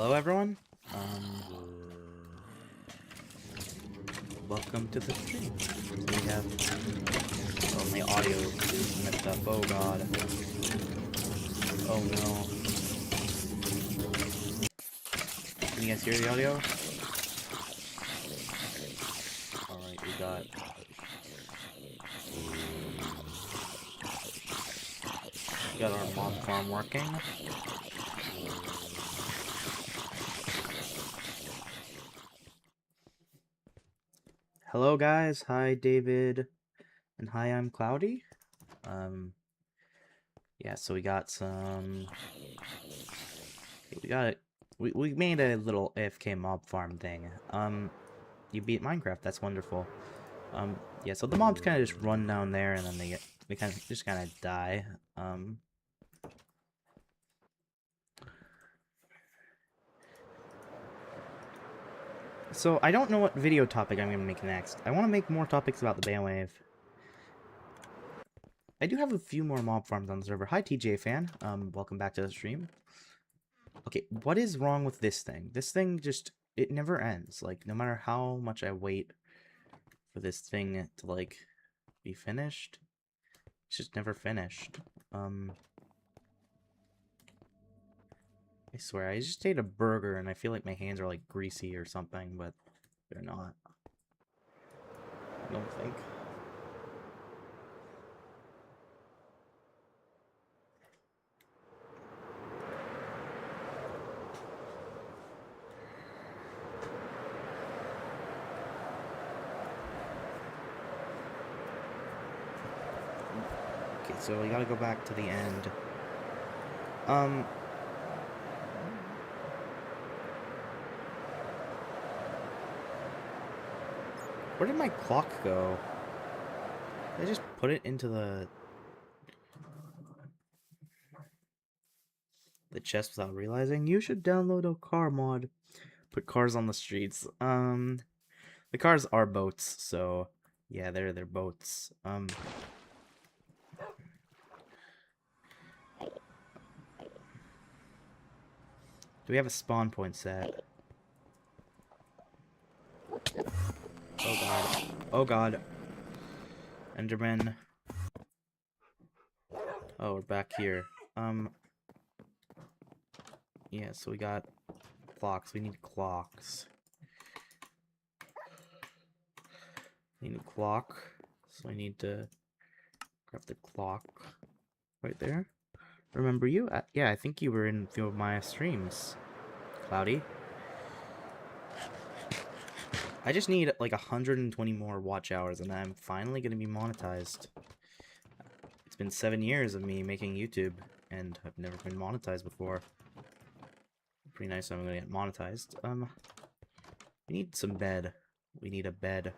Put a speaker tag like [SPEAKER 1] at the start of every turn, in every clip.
[SPEAKER 1] Hello, everyone. Welcome to the stream. So we have my audio is messed up. Oh god. Oh no. Can you guys hear the audio? Alright, we got our mob farm working. Hello guys, hi David, and hi I'm Cloudy. Yeah, so we got some, we made a little AFK mob farm thing. You beat Minecraft, that's wonderful. Yeah, so the mobs kind of just run down there and then they kind of die. So I don't know what video topic I'm going to make next. I want to make more topics about the Bandwave. I do have a few more mob farms on the server. Hi, TJ fan. Welcome back to the stream. Okay, what is wrong with this thing? This thing just, it never ends. Like, no matter how much I wait for this thing to, like, be finished, it's just never finished. I swear, I just ate a burger and I feel like my hands are, like, greasy or something, but they're not. I don't think. Okay, so we gotta go back to the end. Where did my clock go? Did I just put it into the chest without realizing? You should download a car mod. Put cars on the streets. The cars are boats, so yeah, they're boats. Do we have a spawn point set? Oh god. Oh god. Enderman. Oh, we're back here. Yeah, so we got clocks. We need clocks. We need a clock. So I need to grab the clock right there. Remember you? Yeah, I think you were in a few of my streams, Cloudy. I just need like 120 more watch hours and I'm finally going to be monetized. It's been 7 years of me making YouTube and I've never been monetized before. Pretty nice I'm going to get monetized. We need some bed. We need a bed.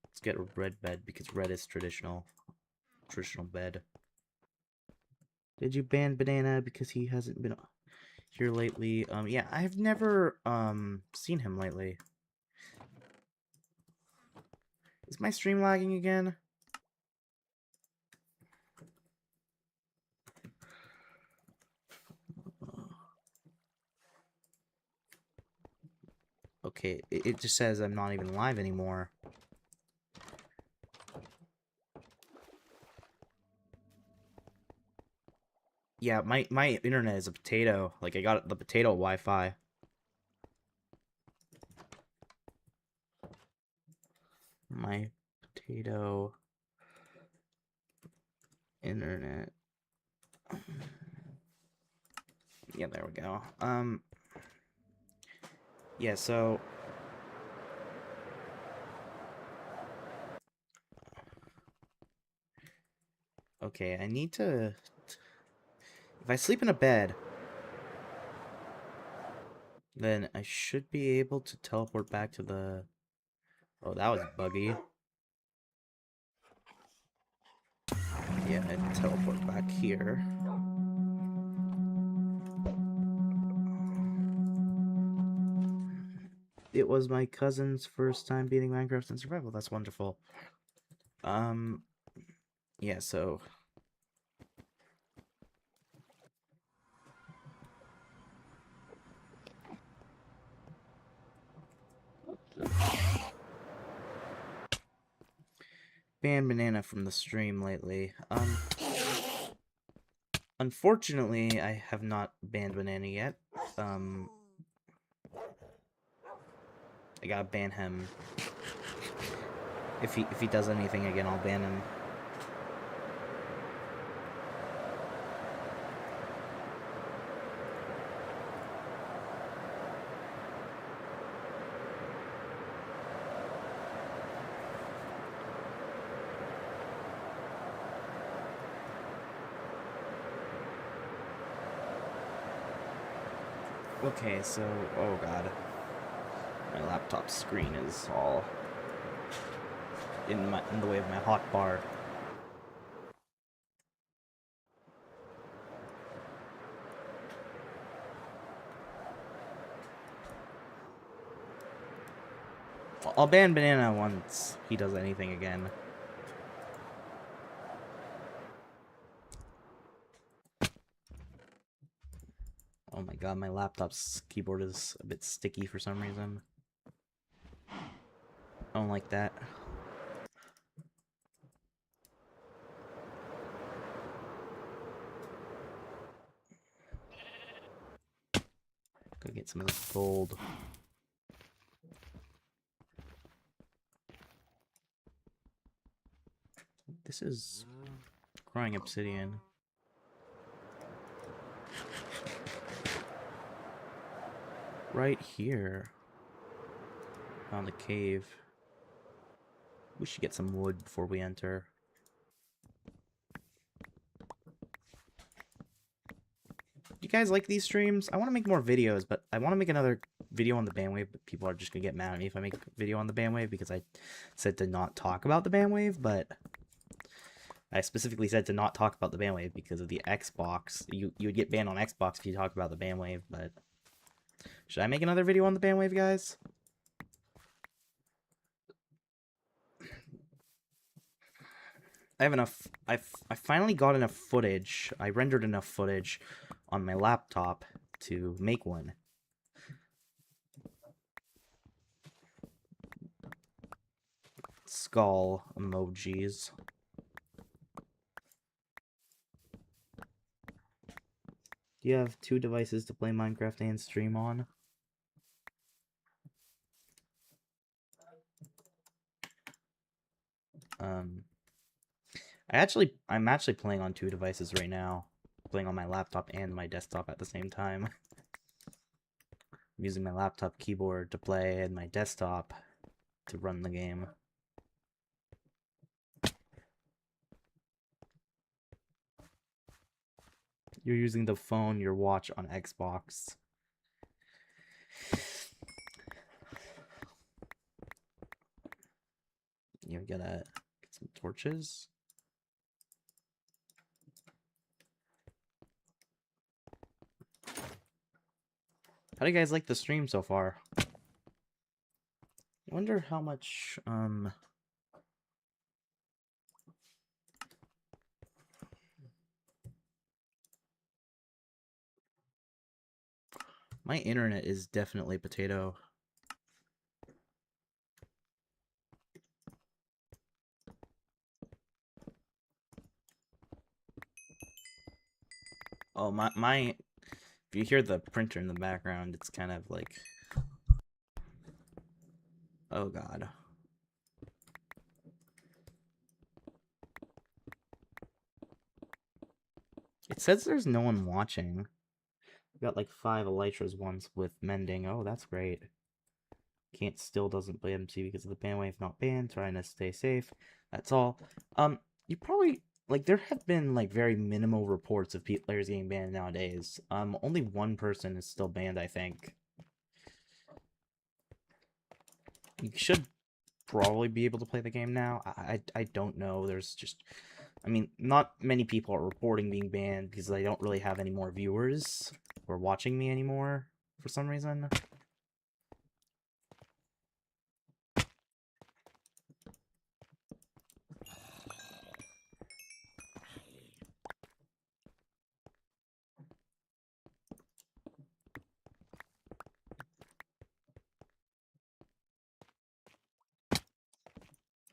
[SPEAKER 1] Let's get a red bed because red is traditional. Traditional bed. Did you ban Banana because he hasn't been here lately? Yeah, I've never seen him lately. Is my stream lagging again? Okay, it just says I'm not even live anymore. Yeah, my internet is a potato. Like, I got the potato Wi-Fi. My potato internet. Yeah, there we go. Yeah, so okay, I need to, if I sleep in a bed, then I should be able to teleport back to the, oh, that was buggy. Yeah, I teleport back here. It was my cousin's first time beating Minecraft in survival. That's wonderful. Yeah, so Banned Banana from the stream lately. Unfortunately, I have not banned Banana yet. I gotta ban him. If he does anything again, I'll ban him. Okay, so oh god, my laptop screen is all in the way of my hotbar. I'll ban Banana once he does anything again. Oh my god, my laptop's keyboard is a bit sticky for some reason. I don't like that. Go get some of this gold. This is crying obsidian. Right here. Found the cave. We should get some wood before we enter. Do you guys like these streams? I want to make more videos, but I want to make another video on the bandwave, but people are just gonna get mad at me if I make a video on the bandwave because I said to not talk about the bandwave, but I specifically said to not talk about the bandwave because of the Xbox. You would get banned on Xbox if you talk about the bandwave, but should I make another video on the bandwave, guys? I have enough. I finally got enough footage. I rendered enough footage on my laptop to make one. Skull emojis. Do you have 2 devices to play Minecraft and stream on? I'm actually playing on 2 devices right now. Playing on my laptop and my desktop at the same time. I'm using my laptop keyboard to play and my desktop to run the game. You're using the phone, your watch on Xbox. You gotta get some torches. How do you guys like the stream so far? I wonder how much, my internet is definitely potato. Oh, my if you hear the printer in the background, it's kind of like... Oh god. It says there's no one watching. Got like 5 elytras once with mending. Oh, that's great. Still doesn't play MC because of the bandwave not banned. Trying to stay safe. That's all. You probably... Like, there have been, like, very minimal reports of players getting banned nowadays. Only 1 person is still banned, I think. You should probably be able to play the game now. I don't know. There's just... I mean, not many people are reporting being banned because I don't really have any more viewers or watching me anymore for some reason.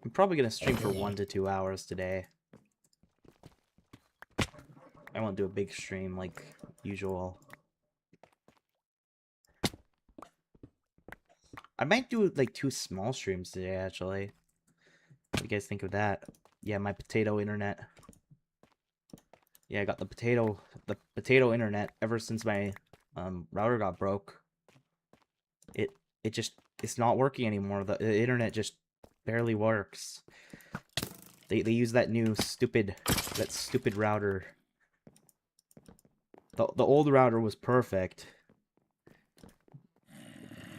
[SPEAKER 1] I'm probably gonna stream for 1 to 2 hours today. I won't do a big stream like usual. I might do like 2 small streams today, actually. What do you guys think of that? Yeah, my potato internet. Yeah, I got the potato internet ever since my router got broke. It's not working anymore. The internet just barely works. They use that new stupid router. The old router was perfect.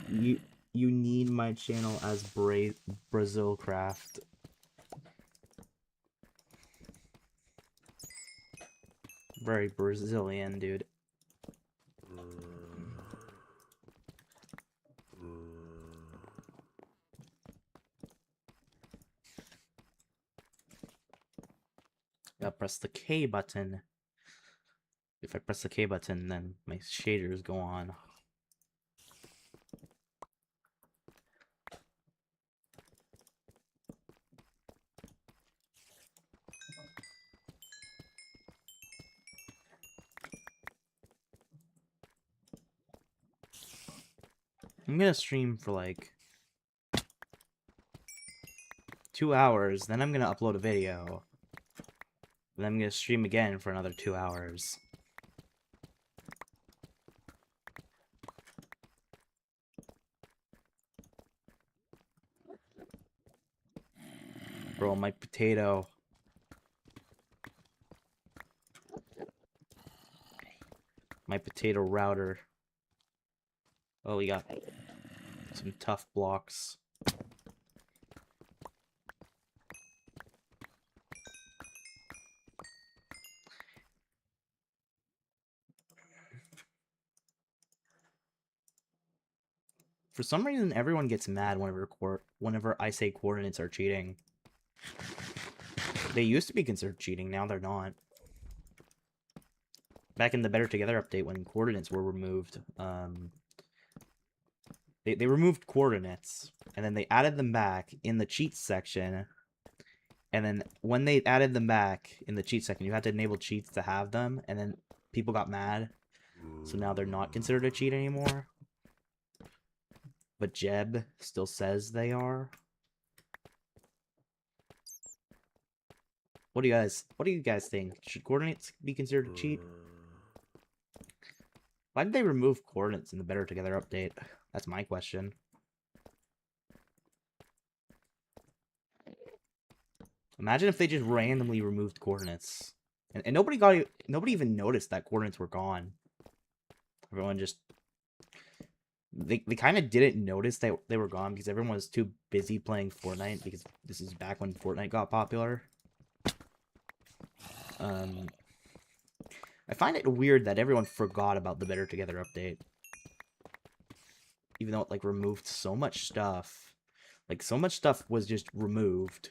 [SPEAKER 1] You need my channel as Brazilcraft. Very Brazilian, dude. Gotta press the K button. If I press the K button, then my shaders go on. I'm gonna stream for like 2 hours, then I'm gonna upload a video. Then I'm gonna stream again for another 2 hours. Bro, my potato. My potato router. Oh, we got some tough blocks. For some reason, everyone gets mad whenever I say coordinates are cheating. They used to be considered cheating, now they're not. Back in the Better Together update, when coordinates were removed, they removed coordinates, and then they added them back in the cheats section. And then when they added them back in the cheat section, you had to enable cheats to have them, and then people got mad. So now they're not considered a cheat anymore. But Jeb still says they are. What do you guys think? Should coordinates be considered a cheat? Why did they remove coordinates in the Better Together update? That's my question. Imagine if they just randomly removed coordinates. And nobody even noticed that coordinates were gone. Everyone just they kind of didn't notice that they were gone because everyone was too busy playing Fortnite, because this is back when Fortnite got popular. I find it weird that everyone forgot about the Better Together update. Even though it, like, removed so much stuff. Like, so much stuff was just removed.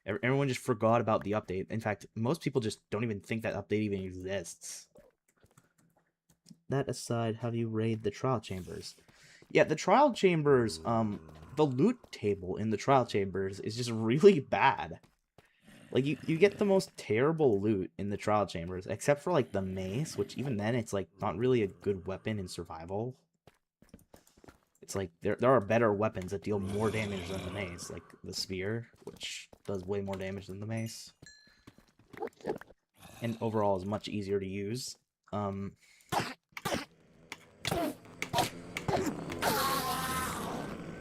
[SPEAKER 1] Everyone just forgot about the update. In fact, most people just don't even think that update even exists. That aside, how do you raid the trial chambers? Yeah, the trial chambers, the loot table in the trial chambers is just really bad. Like, you get the most terrible loot in the trial chambers, except for, like, the mace, which even then, it's, like, not really a good weapon in survival. It's like, there are better weapons that deal more damage than the mace, like the spear, which does way more damage than the mace. And overall is much easier to use. And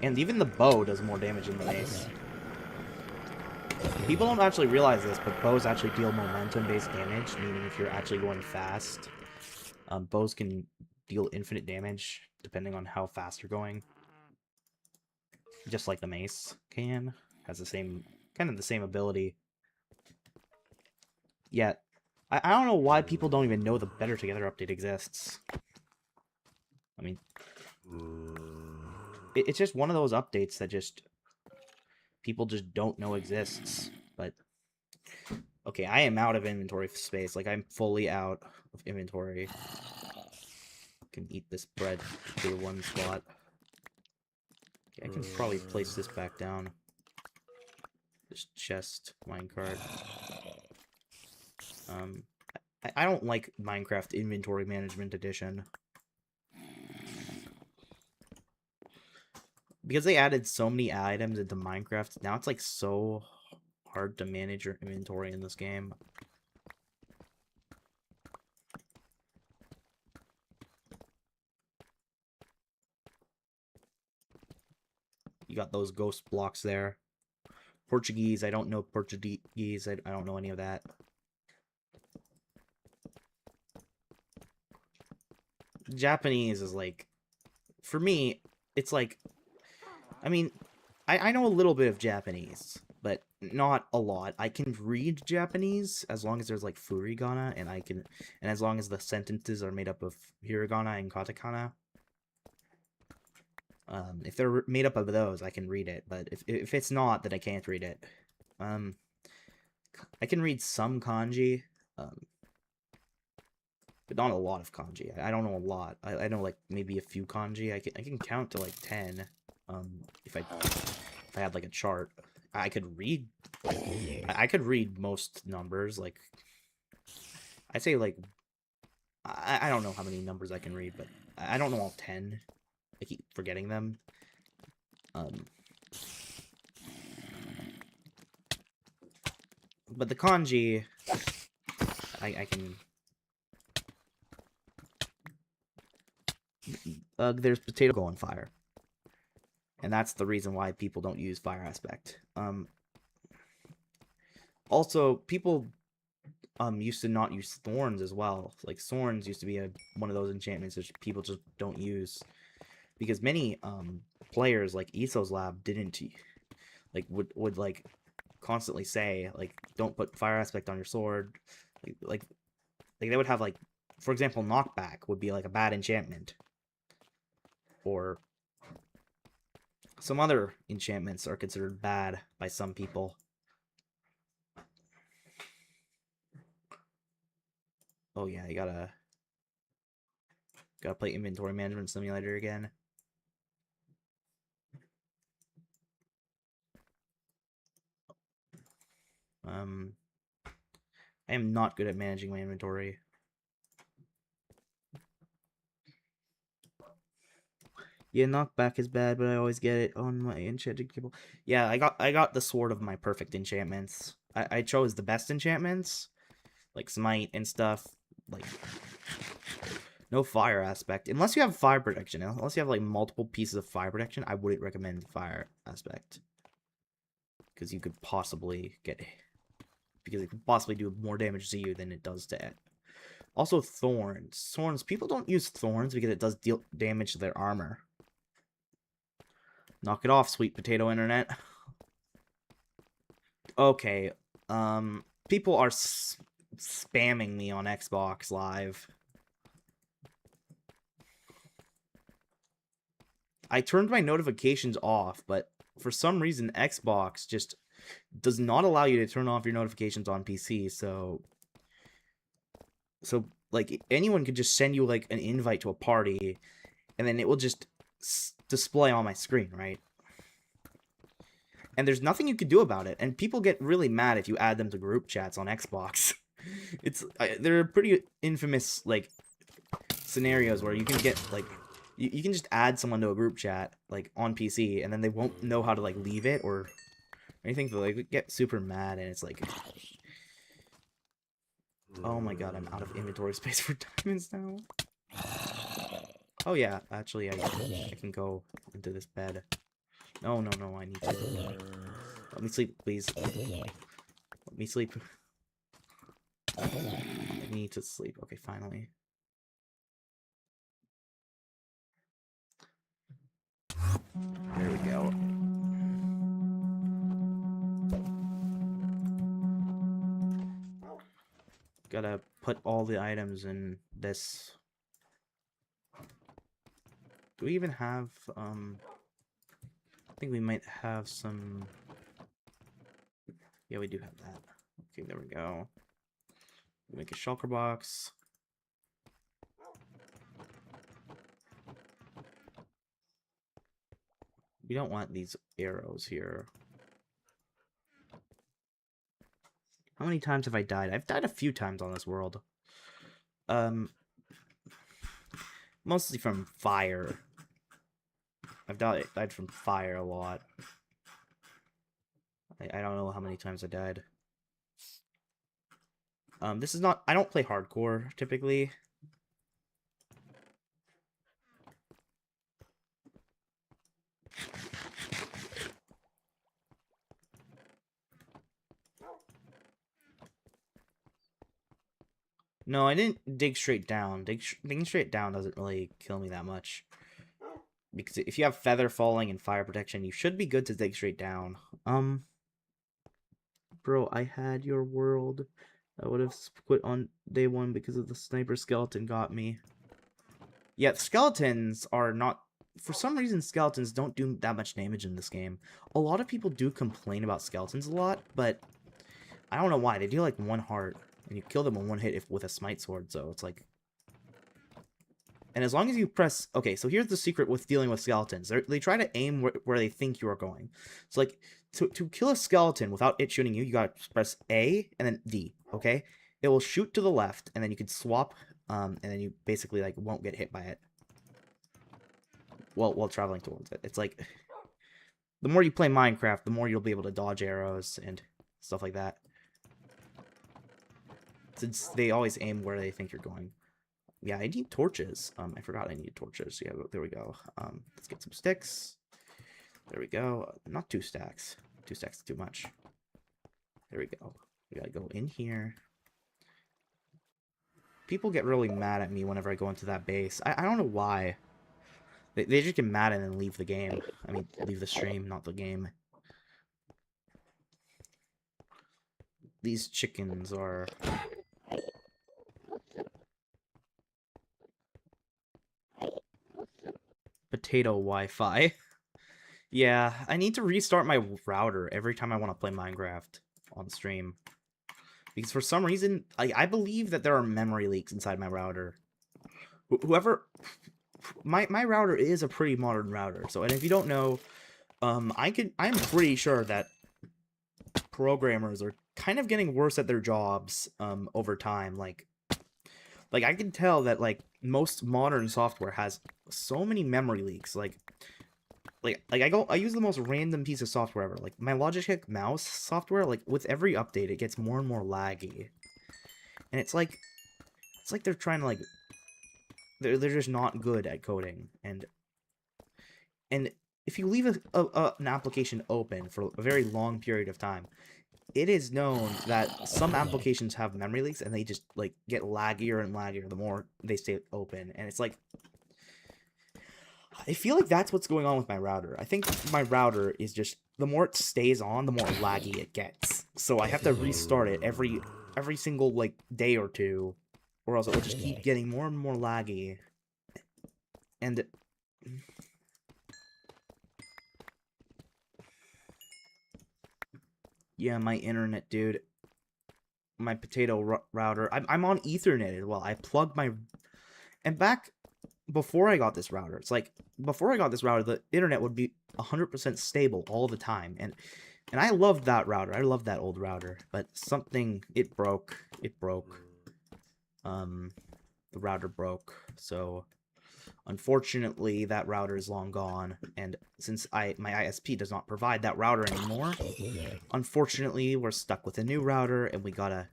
[SPEAKER 1] even the bow does more damage than the mace. People don't actually realize this, but bows actually deal momentum-based damage, meaning if you're actually going fast, bows can deal infinite damage depending on how fast you're going. Just like the mace can. Has the same, kind of the same ability. Yeah, I don't know why people don't even know the Better Together update exists. I mean, it's just one of those updates that just people just don't know exists. But okay, I am out of inventory space. Like, I'm fully out of inventory. I can eat this bread to the one spot. Okay, I can probably place this back down. This chest minecart. I don't like Minecraft Inventory Management Edition. Because they added so many items into Minecraft, now it's like so hard to manage your inventory in this game. You got those ghost blocks there. Portuguese, I don't know Portuguese, I don't know any of that. Japanese is like, for me, it's like, I mean, I know a little bit of Japanese, but not a lot. I can read Japanese as long as there's like furigana, and as long as the sentences are made up of hiragana and katakana. If they're made up of those, I can read it, but if it's not, then I can't read it. I can read some kanji, but not a lot of kanji. I don't know a lot. I know like maybe a few kanji. I can count to like 10. If I had like a chart, I could read. I could read most numbers. Like I'd say like I don't know how many numbers I can read, but I don't know all 10. I keep forgetting them. But the kanji, I can. There's potato go on fire, and that's the reason why people don't use fire aspect. Also, people used to not use thorns as well. Like thorns used to be one of those enchantments that people just don't use, because many players like Iso's Lab didn't like would like constantly say like don't put fire aspect on your sword, like they would have like, for example, knockback would be like a bad enchantment, or some other enchantments are considered bad by some people. Oh yeah, you gotta play Inventory Management Simulator again. I am not good at managing my inventory. Yeah, knockback is bad, but I always get it on my enchanted cable. Yeah, I got the sword of my perfect enchantments. I chose the best enchantments, like smite and stuff. Like no fire aspect, unless you have fire protection. Unless you have like multiple pieces of fire protection, I wouldn't recommend fire aspect, because you could possibly get, because it could possibly do more damage to you than it does to it. Also, thorns. Thorns. People don't use thorns because it does deal damage to their armor. Knock it off, sweet potato internet. Okay. People are spamming me on Xbox Live. I turned my notifications off, but for some reason Xbox just does not allow you to turn off your notifications on PC, so like anyone could just send you like an invite to a party, and then it will just display on my screen, right? And there's nothing you can do about it, and people get really mad if you add them to group chats on Xbox. There are pretty infamous like scenarios where you can get like you can just add someone to a group chat like on PC, and then they won't know how to like leave it or anything. So like get super mad, and it's like, oh my god, I'm out of inventory space for diamonds now. Oh yeah, actually I can go into this bed. No, I need to. Let me sleep, please. Let me sleep. I need to sleep. Okay, finally. There we go. Gotta put all the items in this. Do we even have, I think we might have some... Yeah, we do have that. Okay, there we go. Make a shulker box. We don't want these arrows here. How many times have I died? I've died a few times on this world. Mostly from fire. I've died from fire a lot. I don't know how many times I died. This is not... I don't play hardcore, typically. No, I didn't dig straight down. Digging straight down doesn't really kill me that much. Because if you have feather falling and fire protection, you should be good to dig straight down. Bro, I had your world. I would have quit on day one because of the sniper skeleton got me. Yeah, skeletons are not... For some reason, skeletons don't do that much damage in this game. A lot of people do complain about skeletons a lot, but I don't know why. They do like 1 heart, and you kill them in 1 hit with a smite sword, so it's like... And as long as you press... Okay, so here's the secret with dealing with skeletons. They try to aim where they think you are going. So, like, to kill a skeleton without it shooting you, you gotta press A and then D, okay? It will shoot to the left, and then you can swap, and then you basically, like, won't get hit by it. Well, while traveling towards it. It's like... The more you play Minecraft, the more you'll be able to dodge arrows and stuff like that. Since they always aim where they think you're going. Yeah, I need torches. I forgot I needed torches. Yeah, there we go. Let's get some sticks. There we go. Not 2 stacks. 2 stacks is too much. There we go. We gotta go in here. People get really mad at me whenever I go into that base. I don't know why. They just get mad and then leave the game. I mean, leave the stream, not the game. These chickens are... Potato Wi-Fi. Yeah, I need to restart my router every time I want to play Minecraft on stream. Because for some reason, I believe that there are memory leaks inside my router. Whoever... My router is a pretty modern router, so, and if you don't know, I'm pretty sure that programmers are kind of getting worse at their jobs, over time. Like I can tell that, like, most modern software has so many memory leaks. Like I use the most random piece of software ever. Like, my Logitech mouse software, like, with every update, it gets more and more laggy. And it's like they're trying to, like, they're just not good at coding. And if you leave an application open for a very long period of time, it is known that some applications have memory leaks, and they just, like, get laggier and laggier the more they stay open. And it's like... I feel like that's what's going on with my router. I think my router is just... The more it stays on, the more laggy it gets. So I have to restart it every single, like, day or two, or else it will just keep getting more and more laggy. And... Yeah, my internet, dude. My potato router. I'm on Ethernet as well. I plugged my... And back before I got this router, it's like, before I got this router, the internet would be 100% stable all the time. And I loved that router. I loved that old router. But something... It broke. It broke. The router broke. So... Unfortunately, that router is long gone, and since my ISP does not provide that router anymore, unfortunately, we're stuck with a new router, and we gotta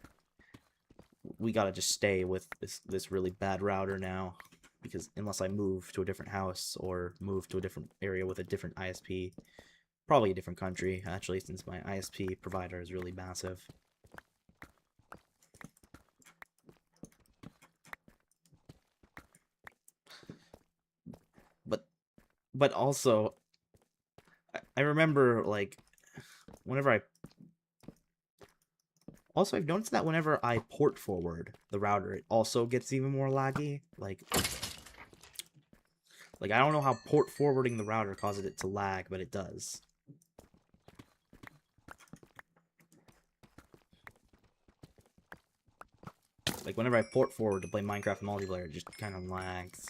[SPEAKER 1] just stay with this really bad router now, because unless I move to a different house or move to a different area with a different ISP, probably a different country, actually, since my ISP provider is really massive. But also, I remember, like, whenever also, I've noticed that whenever I port forward the router, it also gets even more laggy. Like, I don't know how port forwarding the router causes it to lag, but it does. Like, whenever I port forward to play Minecraft multiplayer, it just kind of lags.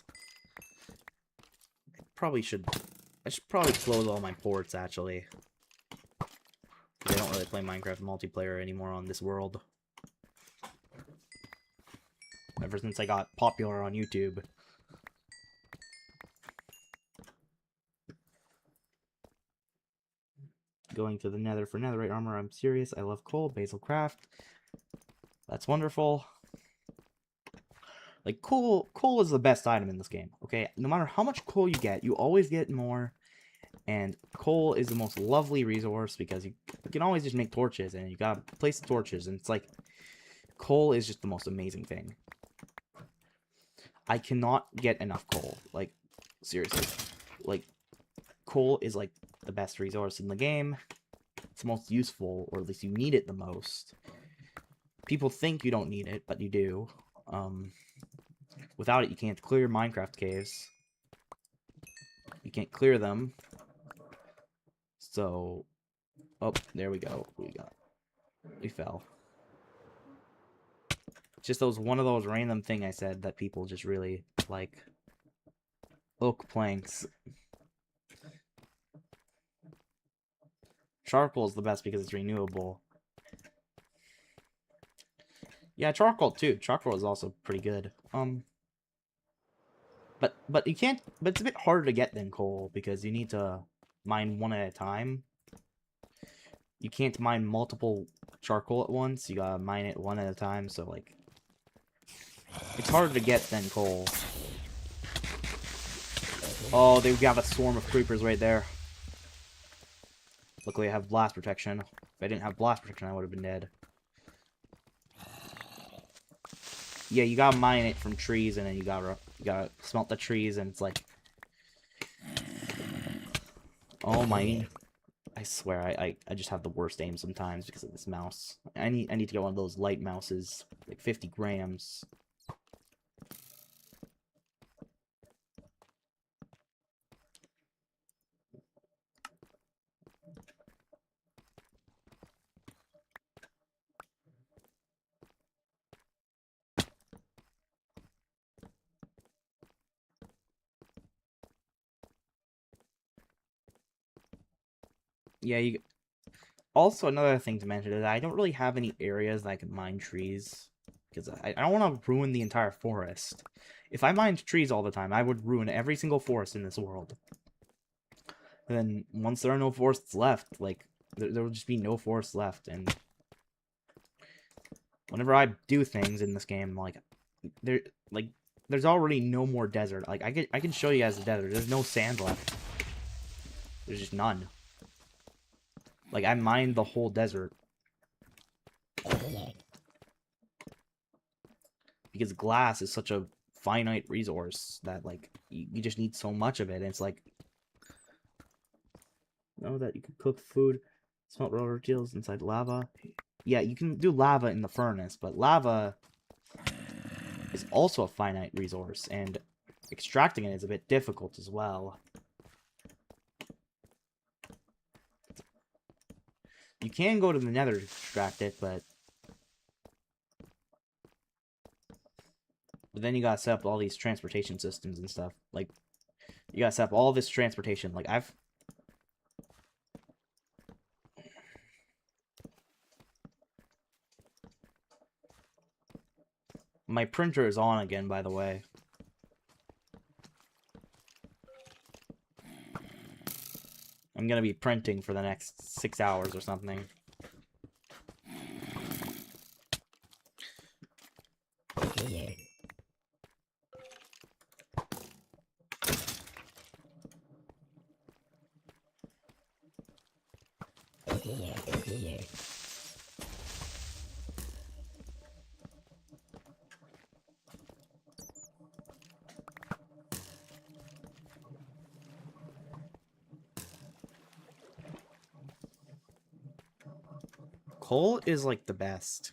[SPEAKER 1] I should probably close all my ports, actually. They don't really play Minecraft multiplayer anymore on this world. Ever since I got popular on YouTube. Going to the nether for netherite armor. I'm serious. I love coal. Basil craft. That's wonderful. Like, coal is the best item in this game, okay? No matter how much coal you get, you always get more. And coal is the most lovely resource because you can always just make torches and you gotta place the torches. And it's like, coal is just the most amazing thing. I cannot get enough coal. Like, seriously. Like, coal is like the best resource in the game. It's the most useful, or at least you need it the most. People think you don't need it, but you do. Without it, you can't clear Minecraft caves. You can't clear them. So, oh, there we go. We fell. Just one of those random thing I said that people just really like. Oak planks. Charcoal is the best because it's renewable. Yeah, charcoal too. Charcoal is also pretty good. But you can't. But it's a bit harder to get than coal because you need to mine one at a time. You can't mine multiple charcoal at once. You gotta mine it one at a time. So like, it's harder to get than coal. Oh, they got a swarm of creepers right there. Luckily, I have blast protection. If I didn't have blast protection, I would have been dead. Yeah, you gotta mine it from trees, and then you gotta smelt the trees, and it's like, oh my! I swear, I just have the worst aim sometimes because of this mouse. I need to get one of those light mouses, like 50 grams. Yeah, also, another thing to mention is I don't really have any areas that I can mine trees. Because I don't want to ruin the entire forest. If I mined trees all the time, I would ruin every single forest in this world. And then, once there are no forests left, like, there will just be no forests left. And whenever I do things in this game, like, there's already no more desert. Like, I can show you guys the desert. There's no sand left. There's just none. Like, I mined the whole desert. Because glass is such a finite resource that, like, you just need so much of it. And it's like, know that you can cook food, smelt rubber deals inside lava. Yeah, you can do lava in the furnace, but lava is also a finite resource, and extracting it is a bit difficult as well. You can go to the nether to extract it, but then you gotta set up all these transportation systems and stuff. Like, you gotta set up all this transportation. Like, my printer is on again, by the way. I'm gonna be printing for the next 6 hours or something. Coal is like the best.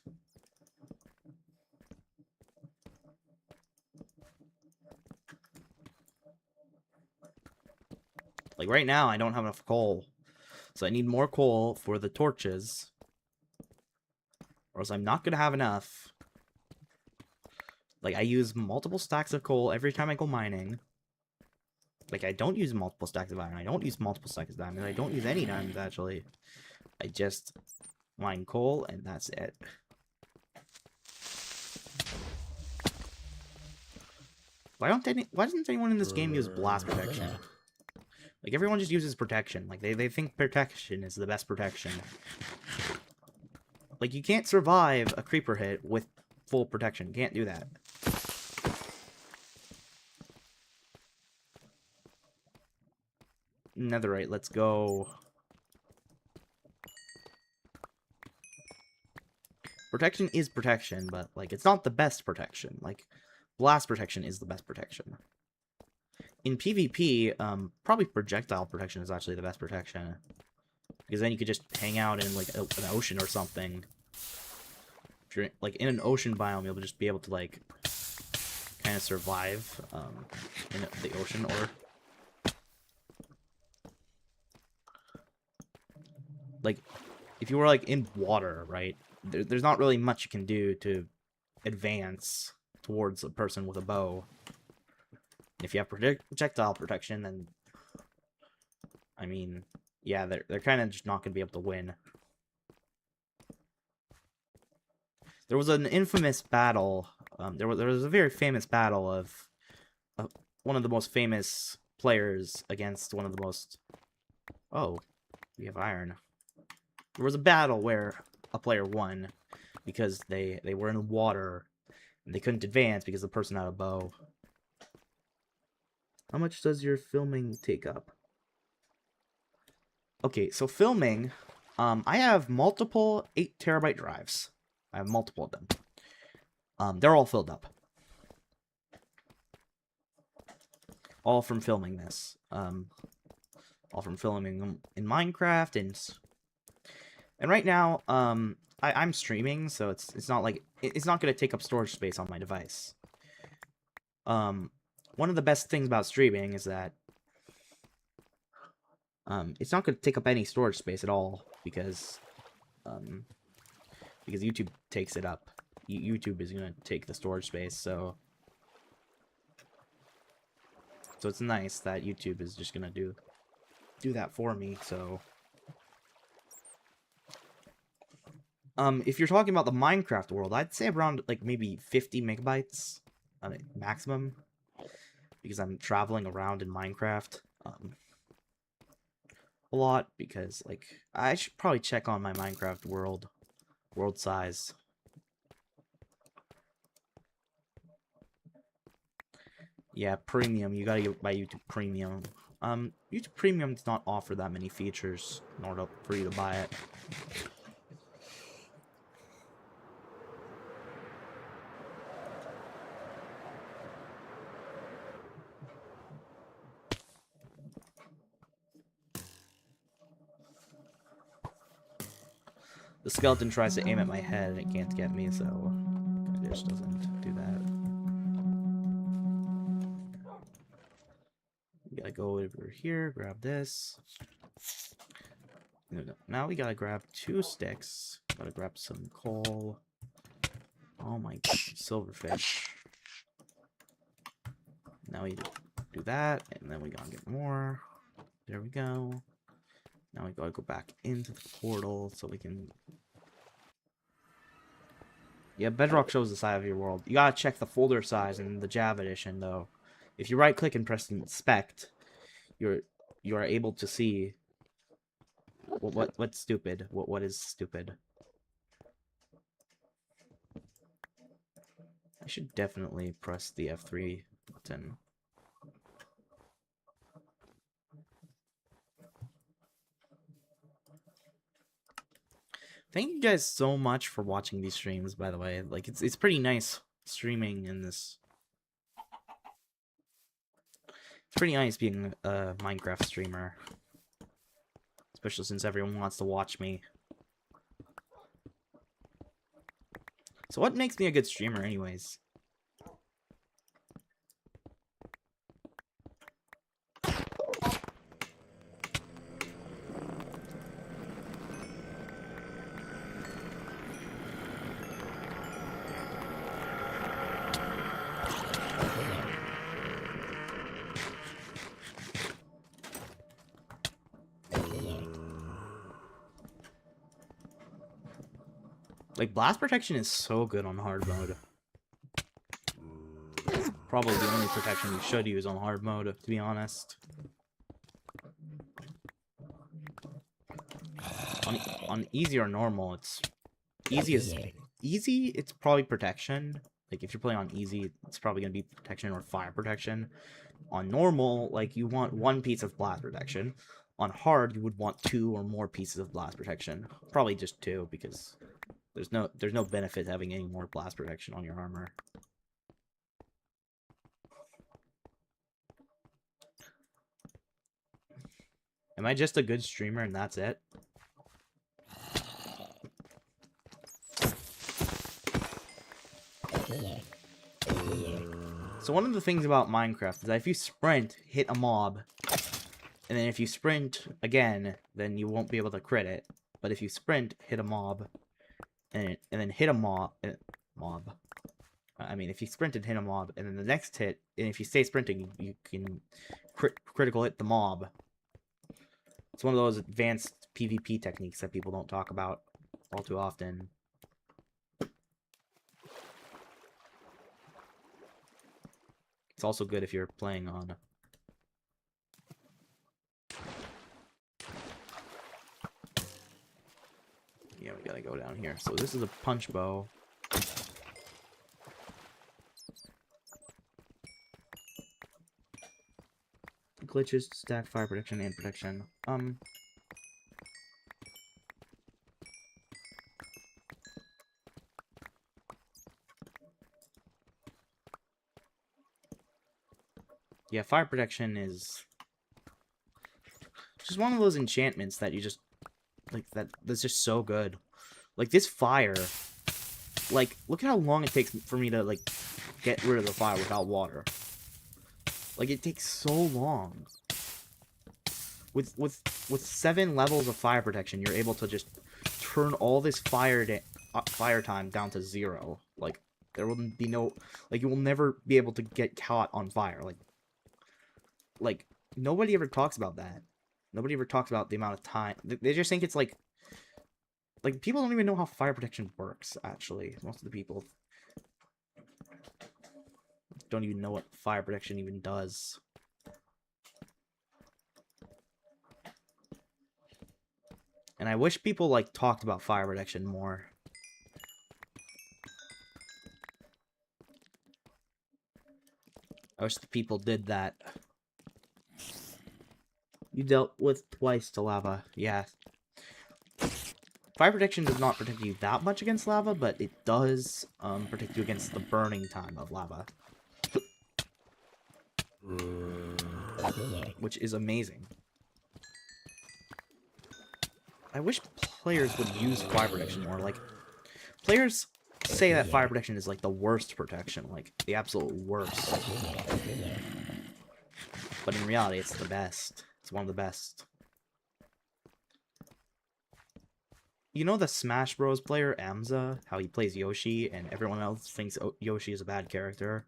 [SPEAKER 1] Like right now, I don't have enough coal. So I need more coal for the torches. Or else I'm not going to have enough. Like, I use multiple stacks of coal every time I go mining. Like, I don't use multiple stacks of iron. I don't use multiple stacks of diamonds. I don't use any diamonds, actually. I just mine coal, and that's it. Why doesn't anyone in this game use blast protection? Like, everyone just uses protection. Like, they think protection is the best protection. Like, you can't survive a creeper hit with full protection. You can't do that. Netherite, let's go. Protection is protection, but, like, it's not the best protection. Like, blast protection is the best protection. In PvP, probably projectile protection is actually the best protection. Because then you could just hang out in, like, an ocean or something. If you're, like, in an ocean biome, you'll just be able to, like, kind of survive, in the ocean, or... Like, if you were, like, in water, right? There's not really much you can do to advance towards a person with a bow. If you have projectile protection, then... I mean, yeah, they're kind of just not going to be able to win. There was an infamous battle. There was a very famous battle of one of the most famous players against one of the most... Oh, we have iron. There was a battle where a player won because they were in water and they couldn't advance because the person had a bow. How much does your filming take up? Okay, so filming, I have multiple 8TB drives. I have multiple of them. They're all filled up. All from filming this. All from filming them in Minecraft and right now, I'm streaming, so it's not like it's not gonna take up storage space on my device. One of the best things about streaming is that it's not gonna take up any storage space at all because YouTube takes it up. YouTube is gonna take the storage space, so it's nice that YouTube is just gonna do that for me. So if you're talking about the Minecraft world, I'd say around like maybe 50 megabytes maximum, because I'm traveling around in Minecraft a lot, because like I should probably check on my Minecraft world size. Yeah, premium. You gotta buy YouTube Premium. YouTube Premium does not offer that many features in order for you to buy it. The skeleton tries to aim at my head and it can't get me, so it just doesn't do that. We gotta go over here, grab this. No. Now we gotta grab 2 sticks. Gotta grab some coal. Oh my god, silverfish. Now we do that, and then we gotta get more. There we go. Now we gotta go back into the portal so we can... Yeah, Bedrock shows the size of your world. You gotta check the folder size in the Java edition, though. If you right-click and press inspect, you are able to see what's stupid. What is stupid? I should definitely press the F3 button. Thank you guys so much for watching these streams, by the way. Like, it's pretty nice streaming in this. It's pretty nice being a Minecraft streamer. Especially since everyone wants to watch me. So what makes me a good streamer anyways? Like, blast protection is so good on hard mode. Probably the only protection you should use on hard mode, to be honest. On easy or normal, it's easy. It's probably protection. Like, if you're playing on easy, it's probably gonna be protection or fire protection. On normal, like, you want one piece of blast protection. On hard, you would want 2 or more pieces of blast protection. Probably just 2, because there's no benefit to having any more blast protection on your armor. Am I just a good streamer and that's it? So one of the things about Minecraft is that if you sprint, hit a mob, and then if you sprint again, then you won't be able to crit it. But if you sprint, hit a mob, and then hit a mob, I mean, if you sprint and hit a mob, and then the next hit, and if you stay sprinting, you can critical hit the mob. It's one of those advanced PvP techniques that people don't talk about all too often. It's also good if you're playing on... Yeah, we gotta go down here. So this is a punch bow. Glitches, stack, fire protection, and protection. Yeah, fire protection is just one of those enchantments that you just like that's just so good. Like this fire, like look at how long it takes for me to like get rid of the fire without water. Like it takes so long. With 7 levels of fire protection, you're able to just turn all this fire time down to 0. Like there will be no, like you will never be able to get caught on fire. Like nobody ever talks about that. Nobody ever talks about the amount of time. They just think it's like people don't even know how fire protection works. Actually, most of the people don't even know what fire protection even does. And I wish people like talked about fire protection more. I wish the people did that. You dealt with twice to lava. Yeah. Fire protection does not protect you that much against lava, but it does protect you against the burning time of lava. Which is amazing. I wish players would use fire protection more. Like, players say that fire protection is like the worst protection, like the absolute worst. But in reality, it's the best. It's one of the best. You know the Smash Bros. Player, Amza? How he plays Yoshi, and everyone else thinks Yoshi is a bad character?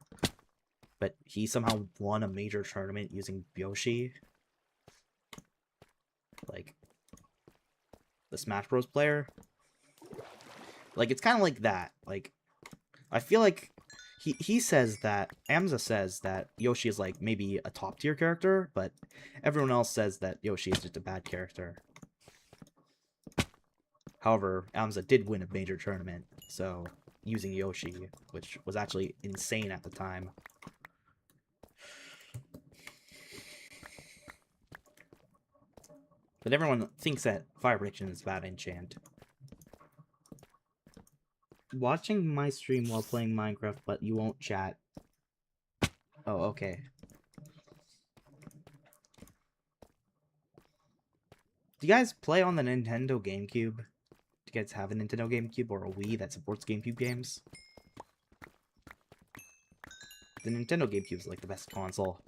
[SPEAKER 1] But he somehow won a major tournament using Yoshi? Like, the Smash Bros. Player? Like, it's kind of like that. Like, I feel like he says that, Amza says that Yoshi is like maybe a top tier character, but everyone else says that Yoshi is just a bad character. However, Amza did win a major tournament, so using Yoshi, which was actually insane at the time. But everyone thinks that fire protection is bad enchant. Watching my stream while playing Minecraft, but you won't chat. Oh, okay. Do you guys play on the Nintendo GameCube? Do you guys have a Nintendo GameCube or a Wii that supports GameCube games? The Nintendo GameCube is like the best console.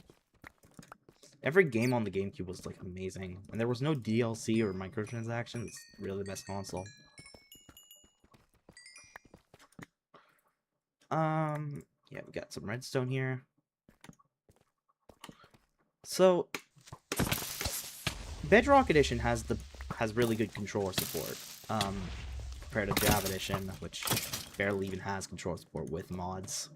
[SPEAKER 1] Every game on the GameCube was like amazing. And there was no DLC or microtransactions. It's really the best console. Yeah, we got some redstone here. So Bedrock Edition has really good controller support. compared to Java Edition, which barely even has controller support with mods.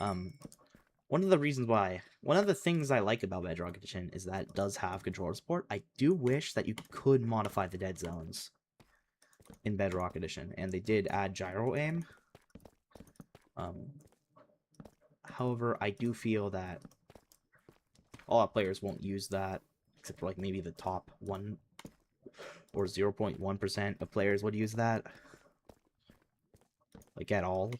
[SPEAKER 1] One of the things I like about Bedrock Edition is that it does have controller support. I do wish that you could modify the dead zones in Bedrock Edition, and they did add gyro aim. However, I do feel that a lot of players won't use that, except for like maybe the top 1 or 0.1% of players would use that, like at all.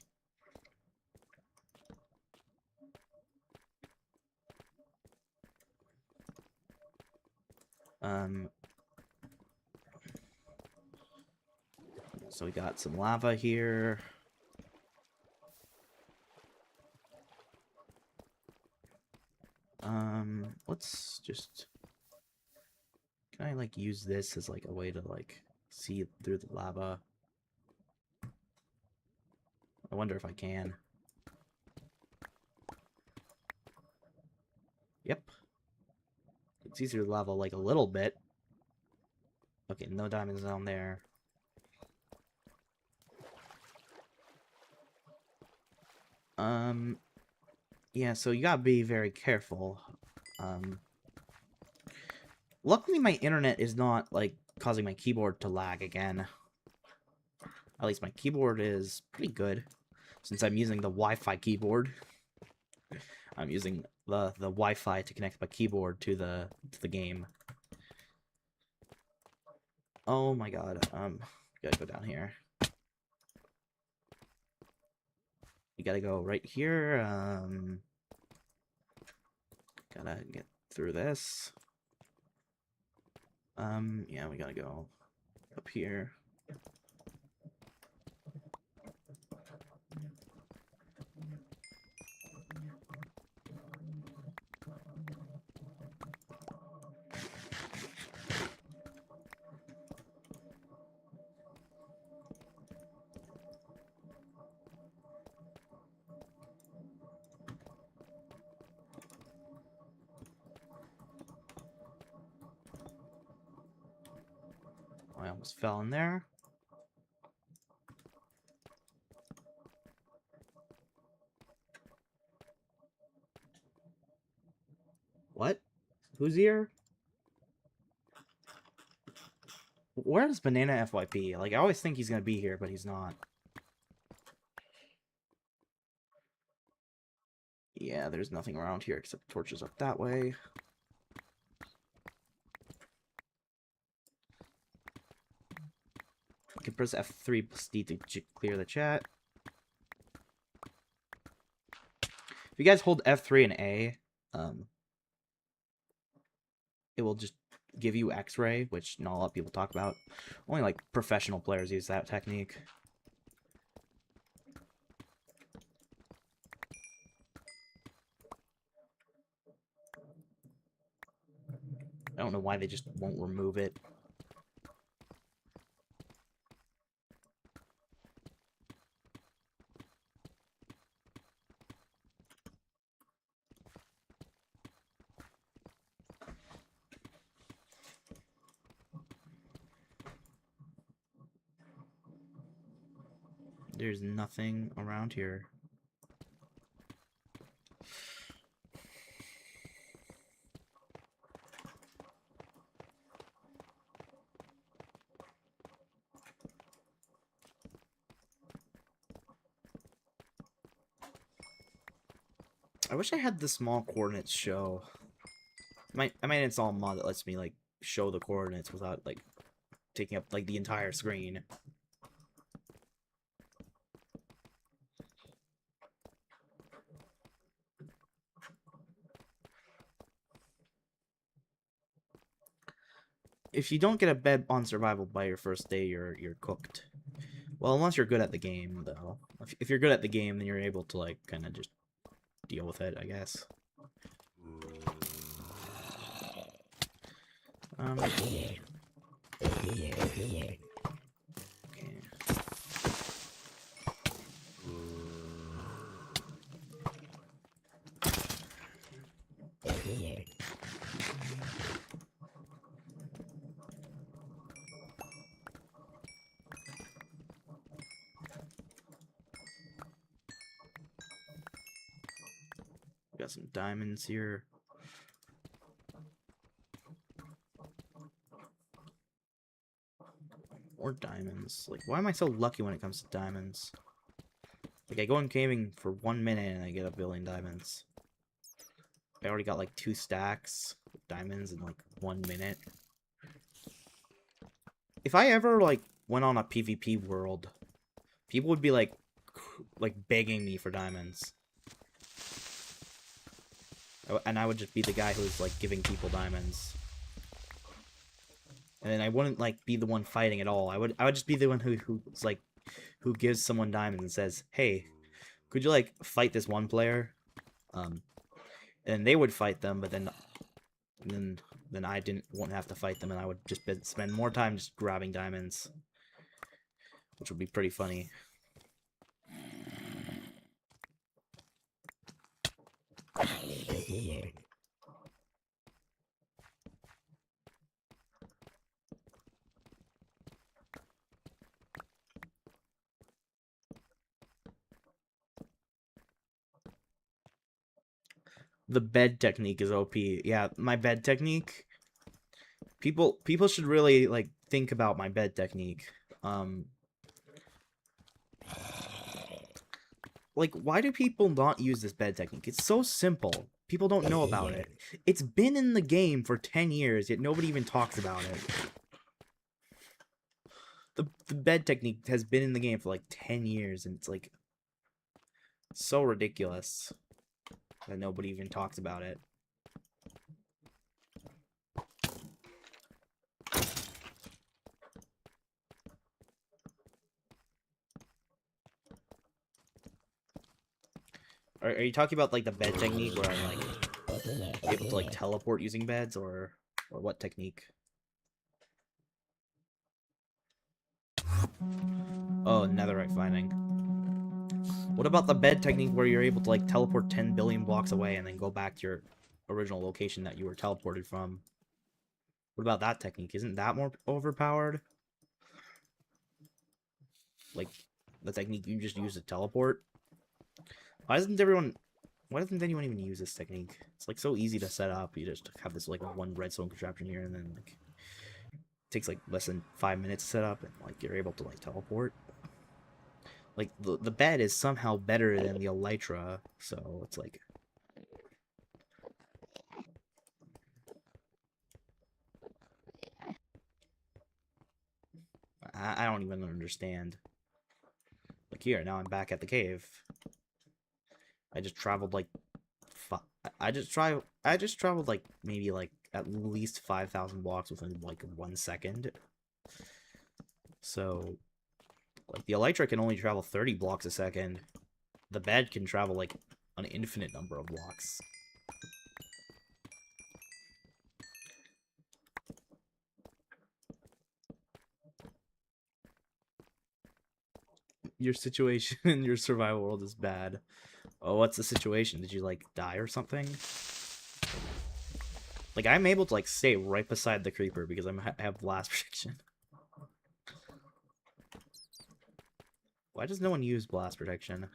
[SPEAKER 1] So we got some lava here. Let's just... Can I, like, use this as, like, a way to, like, see through the lava? I wonder if I can. Yep. It's easier to lava, like, a little bit. Okay, no diamonds down there. Yeah, so you gotta be very careful. Luckily my internet is not, like, causing my keyboard to lag again. At least my keyboard is pretty good, since I'm using the Wi-Fi keyboard. I'm using the Wi-Fi to connect my keyboard to the game. Oh my god, gotta go down here. You gotta go right here, gotta get through this. Yeah, we gotta go up here. I almost fell in there. What? Who's here? Where's Banana FYP? Like, I always think he's gonna be here, but he's not. Yeah, there's nothing around here except torches up that way. You can press F3 plus D to clear the chat. If you guys hold F3 and A, it will just give you X-ray, which not a lot of people talk about. Only, like, professional players use that technique. I don't know why they just won't remove it. There's nothing around here. I wish I had the small coordinates show. I might install a mod that lets me, like, show the coordinates without, like, taking up, like, the entire screen. If you don't get a bed on survival by your first day, you're cooked. Well, unless you're good at the game, though. If you're good at the game, then you're able to, like, kind of just deal with it, I guess. Okay. Got some diamonds here. More diamonds. Like, why am I so lucky when it comes to diamonds? Like, I go in caving for 1 minute and I get a billion diamonds. I already got like 2 stacks of diamonds in like 1 minute. If I ever like went on a PvP world, people would be like begging me for diamonds. And I would just be the guy who's like giving people diamonds. And then I wouldn't like be the one fighting at all. I would just be the one who gives someone diamonds and says, "Hey, could you like fight this one player?" And they would fight them, but then I wouldn't have to fight them, and I would just spend more time just grabbing diamonds, which would be pretty funny. The bed technique is OP. Yeah, my bed technique. People should really like think about my bed technique. Like, why do people not use this bed technique? It's so simple. People don't know about it. It's been in the game for 10 years, yet nobody even talks about it. The bed technique has been in the game for like 10 years, and it's like so ridiculous that nobody even talks about it. Are you talking about like the bed technique where I'm like able to like teleport using beds, or what technique? Oh, netherite finding. What about the bed technique where you're able to like teleport 10 billion blocks away and then go back to your original location that you were teleported from? What about that technique? Isn't that more overpowered? Like the technique you just use to teleport? Why doesn't anyone even use this technique? It's like so easy to set up. You just have this like one redstone contraption here, and then like it takes like less than 5 minutes to set up, and like you're able to like teleport. Like the bed is somehow better than the elytra, so it's like I don't even understand. Like here, now I'm back at the cave. I just traveled like I just traveled like maybe like at least 5,000 blocks within like 1 second. So like the elytra can only travel 30 blocks a second. The bed can travel like an infinite number of blocks. Your situation in your survival world is bad. Oh, what's the situation? Did you like die or something? Like I'm able to like stay right beside the creeper because I have blast protection. Why does no one use blast protection?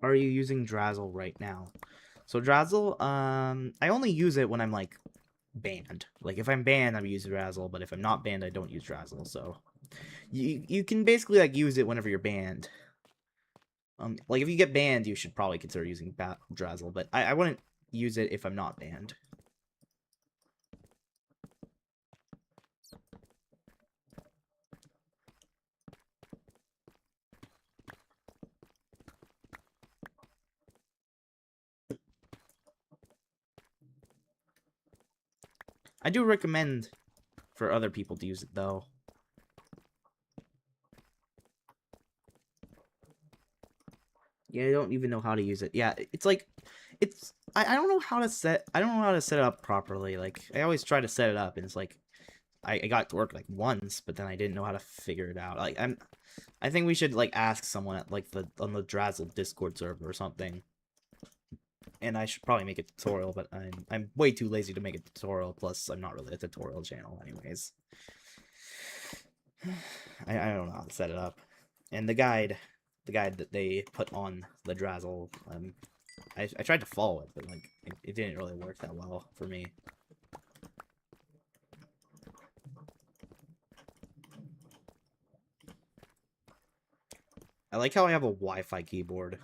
[SPEAKER 1] Are you using Drazzle right now? So Drazzle, I only use it when I'm like banned. Like if I'm banned, I use Drazzle, but if I'm not banned, I don't use Drazzle. So you can basically like use it whenever you're banned. Like if you get banned, you should probably consider using Drazzle, but I wouldn't use it if I'm not banned. I do recommend for other people to use it though. Yeah, I don't even know how to use it. Yeah, it's like, I don't know how to I don't know how to set it up properly. Like, I always try to set it up, and it's like, I got it to work like once, but then I didn't know how to figure it out. Like, I think we should like ask someone at like on the Drazzle Discord server or something. And I should probably make a tutorial, but I'm way too lazy to make a tutorial. Plus, I'm not really a tutorial channel, anyways. I don't know how to set it up. And the guide that they put on the Drazzle, I tried to follow it, but like it didn't really work that well for me. I like how I have a Wi-Fi keyboard.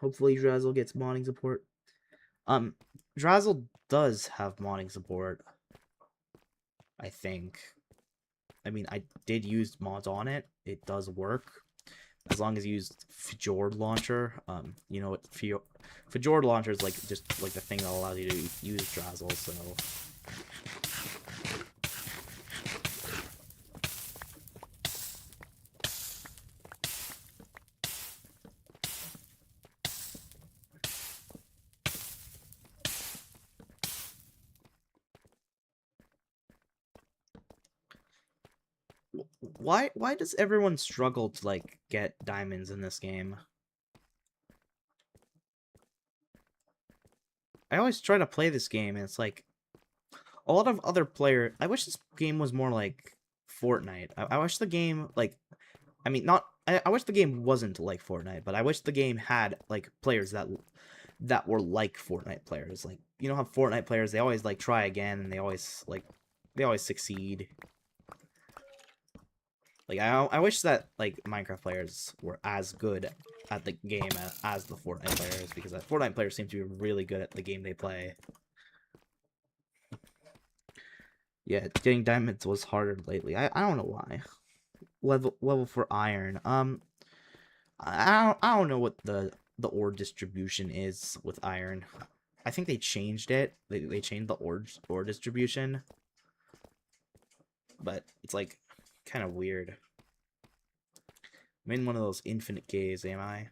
[SPEAKER 1] Hopefully Drazzle gets modding support. Drazzle does have modding support, I think. I mean, I did use mods on it. It does work. As long as you use Fjord Launcher. You know what Fjord Launcher is like, just like the thing that allows you to use Drazzle, so... Why does everyone struggle to like get diamonds in this game? I always try to play this game and it's like a lot of other player. I wish this game was more like Fortnite. I wish the game like, I mean, not I wish the game wasn't like Fortnite, but I wish the game had like players that were like Fortnite players. Like, you know how Fortnite players, they always like try again and they always succeed. Like, I wish that, like, Minecraft players were as good at the game as the Fortnite players, because the Fortnite players seem to be really good at the game they play. Yeah, getting diamonds was harder lately. I don't know why. Level for iron. I don't know what the ore distribution is with iron. I think they changed it. They changed the ore distribution. But it's like kind of weird. I'm in one of those infinite caves, am I?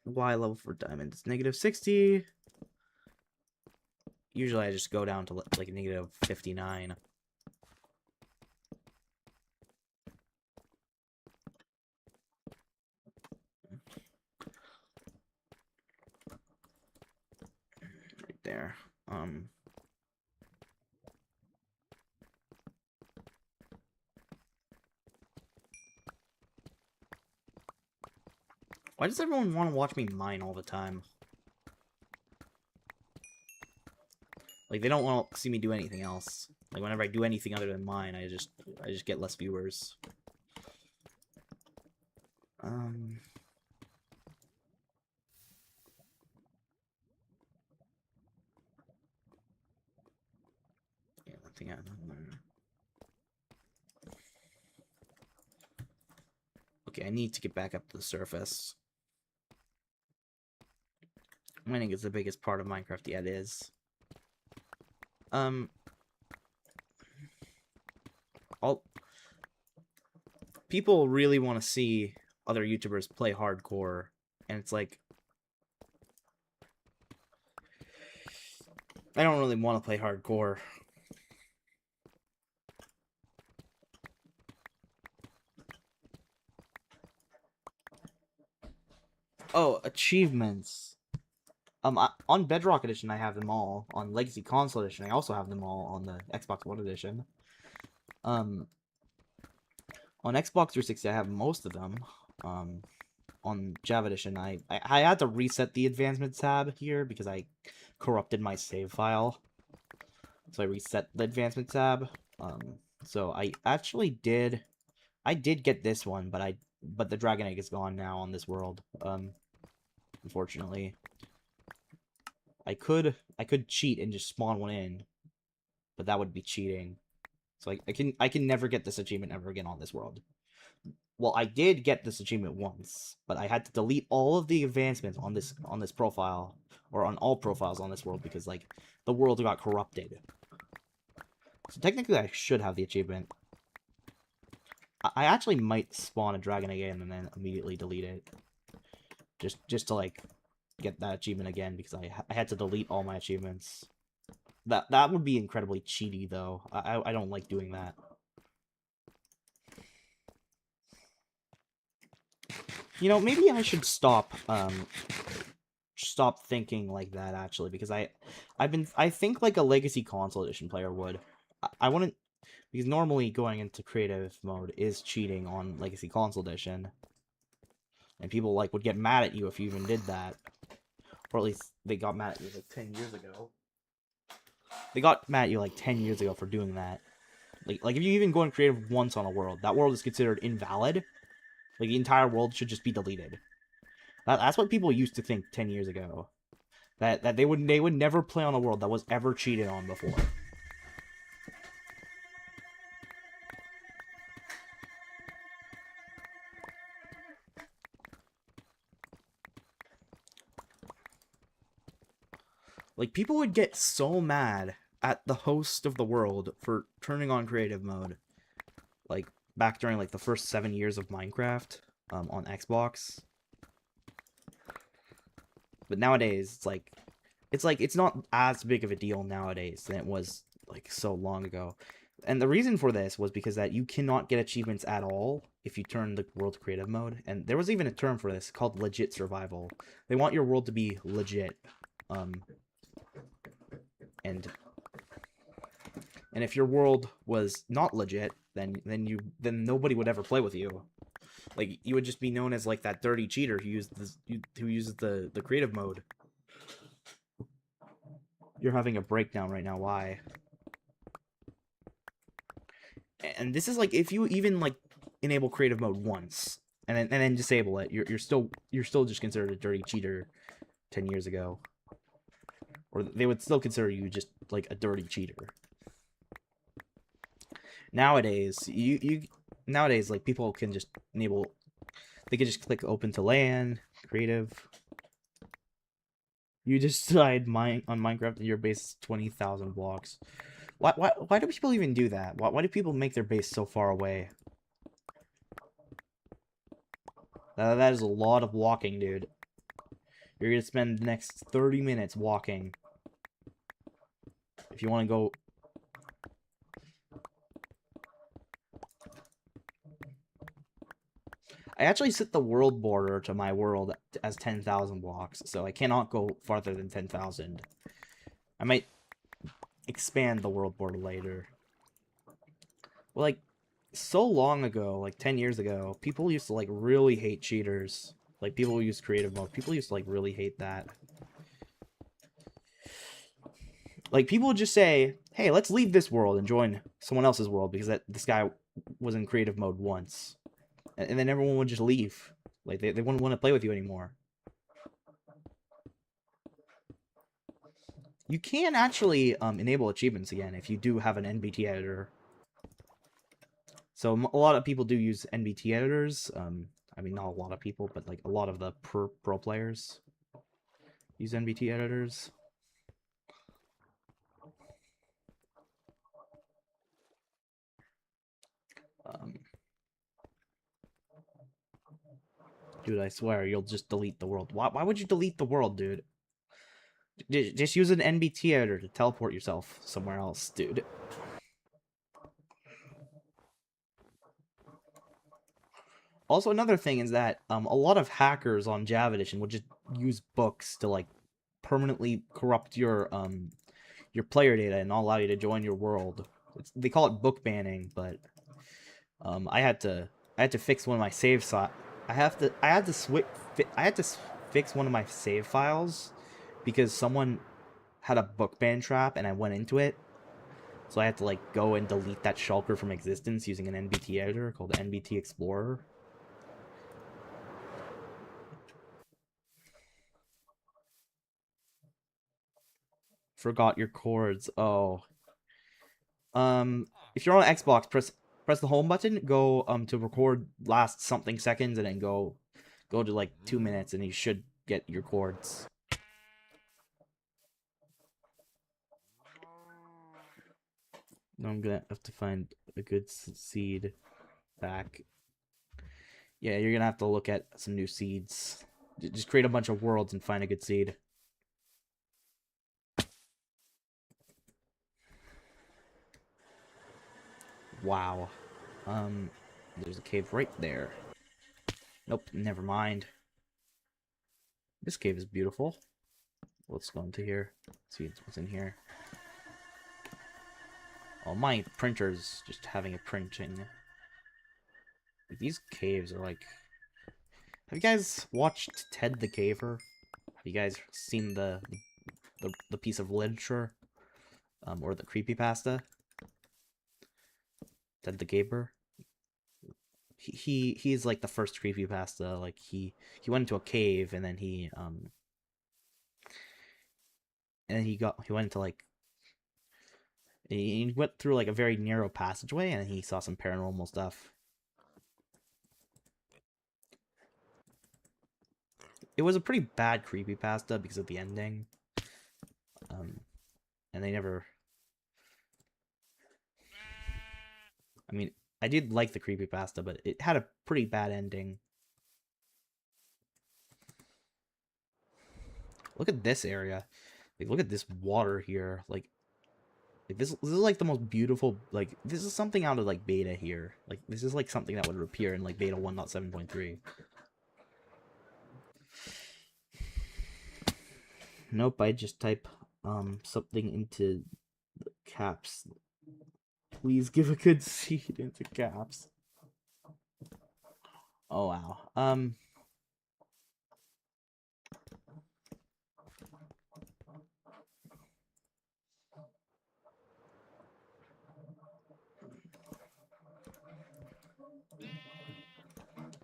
[SPEAKER 1] Y level for diamonds, -60. Usually I just go down to like -59. Right there. Why does everyone want to watch me mine all the time? Like, they don't want to see me do anything else. Like, whenever I do anything other than mine, I just get less viewers. Yeah, nothing out there. Okay, I need to get back up to the surface. Mining is the biggest part of Minecraft. Yeah, it is. People really want to see other YouTubers play hardcore, and it's like, I don't really want to play hardcore. Oh, achievements. On Bedrock Edition, I have them all. On Legacy Console Edition, I also have them all on the Xbox One Edition. On Xbox 360, I have most of them. On Java Edition, I had to reset the advancement tab here because I corrupted my save file. So I reset the advancement tab. So I actually did... I did get this one, but the Dragon Egg is gone now on this world. Unfortunately. I could cheat and just spawn one in, but that would be cheating. So I can never get this achievement ever again on this world. Well, I did get this achievement once, but I had to delete all of the advancements on this profile, or on all profiles on this world, because like the world got corrupted. So technically I should have the achievement. I actually might spawn a dragon again and then immediately delete it. Just to, like, get that achievement again, because I had to delete all my achievements. That would be incredibly cheaty, though. I don't like doing that. You know, maybe I should stop thinking like that, actually, because I think like a Legacy Console Edition player would. I wouldn't, because normally going into creative mode is cheating on Legacy Console Edition. And people, like, would get mad at you if you even did that. Or at least they got mad at you like 10 years ago. They got mad at you like 10 years ago for doing that. Like if you even go in creative once on a world, that world is considered invalid. Like, the entire world should just be deleted. That's what people used to think 10 years ago. That they would never play on a world that was ever cheated on before. Like, people would get so mad at the host of the world for turning on creative mode. Like, back during, like, the first 7 years of Minecraft on Xbox. But nowadays, it's not as big of a deal nowadays than it was, like, so long ago. And the reason for this was because that you cannot get achievements at all if you turn the world creative mode. And there was even a term for this called legit survival. They want your world to be legit. And if your world was not legit, then nobody would ever play with you. Like, you would just be known as, like, that dirty cheater who uses the creative mode. You're having a breakdown right now. Why? And this is, like, if you even, like, enable creative mode once and then disable it, you're still just considered a dirty cheater 10 years ago. Or they would still consider you just, like, a dirty cheater. Nowadays, nowadays, like, people can just enable, they can just click open to LAN, creative. You just died on Minecraft and your base is 20,000 blocks. Why do people even do that? Why do people make their base so far away? That is a lot of walking, dude. You're gonna spend the next 30 minutes walking. If you want to go... I actually set the world border to my world as 10,000 blocks, so I cannot go farther than 10,000. I might expand the world border later. Well, like, so long ago, like 10 years ago, people used to, like, really hate cheaters. Like, people who use creative mode, people used to, like, really hate that. Like, people would just say, hey, let's leave this world and join someone else's world because this guy was in creative mode once. And then everyone would just leave. Like, they wouldn't want to play with you anymore. You can actually enable achievements again if you do have an NBT editor. So a lot of people do use NBT editors. I mean, not a lot of people, but, like, a lot of the pro players use NBT editors. Dude, I swear, you'll just delete the world. Why would you delete the world, dude? Just use an NBT editor to teleport yourself somewhere else, dude. Also, another thing is that a lot of hackers on Java Edition would just use books to, like, permanently corrupt your player data and not allow you to join your world. They call it book banning, but I had to fix one of my save I had to fix one of my save files because someone had a book ban trap and I went into it. So I had to, like, go and delete that shulker from existence using an NBT editor called NBT Explorer. Forgot your chords. Oh. If you're on Xbox, press the home button, go to record last something seconds, and then go to, like, 2 minutes, and you should get your chords. I'm gonna have to find a good seed back. Yeah, you're gonna have to look at some new seeds. Just create a bunch of worlds and find a good seed. Wow. There's a cave right there. Nope, never mind. This cave is beautiful. Let's go into here. See what's in here. Oh, my printer's just having a printing. These caves are like... Have you guys watched Ted the Caver? Have you guys seen the piece of literature? Or the creepypasta? Ted the Caver? He's like the first creepypasta. Like he went into a cave and then he went into like he went through like a very narrow passageway and he saw some paranormal stuff. It was a pretty bad creepypasta because of the ending. And they never... I mean, I did like the creepypasta, but it had a pretty bad ending. Look at this area. Like, look at this water here. Like this is like the most beautiful, like, this is something out of like beta here. Like, this is like something that would appear in like beta 1.7.3. Nope, I just type something into the caps. Please give a good seed into caps. Oh wow.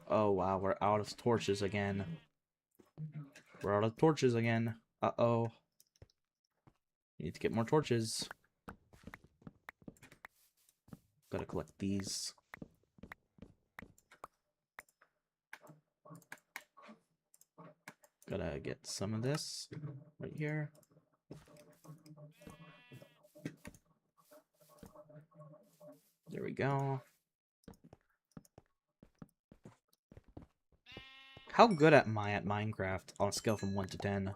[SPEAKER 1] Oh wow, we're out of torches again. We're out of torches again. Uh-oh. Need to get more torches. Gotta collect these. Gotta get some of this right here. There we go. How good am I at Minecraft on a scale from 1 to 10?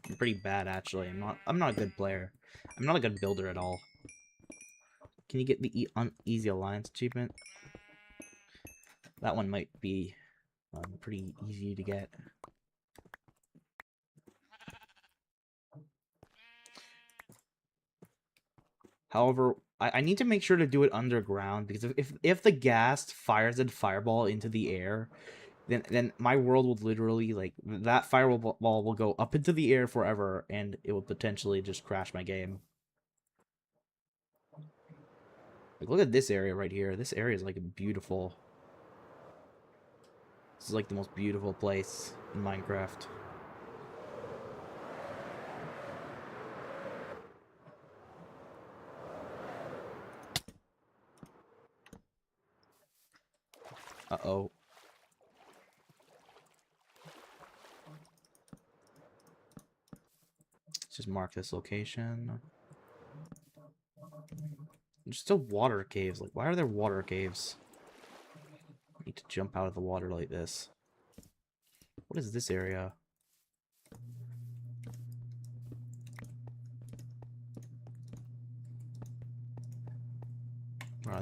[SPEAKER 1] I'm pretty bad, actually. I'm not a good player. I'm not a good builder at all. Can you get the Easy Alliance achievement? That one might be pretty easy to get. However, I need to make sure to do it underground, because if the ghast fires a fireball into the air, then my world will literally, like, that fireball will go up into the air forever, and it will potentially just crash my game. Like, look at this area right here. This area is, like, beautiful. This is, like, the most beautiful place in Minecraft. Uh-oh. Let's just mark this location. There's still water caves. Like, why are there water caves? I need to jump out of the water like this. What is this area?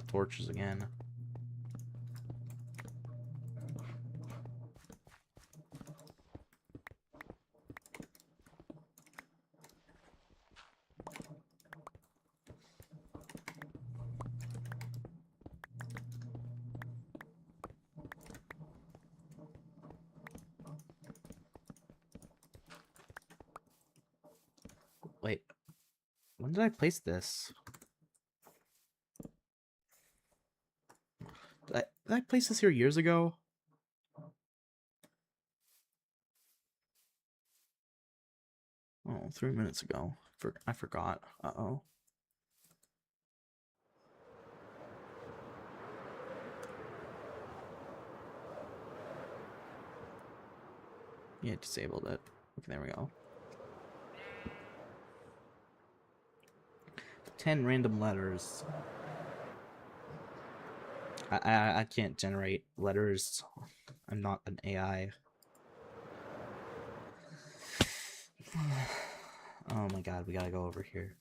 [SPEAKER 1] Torches again. Wait, when did I place this? Did I place this here years ago? Oh, 3 minutes ago. I forgot. Uh-oh. Yeah, disabled it. Okay, there we go. 10 random letters. I can't generate letters. I'm not an AI. Oh my god, we gotta go over here.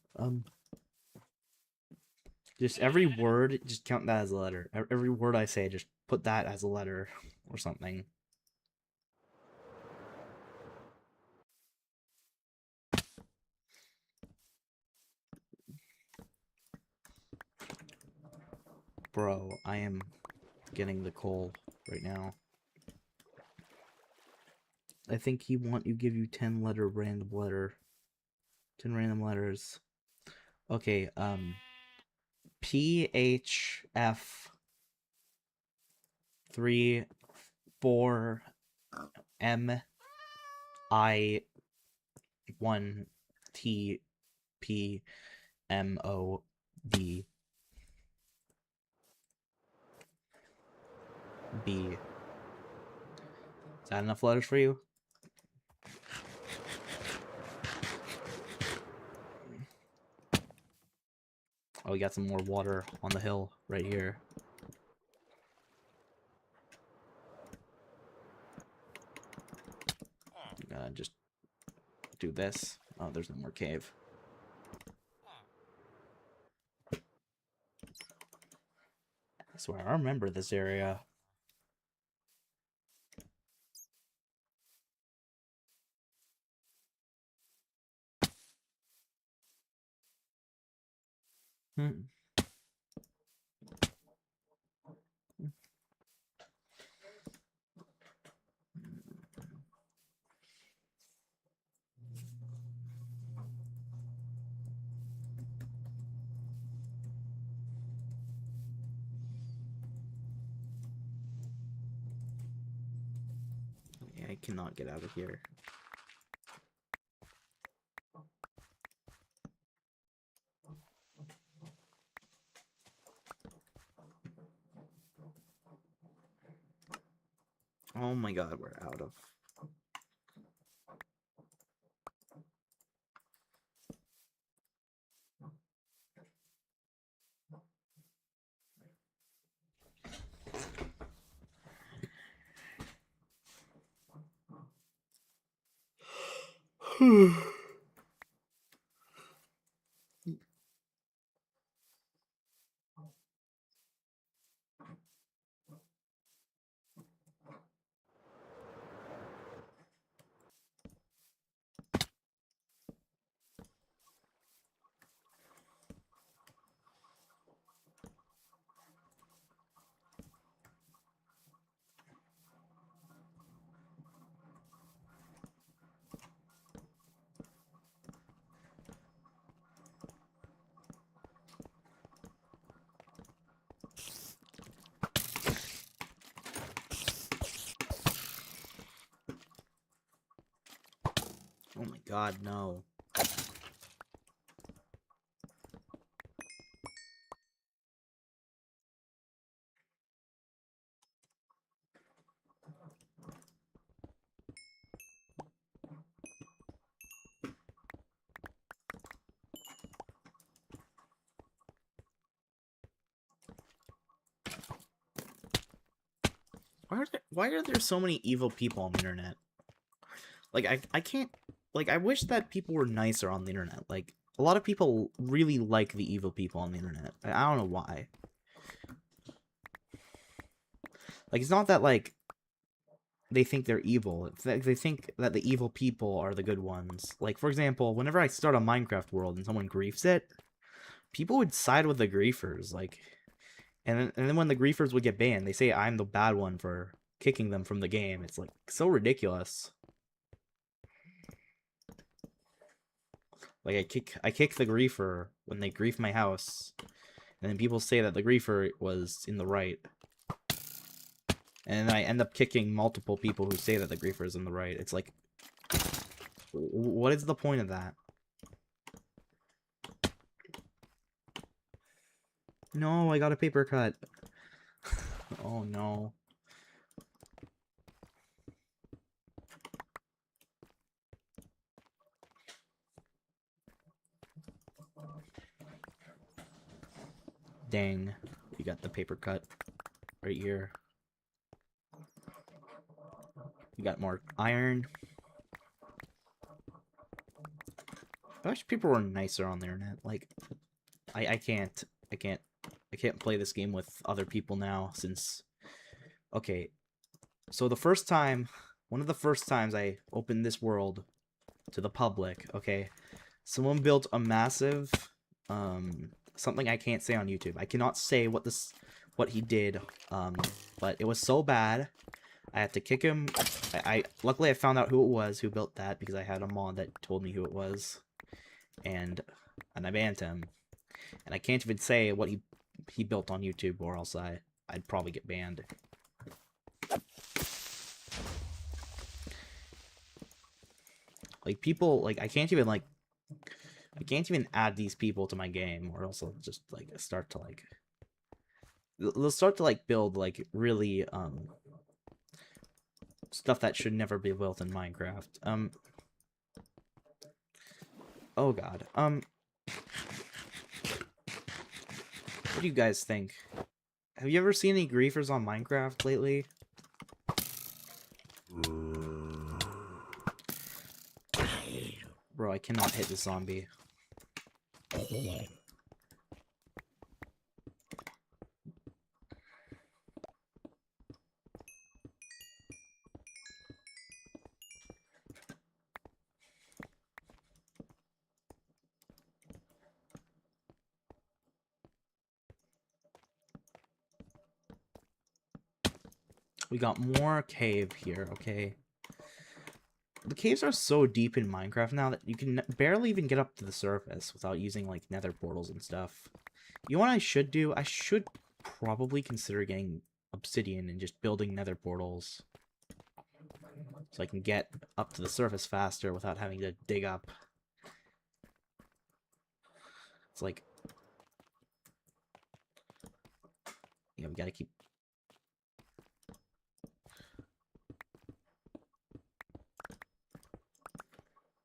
[SPEAKER 1] Just every word, just count that as a letter. Every word I say, just put that as a letter or something. Bro, I am getting the coal right now. I think he give you 10 random letter. 10 random letters. Okay, P H F 3 4 M I 1 T P M O D B. Is that enough letters for you? Oh, we got some more water on the hill right here. I'm gonna just do this. Oh, there's no more cave. I swear, I remember this area. Hmm. Yeah, I cannot get out of here. Oh my god, we're out of... Oh my god, no. Why are there so many evil people on the internet? Like, I can't... Like, I wish that people were nicer on the internet. Like, a lot of people really like the evil people on the internet. I don't know why. Like, it's not that, like, they think they're evil. It's that they think that the evil people are the good ones. Like, for example, whenever I start a Minecraft world and someone griefs it, people would side with the griefers. Like, and then when the griefers would get banned, they say I'm the bad one for kicking them from the game. It's, like, so ridiculous. Like, I kick the griefer when they grief my house, and then people say that the griefer was in the right. And then I end up kicking multiple people who say that the griefer is in the right. It's like, what is the point of that? No, I got a paper cut. Oh no. Dang. You got the paper cut right here. You got more iron. I wish people were nicer on the internet. Like, I can't play this game with other people now since... Okay, so one of the first times I opened this world to the public, okay, someone built a massive, something I can't say on YouTube. I cannot say what he did, but it was so bad, I had to kick him. Luckily I found out who it was who built that, because I had a mod that told me who it was, and I banned him. And I can't even say what he built on YouTube, or else I'd probably get banned. Like, people, like, I can't even add these people to my game, or else I'll just, like, start to, like... They'll start to, like, build, like, really, stuff that should never be built in Minecraft. Oh god. What do you guys think? Have you ever seen any griefers on Minecraft lately? Bro, I cannot hit the zombie. We got more cave here, okay? The caves are so deep in Minecraft now that you can barely even get up to the surface without using, like, nether portals and stuff. You know what I should do? I should probably consider getting obsidian and just building nether portals, so I can get up to the surface faster without having to dig up. It's like... Yeah, we gotta keep...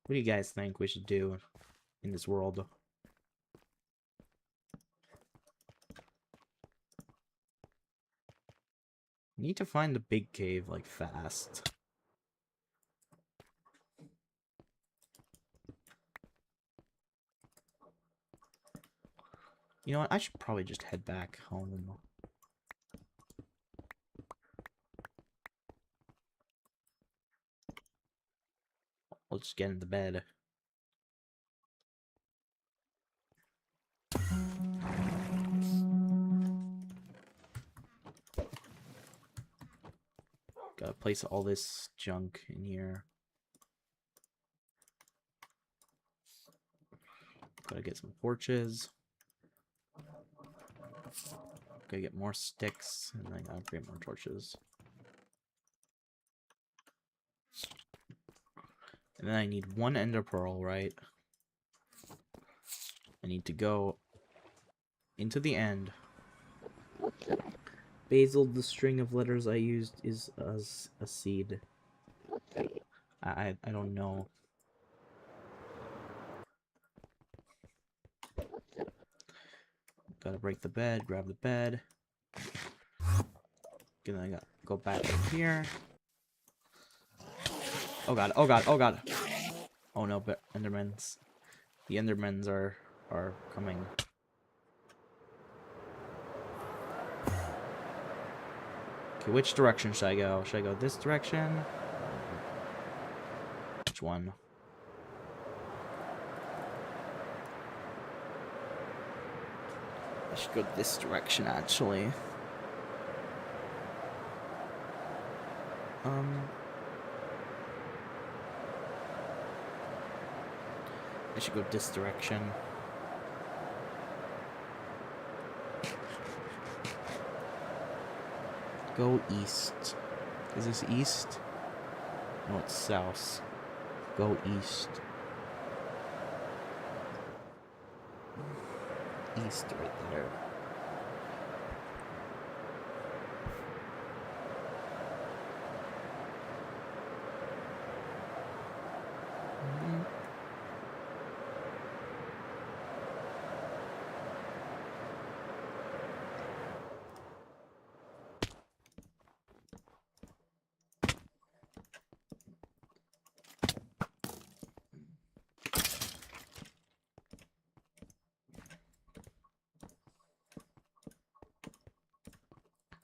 [SPEAKER 1] What do you guys think we should do in this world? We need to find the big cave, like, fast. You know what? I should probably just head back home. I'll just get into bed. Gotta place all this junk in here. Gotta get some torches. Gotta get more sticks, and then I gotta create more torches. And then I need one ender pearl, right? I need to go into the end. Basil, the string of letters I used is as a seed. I don't know. Gotta break the bed, grab the bed. Then I gotta go back here. Oh god, oh god, oh god. Oh no, but endermans. The endermans are coming. Okay, which direction should I go? Should I go this direction? Which one? I should go this direction, actually. I should go this direction. Go east. Is this east? No, it's south. Go east. East right there.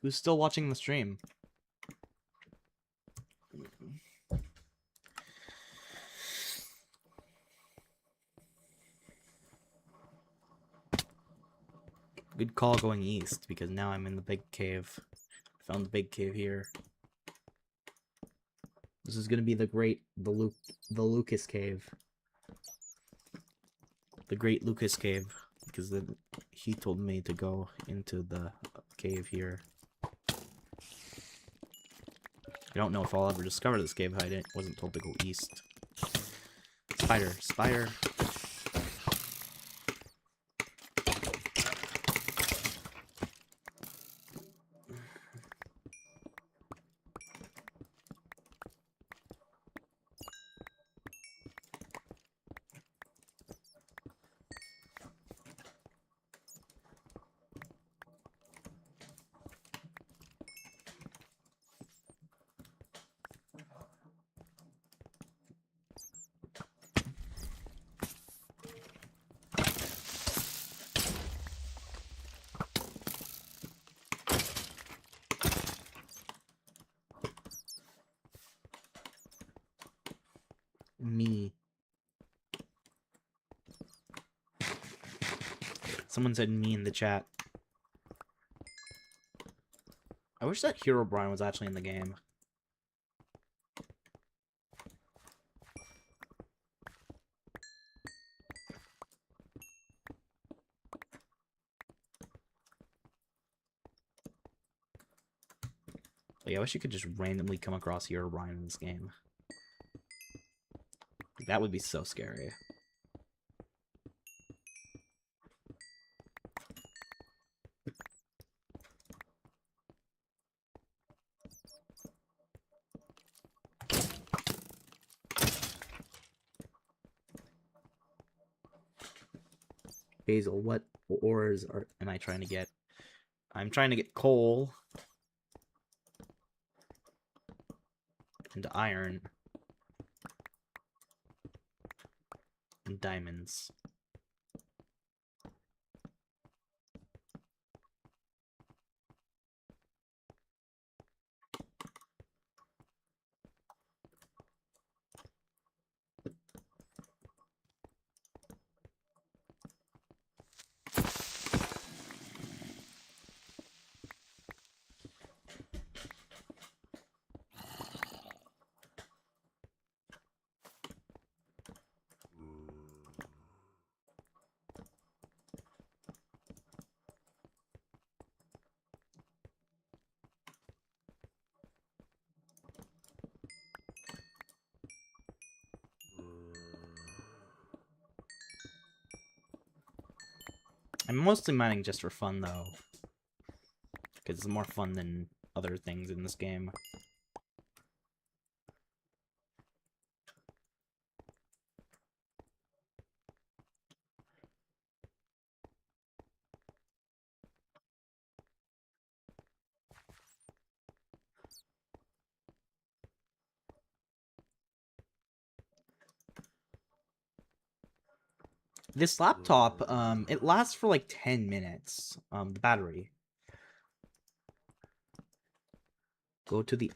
[SPEAKER 1] Who's still watching the stream? Good call going east, because now I'm in the big cave. Found the big cave here. This is gonna be the Lucas cave. The Great Lucas Cave, because he told me to go into the cave here. I don't know if I'll ever discover this cave. I wasn't told to go east. Spider, spider. Me. Someone said me in the chat. I wish that Herobrine was actually in the game. Yeah, I wish you could just randomly come across Herobrine in this game. That would be so scary. Basil, what ores am I trying to get? I'm trying to get coal and iron and diamonds. I'm mostly mining just for fun, though. Because it's more fun than other things in this game. This laptop, it lasts for like 10 minutes. The battery. Go to the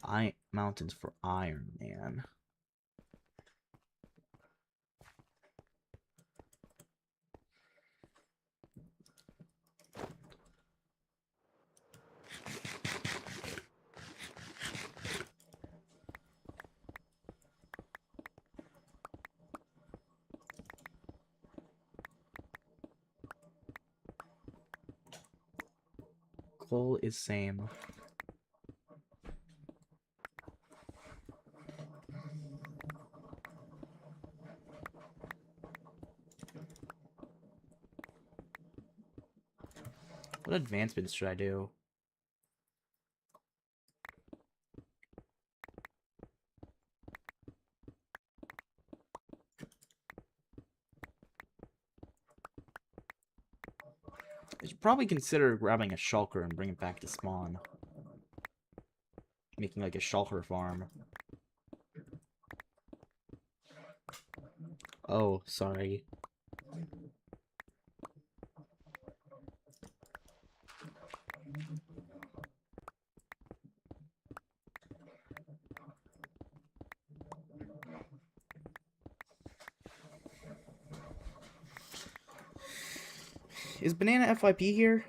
[SPEAKER 1] mountains for iron, man. Coal is same. What advancements should I do? I should probably consider grabbing a shulker and bring it back to spawn. Making like a shulker farm. Oh, sorry. Is Banana FYP here?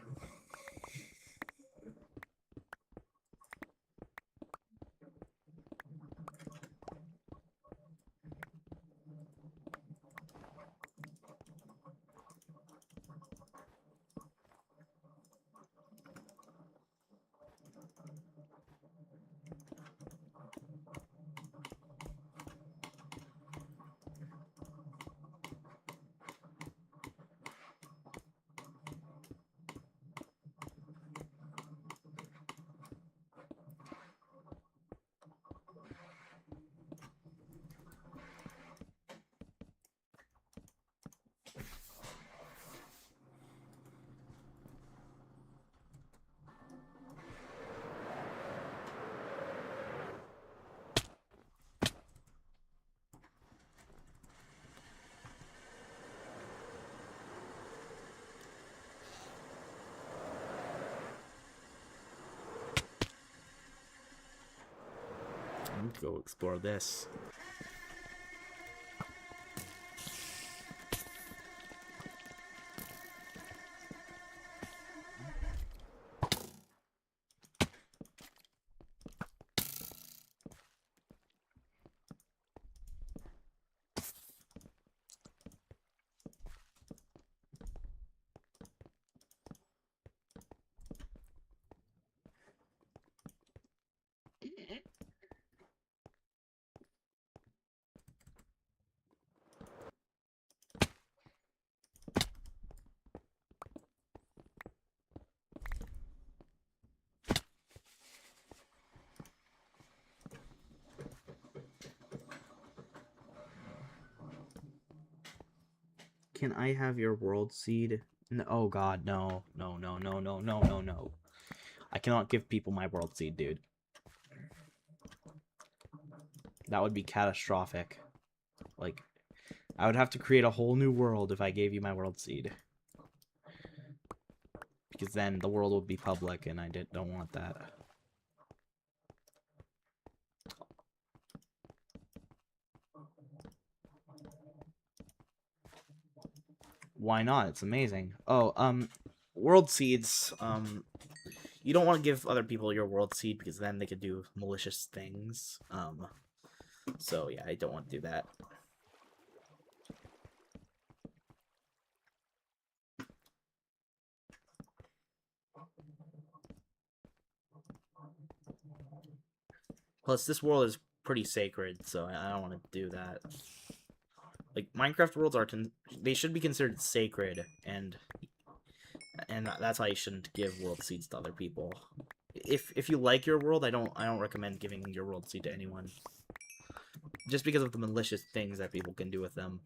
[SPEAKER 1] Go explore this. Can I have your world seed? No, oh god, no. No, no, no, no, no, no, no. I cannot give people my world seed, dude. That would be catastrophic. Like, I would have to create a whole new world if I gave you my world seed. Because then the world would be public, and I don't want that. Why not? It's amazing. Oh, world seeds, you don't want to give other people your world seed because then they could do malicious things. So yeah, I don't want to do that. Plus, this world is pretty sacred, so I don't want to do that. Like, Minecraft worlds they should be considered sacred, and that's why you shouldn't give world seeds to other people. If you like your world, I don't recommend giving your world seed to anyone. Just because of the malicious things that people can do with them.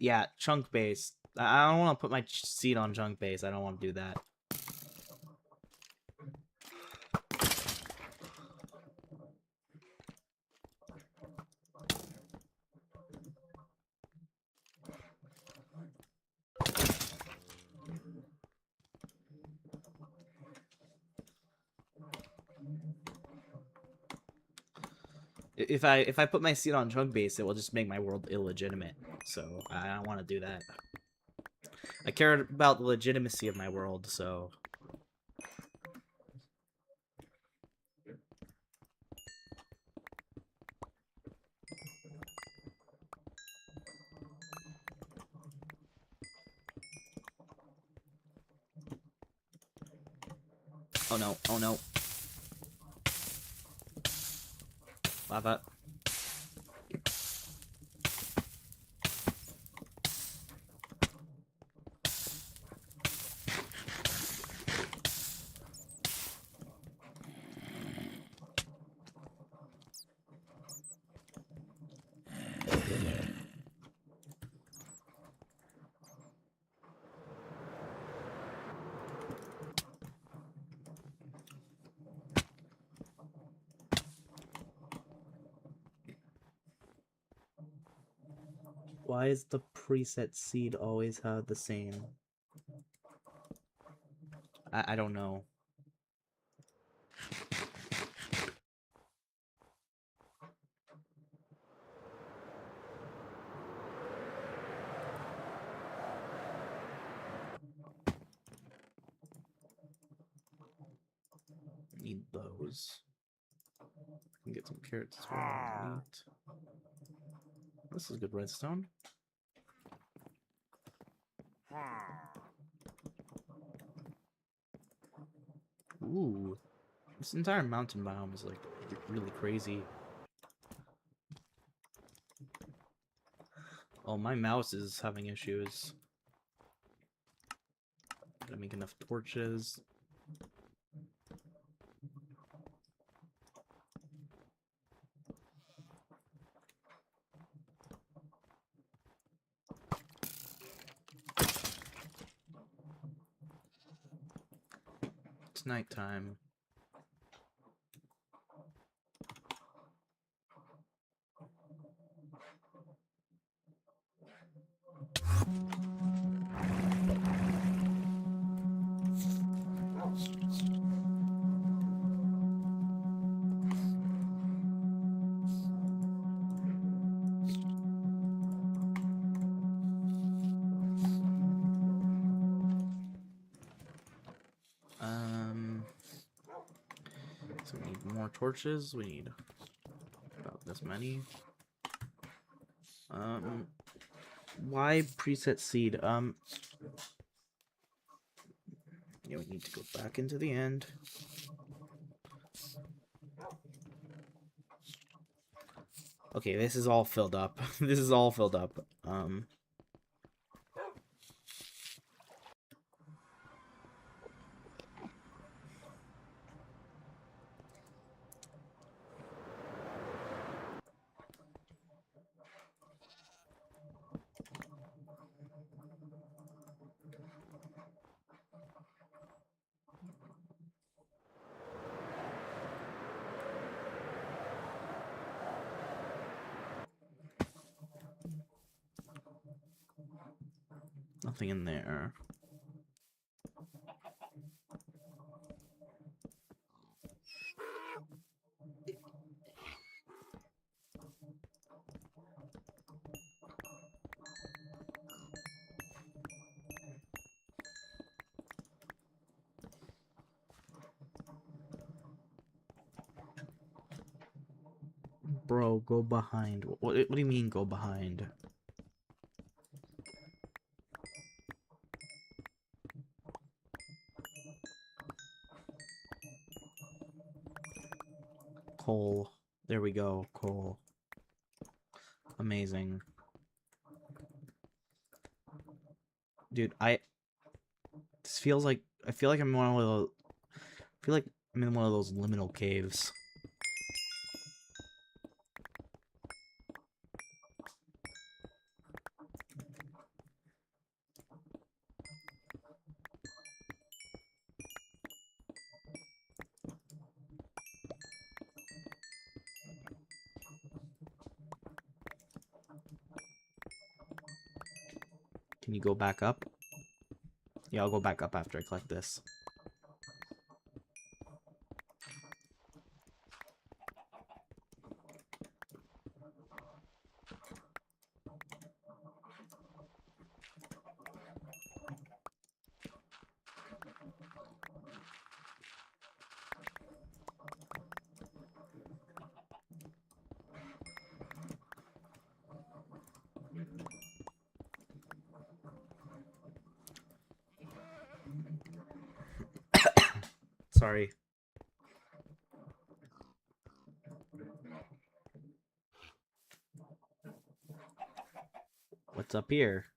[SPEAKER 1] Yeah, chunk base. I don't want to put my seed on chunk base. I don't want to do that. If I put my seed on chunk base, it will just make my world illegitimate. So I don't want to do that. I care about the legitimacy of my world, so. Oh no, oh no. Lava. Why is the preset seed always have the same? I don't know. Need those. I can get some carrots as well. Neat. This is good redstone. Ooh. This entire mountain biome is like really crazy. Oh, my mouse is having issues. Gotta make enough torches. It's nighttime. So we need more torches. We need about this many. Why preset seed? Yeah, we need to go back into the end. Okay, this is all filled up. This is all filled up. Nothing in there. Bro, go behind. What do you mean go behind? Coal. There we go, coal. Amazing. Dude, this feels like I feel like I'm in one of those I'm in one of those liminal caves. Can you go back up? Yeah, I'll go back up after I collect this. Sorry. What's up here?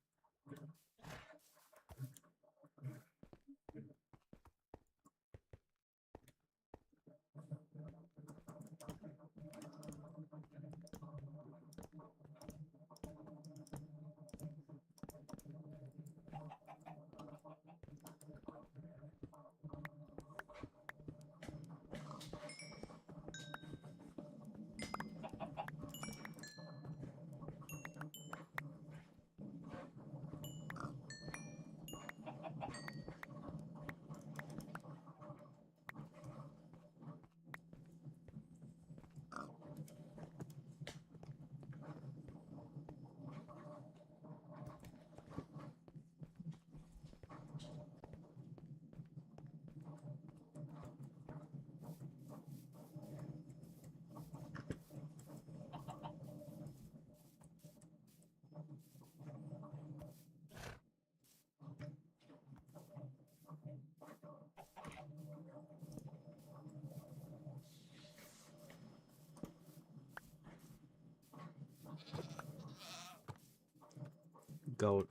[SPEAKER 1] Goat.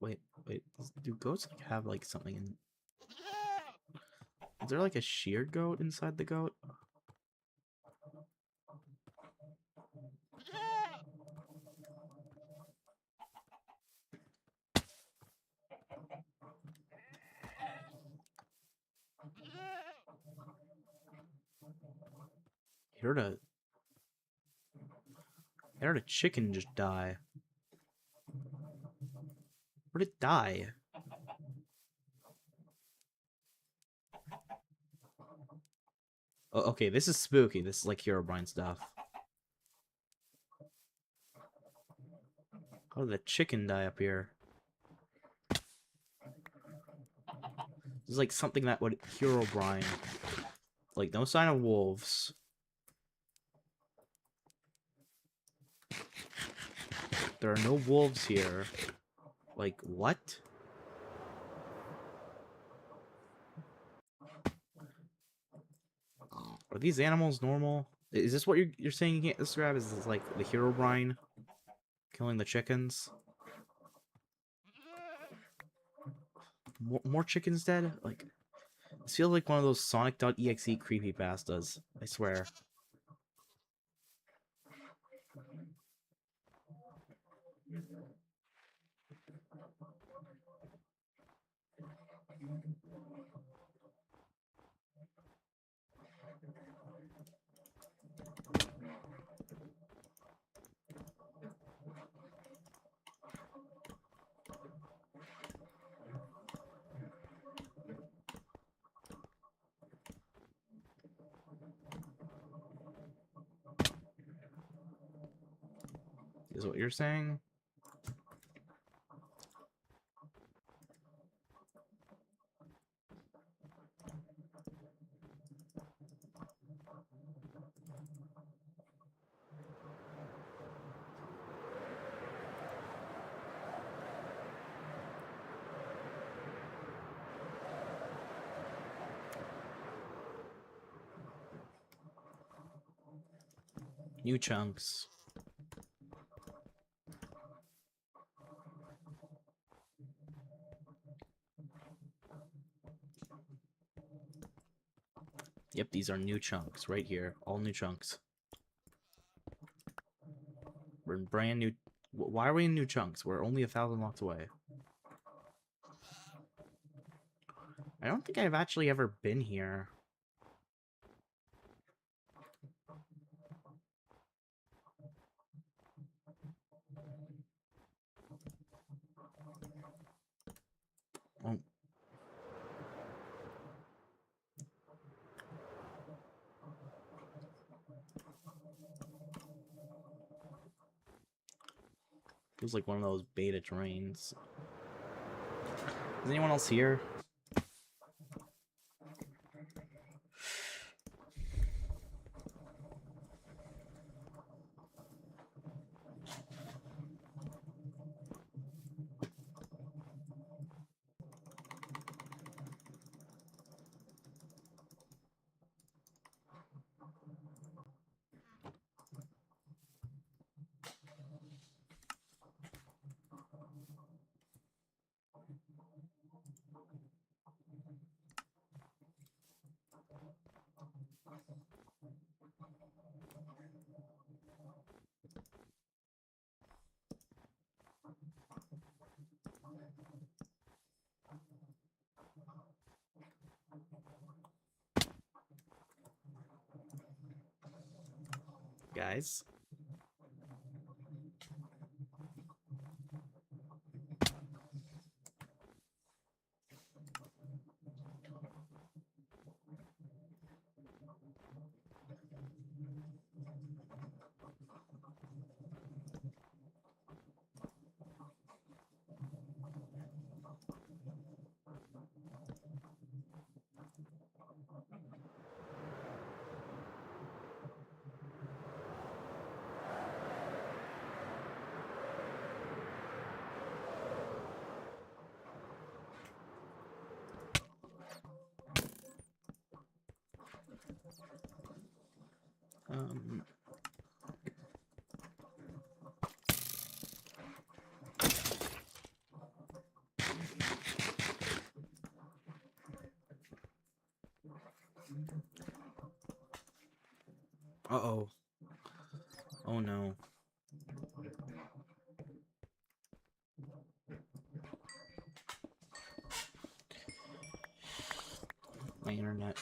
[SPEAKER 1] Wait. Do goats like have like something in? Is there like a sheared goat inside the goat? I heard a chicken just die. Where'd it die? Oh, okay, this is spooky. This is like Herobrine stuff. How did the chicken die up here? This is like something that would Herobrine. Like, no sign of wolves. There are no wolves here. Like, what? Are these animals normal? Is this what you're saying you can't describe? Is this like the Herobrine killing the chickens? More chickens dead? Like, this feels like one of those Sonic.exe creepypastas. I swear. Is what you're saying? New chunks. Yep, these are new chunks right here. All new chunks. We're in brand new. Why are we in new chunks? We're only 1,000 blocks away. I don't think I've actually ever been here. Oh. Feels like one of those beta trains. Is anyone else here? Guys? Um, Uh-oh. Oh no. My internet.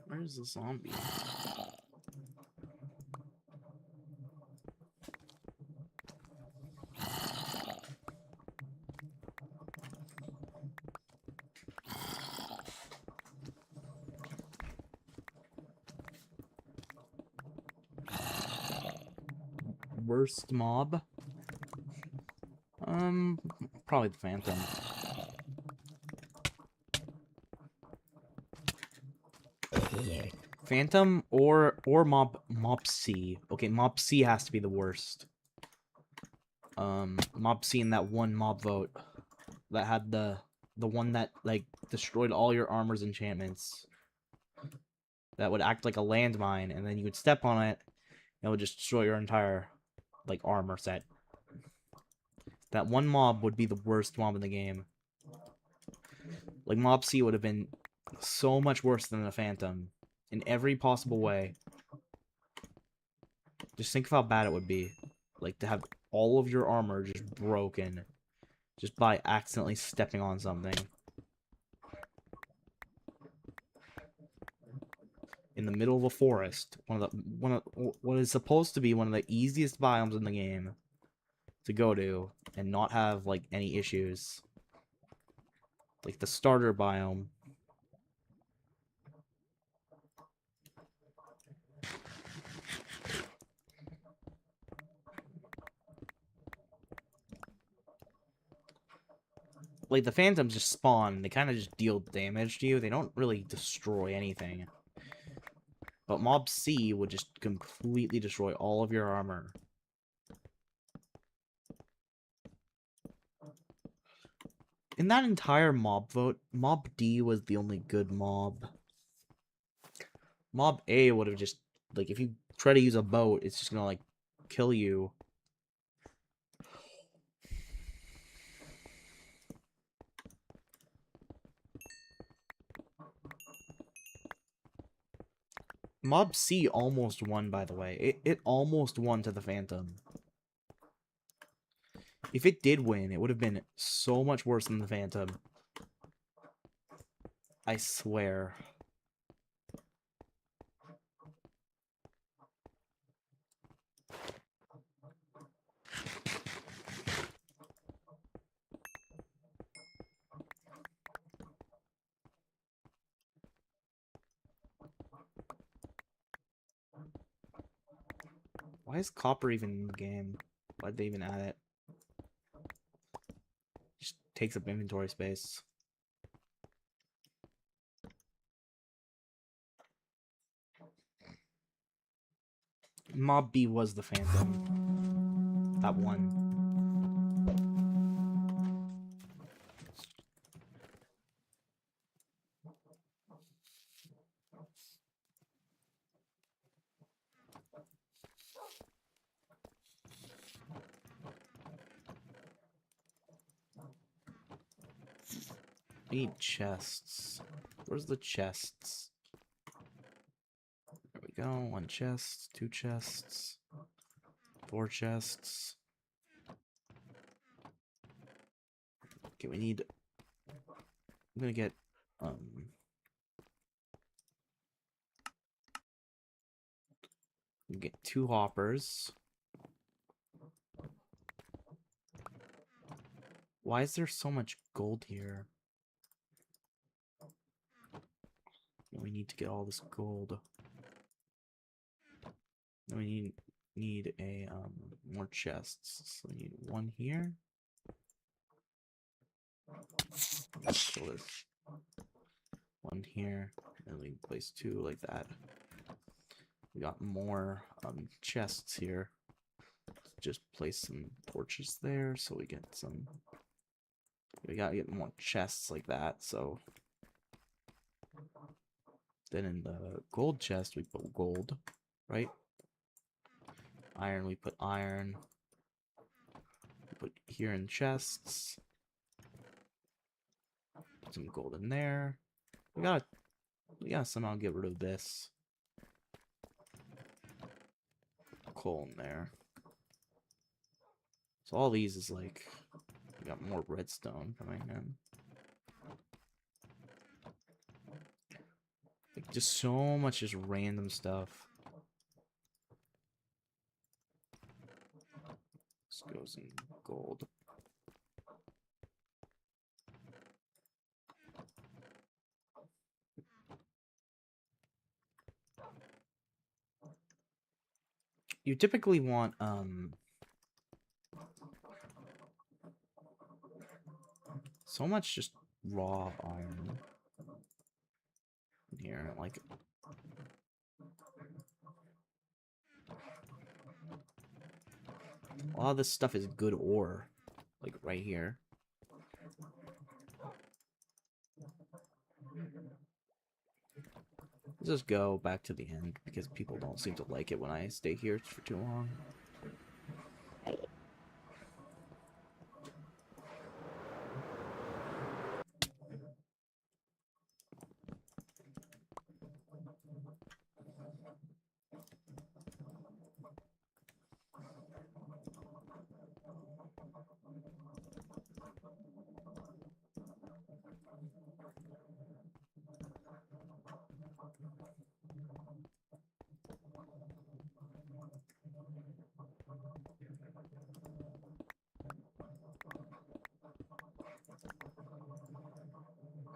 [SPEAKER 1] Where's the zombie? Worst mob? Probably the Phantom. Phantom or Mob C. Okay, Mob C has to be the worst. Mob C in that one mob vote that had the one that like destroyed all your armor's enchantments. That would act like a landmine, and then you would step on it, and it would just destroy your entire like armor set. That one mob would be the worst mob in the game. Like Mob C would have been so much worse than the Phantom in every possible way. Just think of how bad it would be. Like, to have all of your armor just broken just by accidentally stepping on something. In the middle of a forest, what is supposed to be one of the easiest biomes in the game to go to and not have like any issues. Like the starter biome. Like, the Phantoms just spawn. They kind of just deal damage to you. They don't really destroy anything. But Mob C would just completely destroy all of your armor. In that entire mob vote, Mob D was the only good mob. Mob A would have just, like, if you try to use a boat, it's just gonna, like, kill you. Mob C almost won, by the way. It almost won to the Phantom. If it did win, it would have been so much worse than the Phantom. I swear. Why is copper even in the game? Why'd they even add it? Just takes up inventory space. Mob B was the Phantom. That one. need chests. Where's the chests? There we go. 1 chest, 2 chests, 4 chests. Okay, we need... I'm gonna get, we get 2 hoppers. Why is there so much gold here? We need to get all this gold. We need a more chests. So we need 1 here. So this 1 here, and we place 2 like that. We got more chests here. Just place some torches there, so we get some. We gotta get more chests like that. So then in the gold chest we put gold, right? Iron, we put iron. We put here in chests. Put some gold in there. We gotta somehow get rid of this coal in there. So all these is like, we got more redstone coming in. Like just so much just random stuff. This goes in gold. You typically want so much just raw iron in here, like a lot of this stuff is good ore, like right here. Let's just go back to the end because people don't seem to like it when I stay here for too long.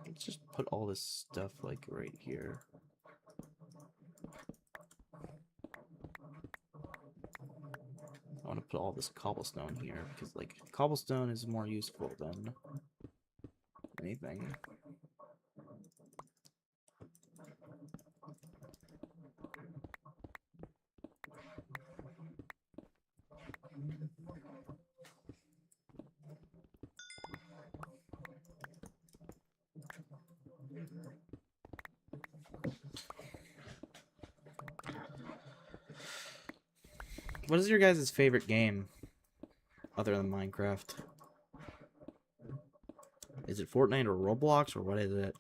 [SPEAKER 1] Let's just put all this stuff like right here. I want to put all this cobblestone here because like cobblestone is more useful than anything. What is your guys' favorite game other than Minecraft? Is it Fortnite or Roblox or what is it?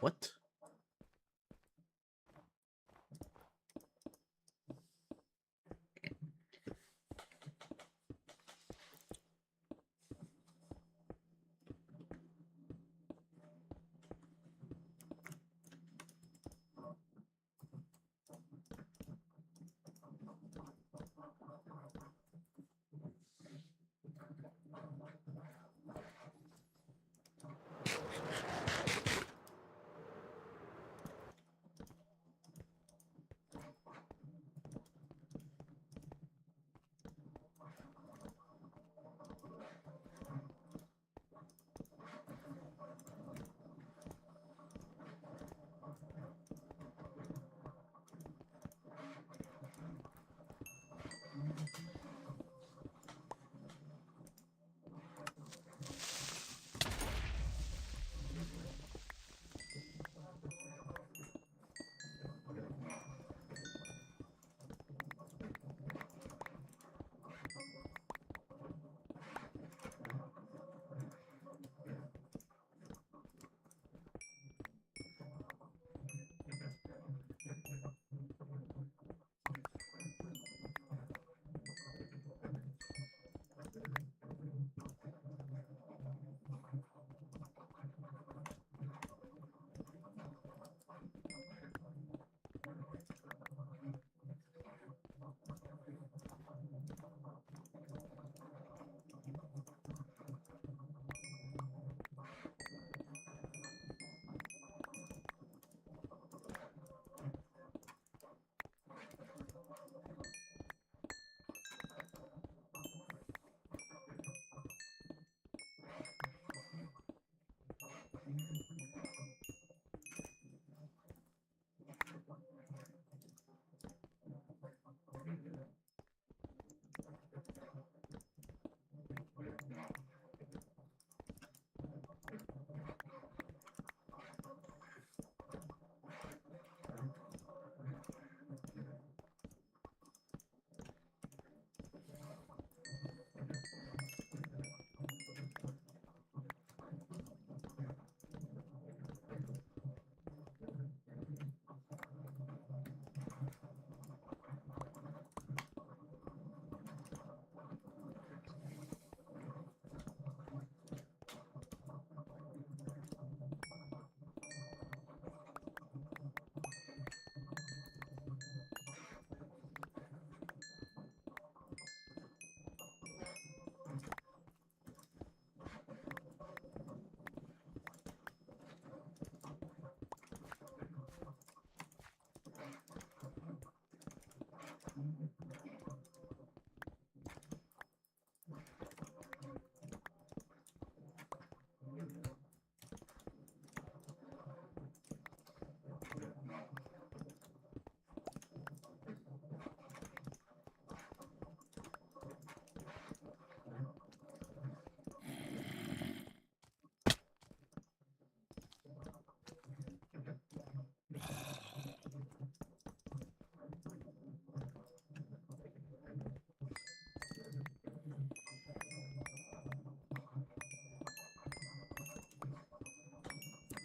[SPEAKER 1] What?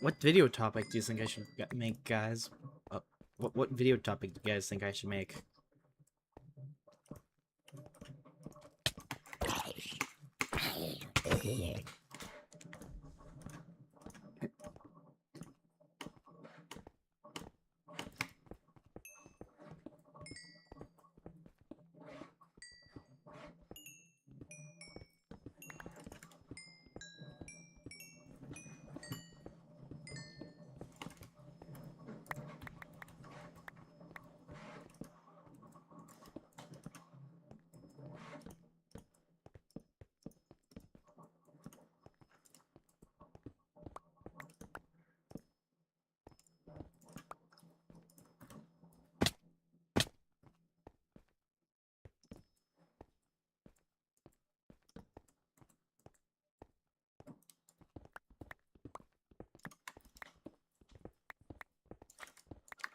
[SPEAKER 1] What video topic do you think I should make, guys? What video topic do you guys think I should make?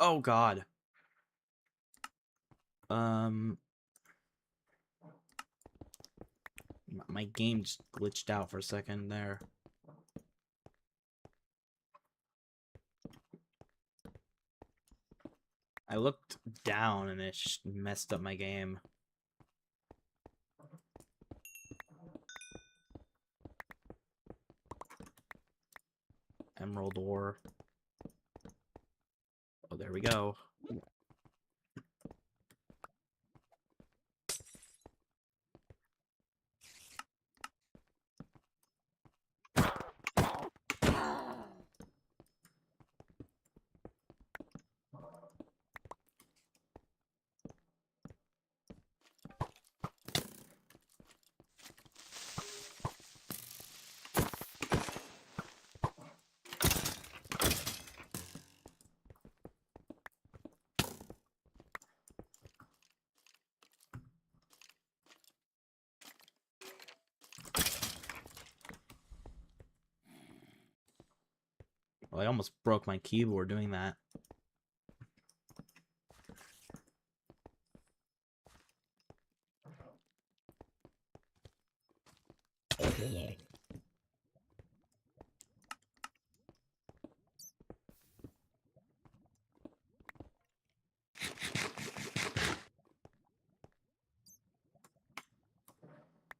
[SPEAKER 1] Oh god. My game just glitched out for a second there. I looked down and it just messed up my game. Emerald ore. Oh, there we go. Well, I almost broke my keyboard doing that.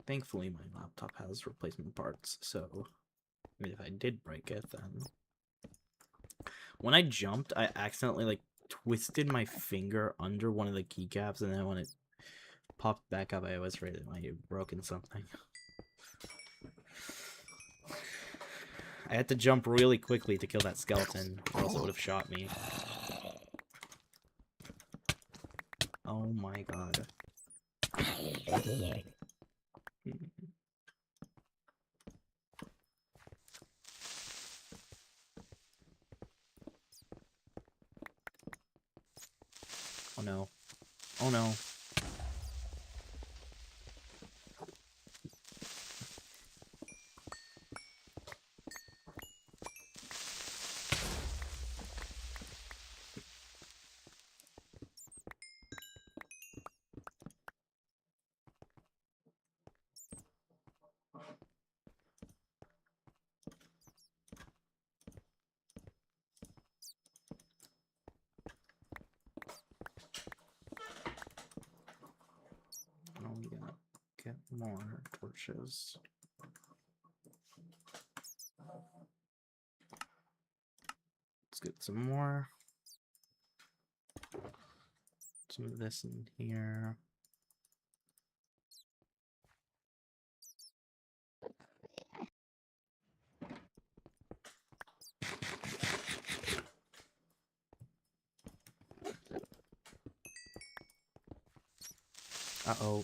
[SPEAKER 1] Thankfully, my laptop has replacement parts, so I mean, if I did break it, then... When I jumped, I accidentally, like, twisted my finger under one of the keycaps, and then when it popped back up, I was afraid that I might have broken something. I had to jump really quickly to kill that skeleton, or else it would have shot me. Oh my god. Oh no. Oh no. Oh, we gotta get more torches. Let's get some more. Some of this in here. Uh-oh.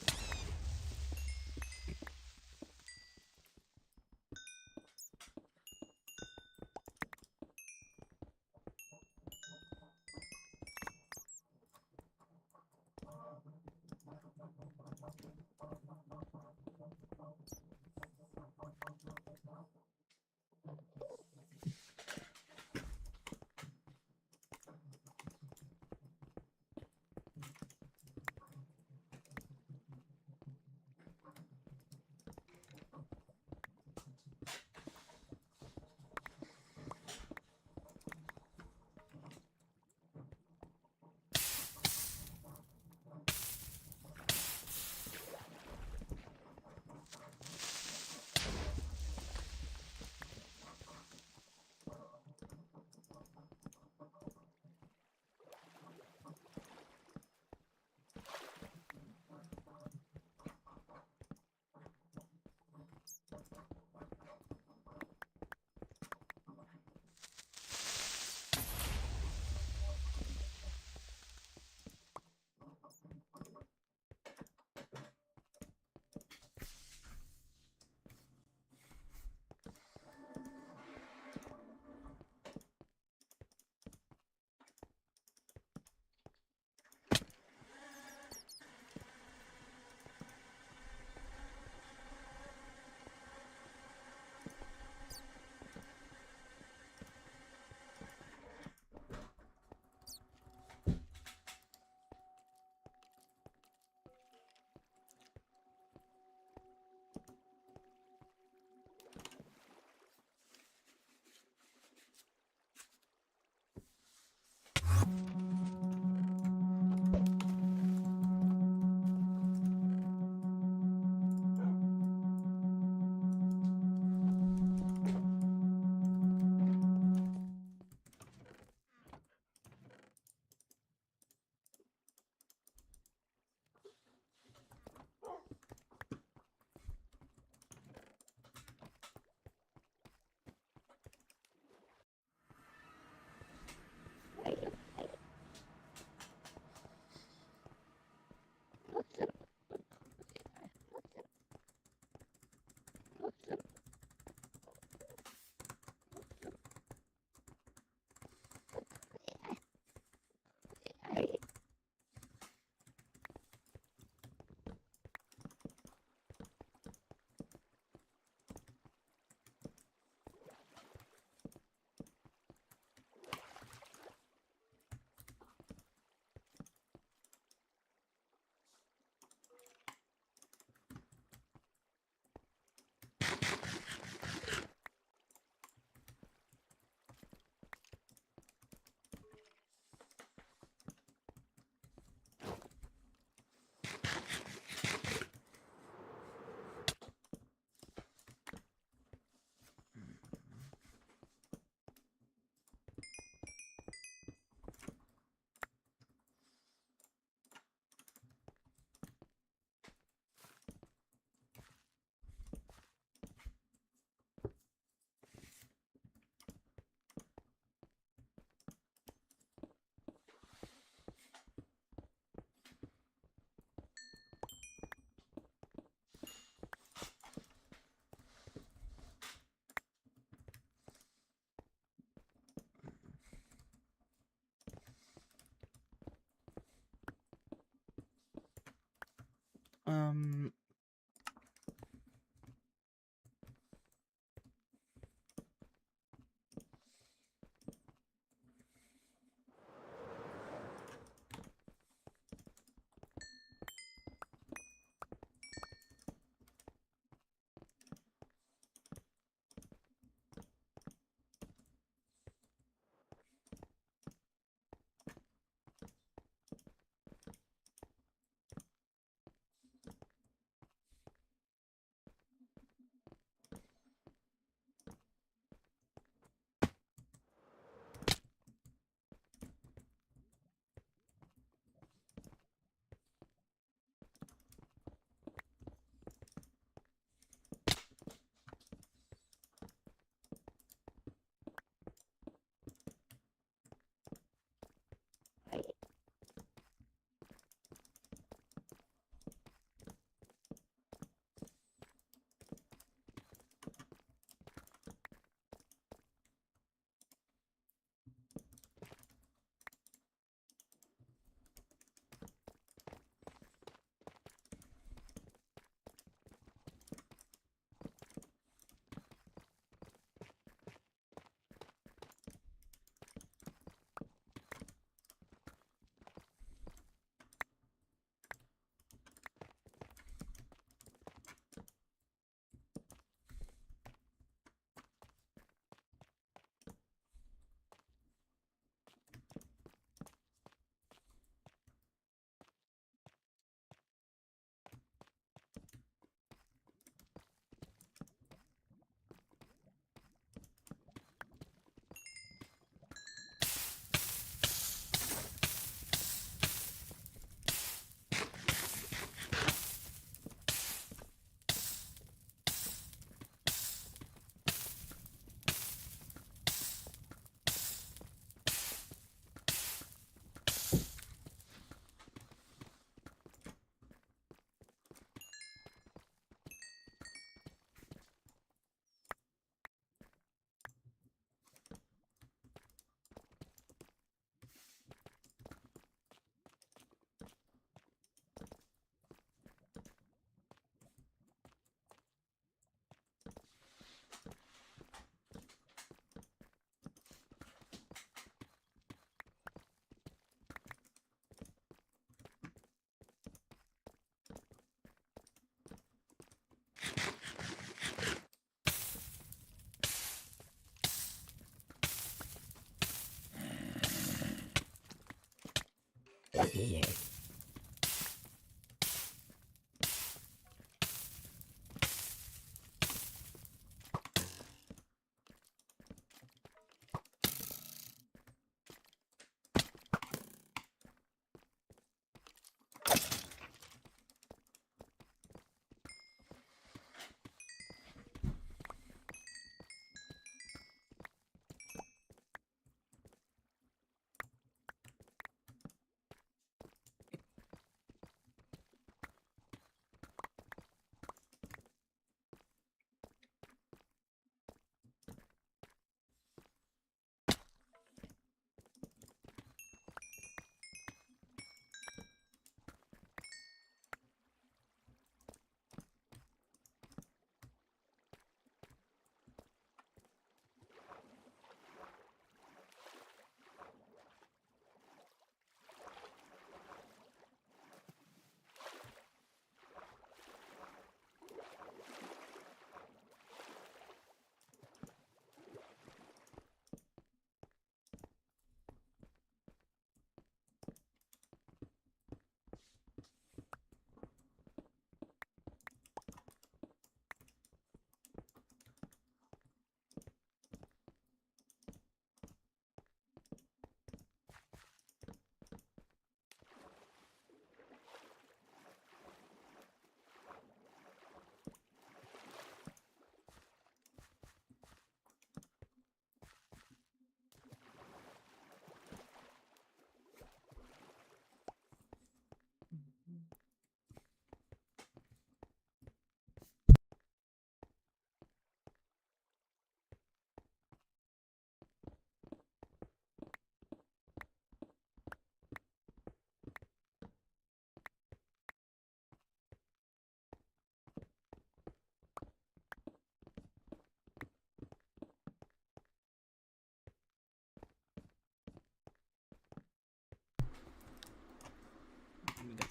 [SPEAKER 1] Um,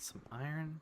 [SPEAKER 1] some iron.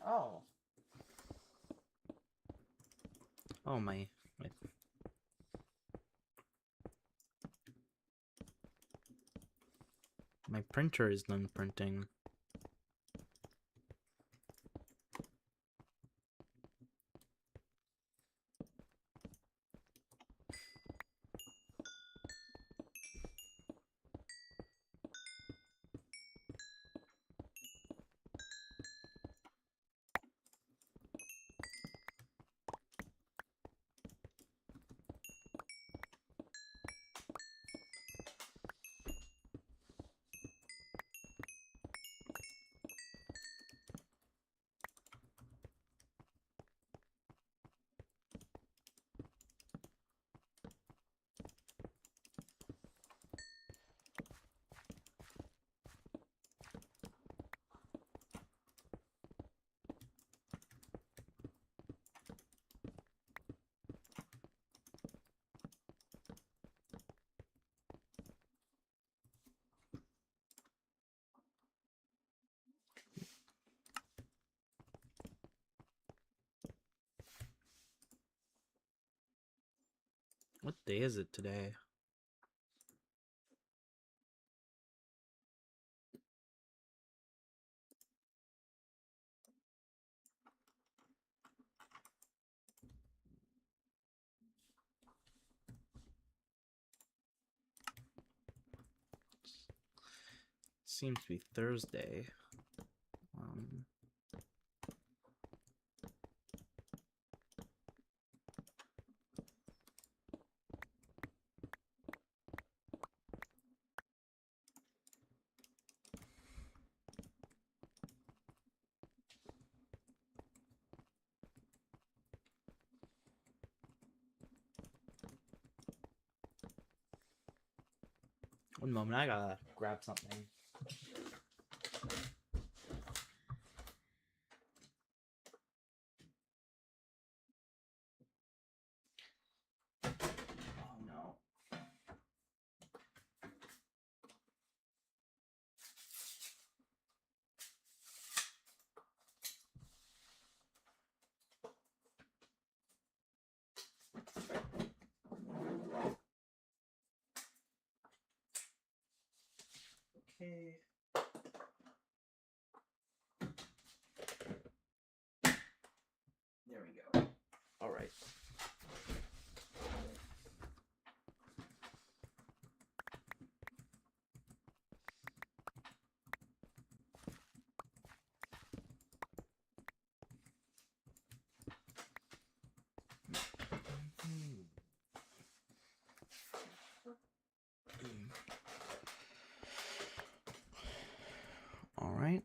[SPEAKER 2] Oh.
[SPEAKER 1] Oh, my my printer is done printing. What day is it today? seems to be Thursday. One moment, I gotta grab something. Oh no. Okay. There we go. All right. All right.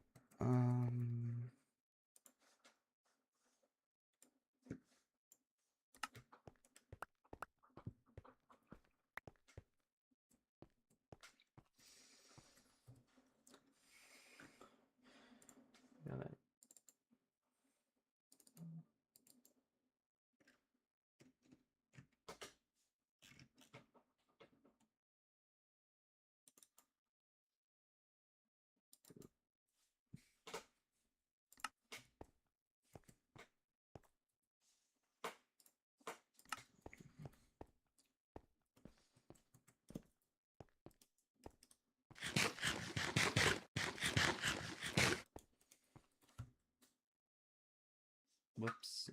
[SPEAKER 1] Got it. Whoops.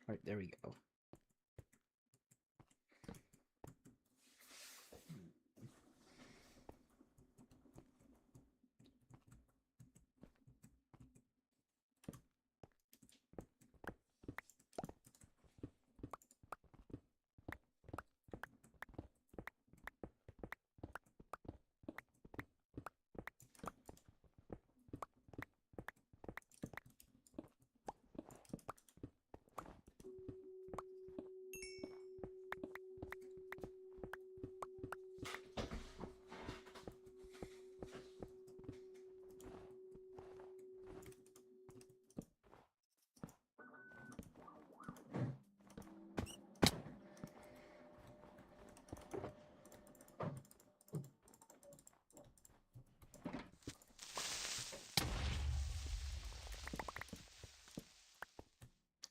[SPEAKER 1] All right, there we go.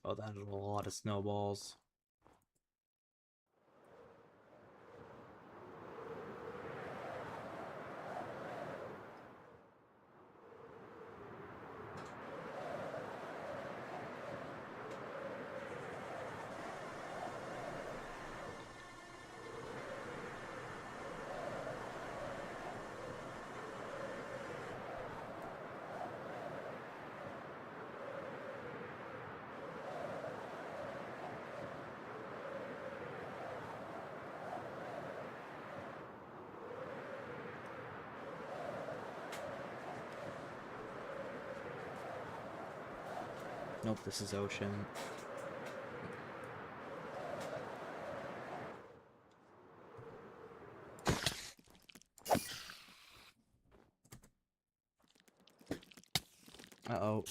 [SPEAKER 1] Oh, that is a lot of snowballs. Nope, this is ocean. Uh-oh.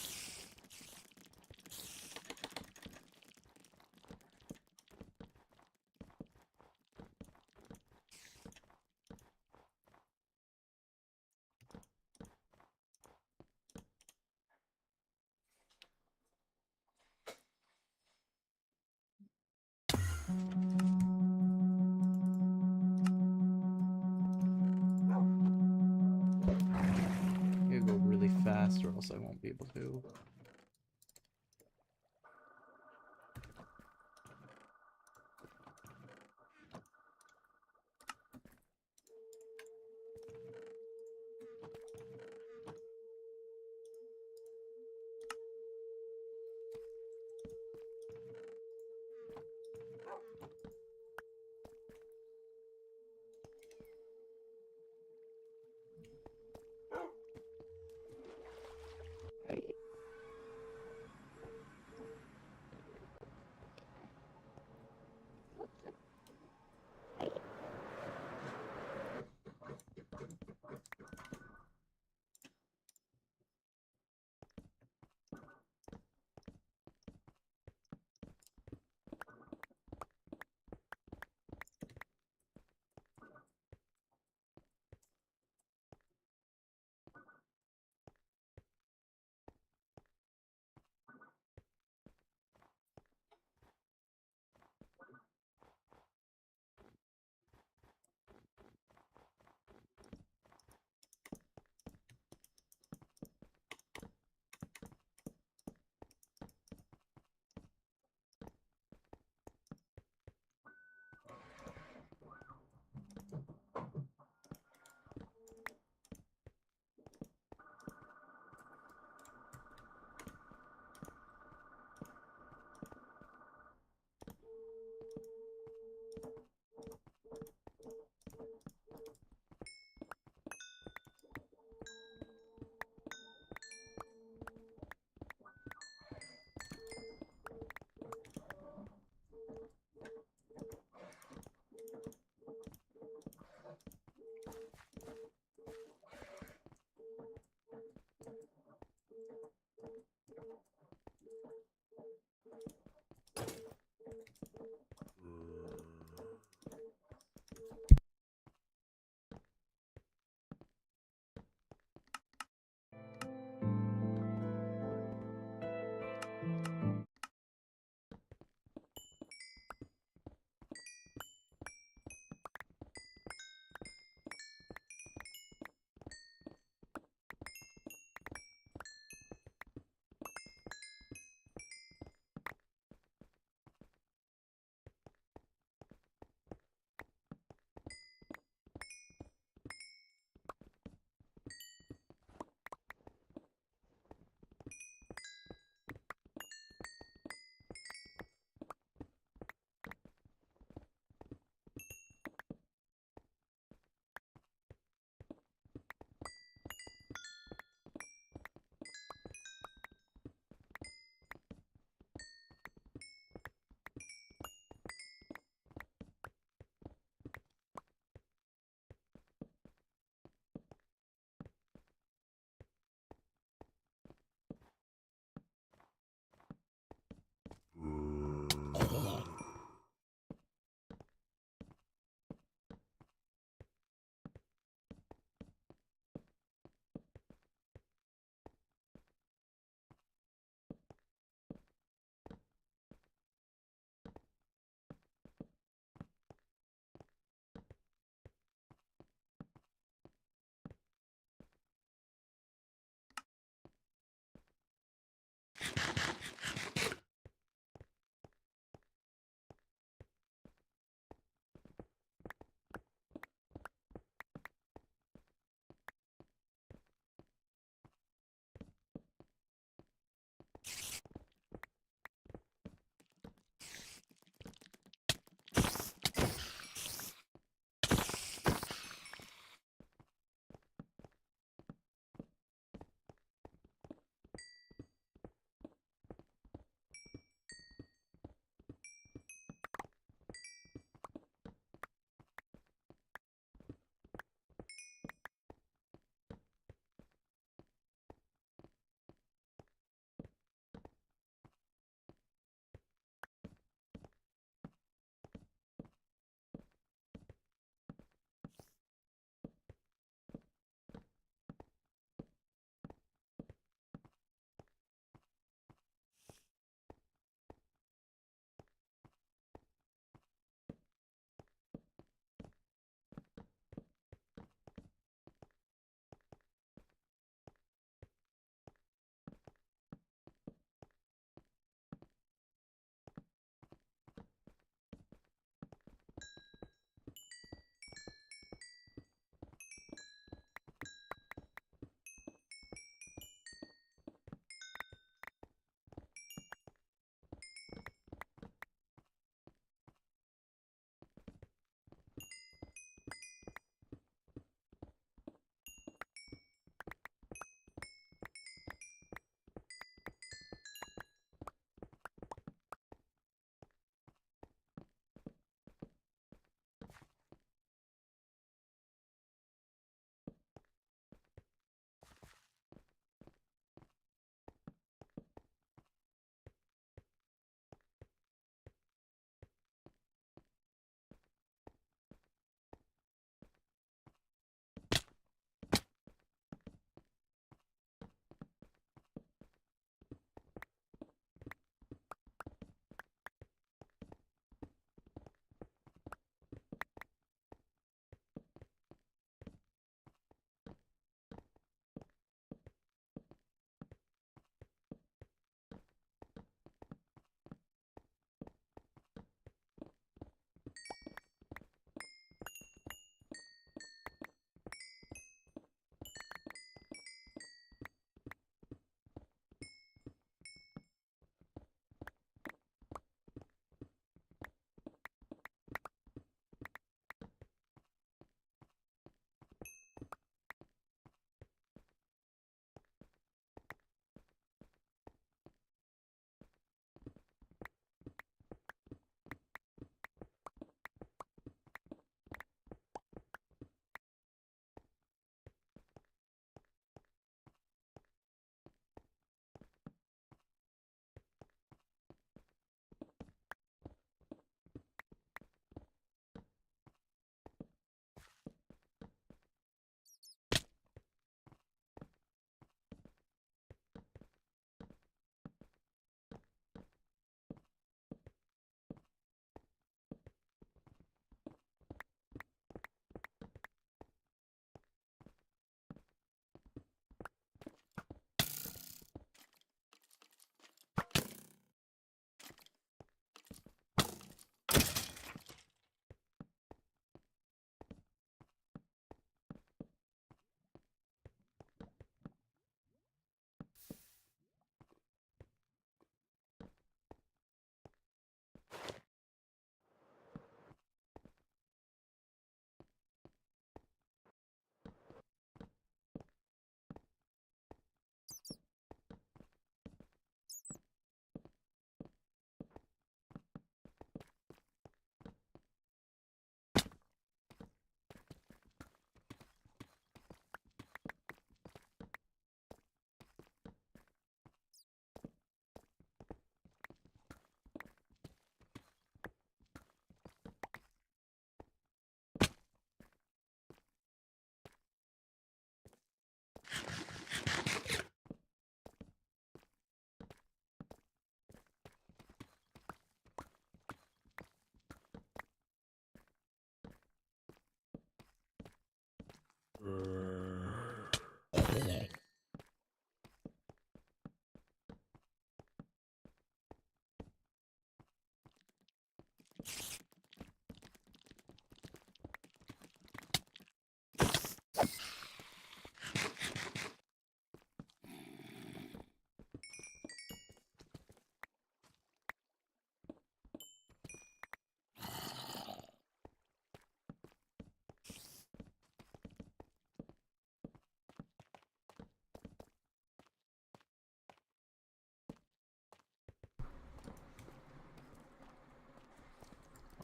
[SPEAKER 1] I gotta go really fast or else I won't be able to.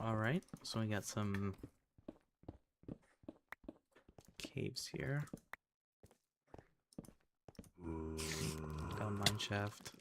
[SPEAKER 1] Alright, so we got some caves here. Got a mine shaft.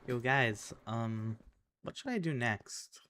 [SPEAKER 1] Yo, guys, what should I do next?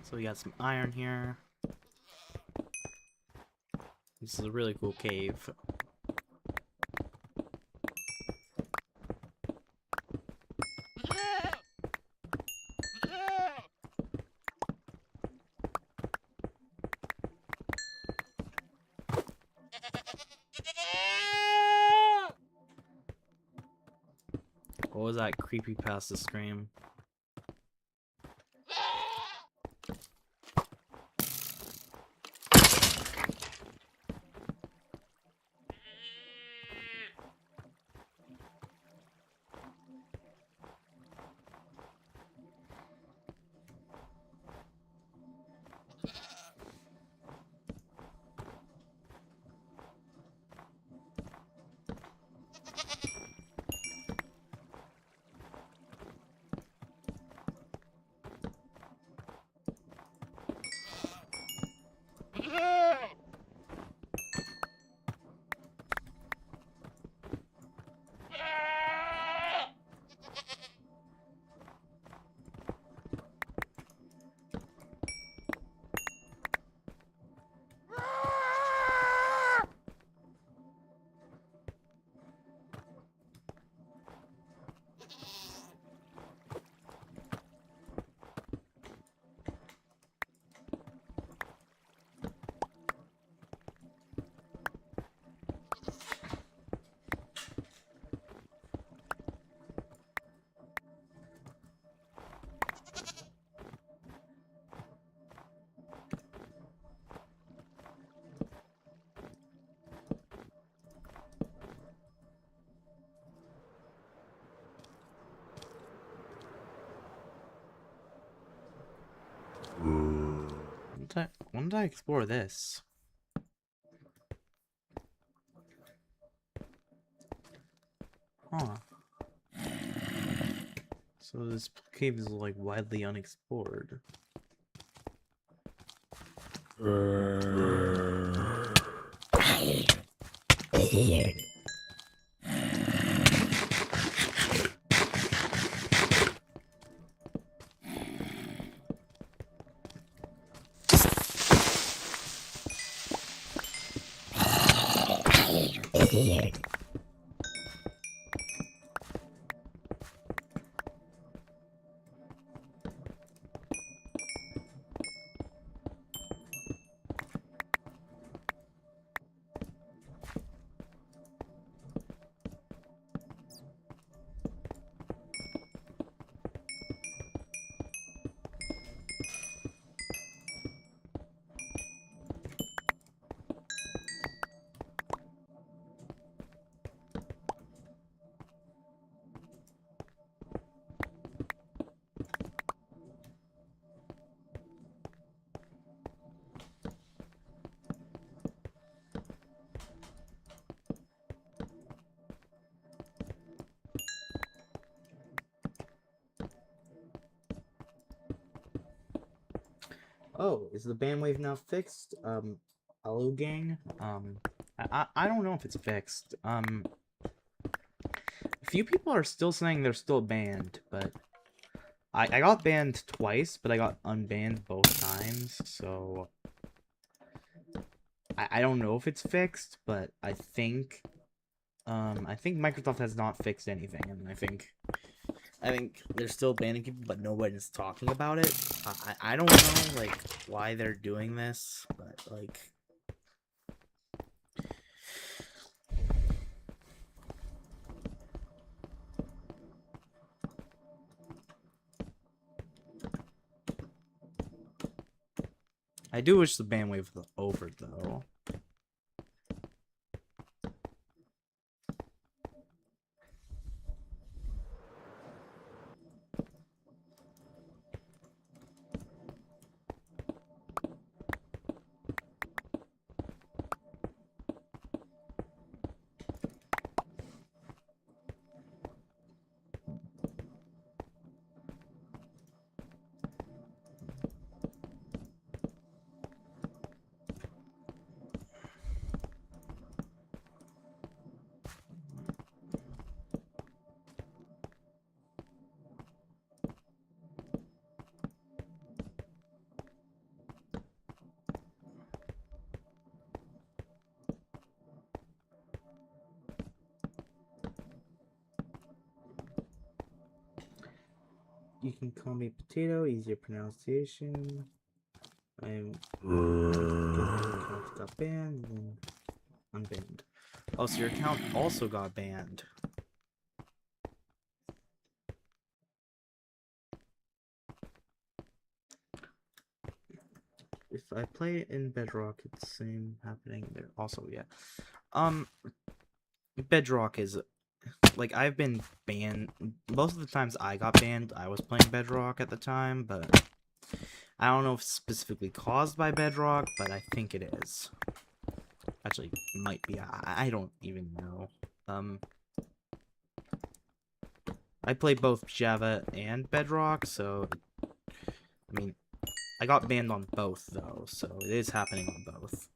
[SPEAKER 1] So we got some iron here. This is a really cool cave. What was that creepypasta scream? When did I explore this? Huh. So this cave is like widely unexplored. Oh, is the bandwave now fixed? Hello gang? I don't know if it's fixed. A few people are still saying they're still banned, but I got banned twice, but I got unbanned both times, so I don't know if it's fixed, but I think Microsoft has not fixed anything, and I think they're still banning people, but nobody's talking about it. I don't know, like, why they're doing this, but, like... I do wish the bandwave was over, though. You can call me Potato, easier pronunciation. I'm account got banned and unbanned. Oh, so your account also got banned. If I play in Bedrock, it's the same happening there. Also, yeah. Bedrock is like, I've been banned most of the times. I got banned, I was playing Bedrock at the time, but I don't know if it's specifically caused by Bedrock, but I think it is. Actually, might be. I don't even know. I play both Java and Bedrock, so I mean, I got banned on both though, so it is happening on both.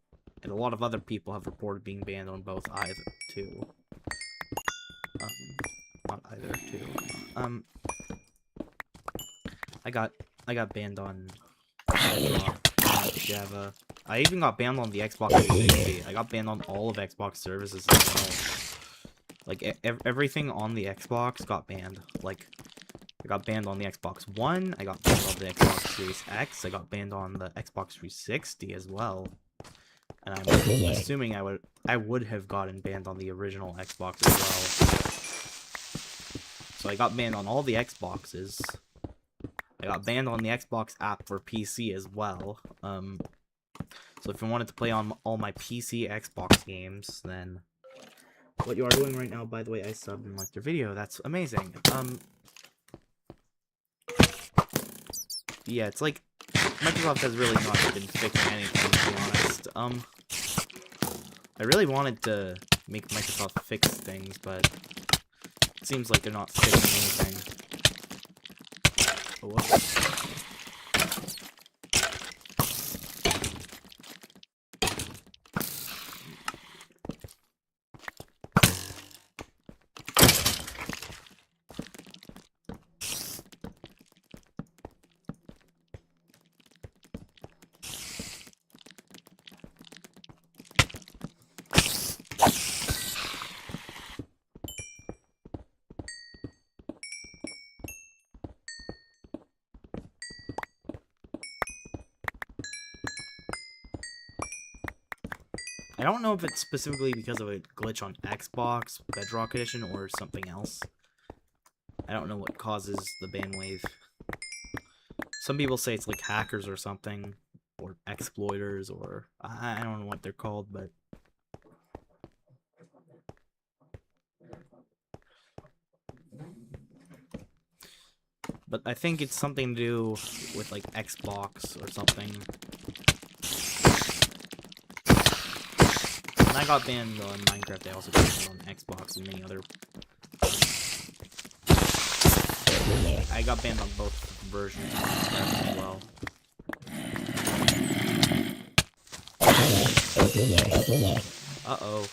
[SPEAKER 1] And a lot of other people have reported being banned on both either too. Not either too. I got banned on Java. I even got banned on the Xbox 360. I got banned on all of Xbox services as well. Like everything on the Xbox got banned. Like, I got banned on the Xbox One. I got banned on the Xbox Series X. I got banned on the Xbox 360 as well. And I'm assuming I would have gotten banned on the original Xbox as well. So I got banned on all the Xboxes. I got banned on the Xbox app for PC as well. So if you wanted to play on all my PC Xbox games, then what you are doing right now, by the way, I subbed and liked your video. That's amazing. Yeah, it's like Microsoft has really not been fixing anything, to be honest. I really wanted to make Microsoft fix things, but it seems like they're not fixing anything. Oh, whoops. I don't know if it's specifically because of a glitch on Xbox Bedrock Edition or something else. I don't know what causes the ban wave. Some people say it's like hackers or something, or exploiters, or I don't know what they're called, but I think it's something to do with like Xbox or something. When I got banned on Minecraft, I also got banned on Xbox and many other. I got banned on both versions of Minecraft as well. Uh-oh.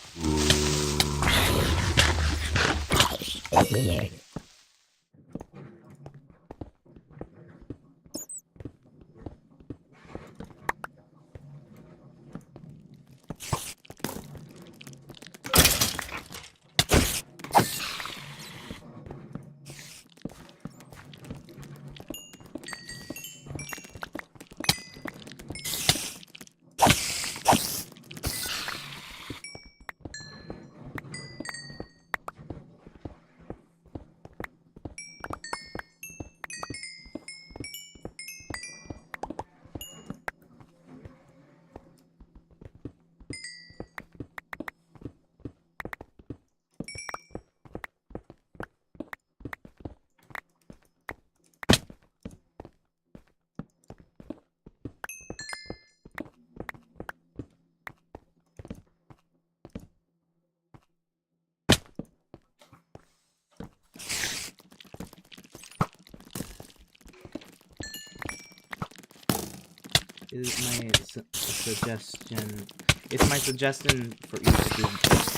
[SPEAKER 1] Is my suggestion. It's my suggestion for you to do.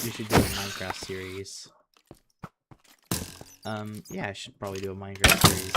[SPEAKER 1] You should do a Minecraft series. Yeah, I should probably do a Minecraft series.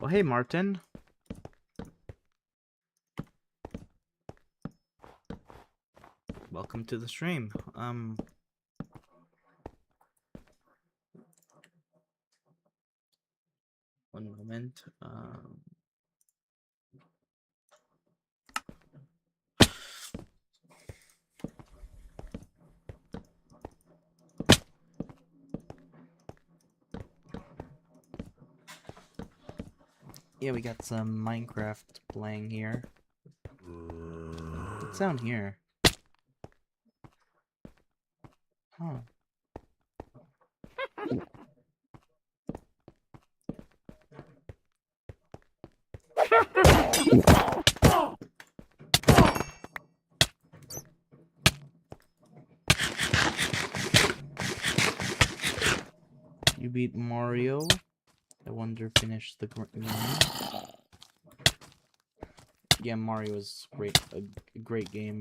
[SPEAKER 1] Well, hey, Martin. Welcome to the stream. One moment. Yeah, we got some Minecraft playing here. What's down here? Huh. You beat Mario. I wonder finish the game. Yeah, Mario is great. A great game.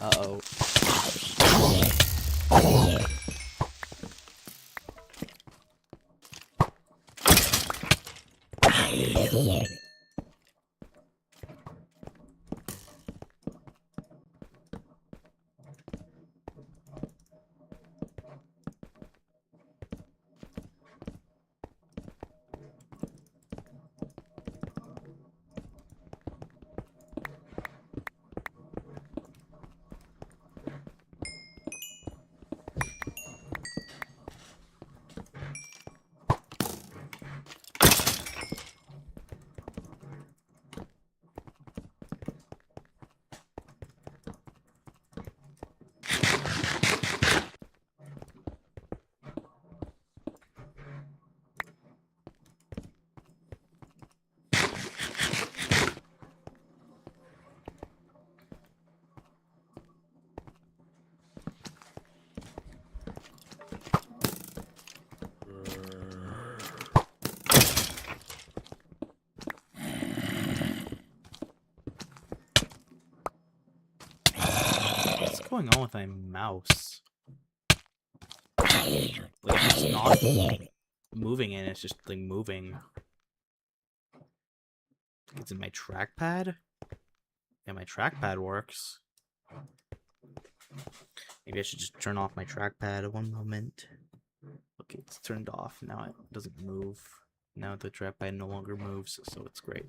[SPEAKER 1] Uh-oh. What's going on with my mouse? Like, it's not moving in, it's just like moving. It's in my trackpad? Yeah, my trackpad works. Maybe I should just turn off my trackpad one moment. Okay, it's turned off. Now it doesn't move. Now the trackpad no longer moves, so it's great.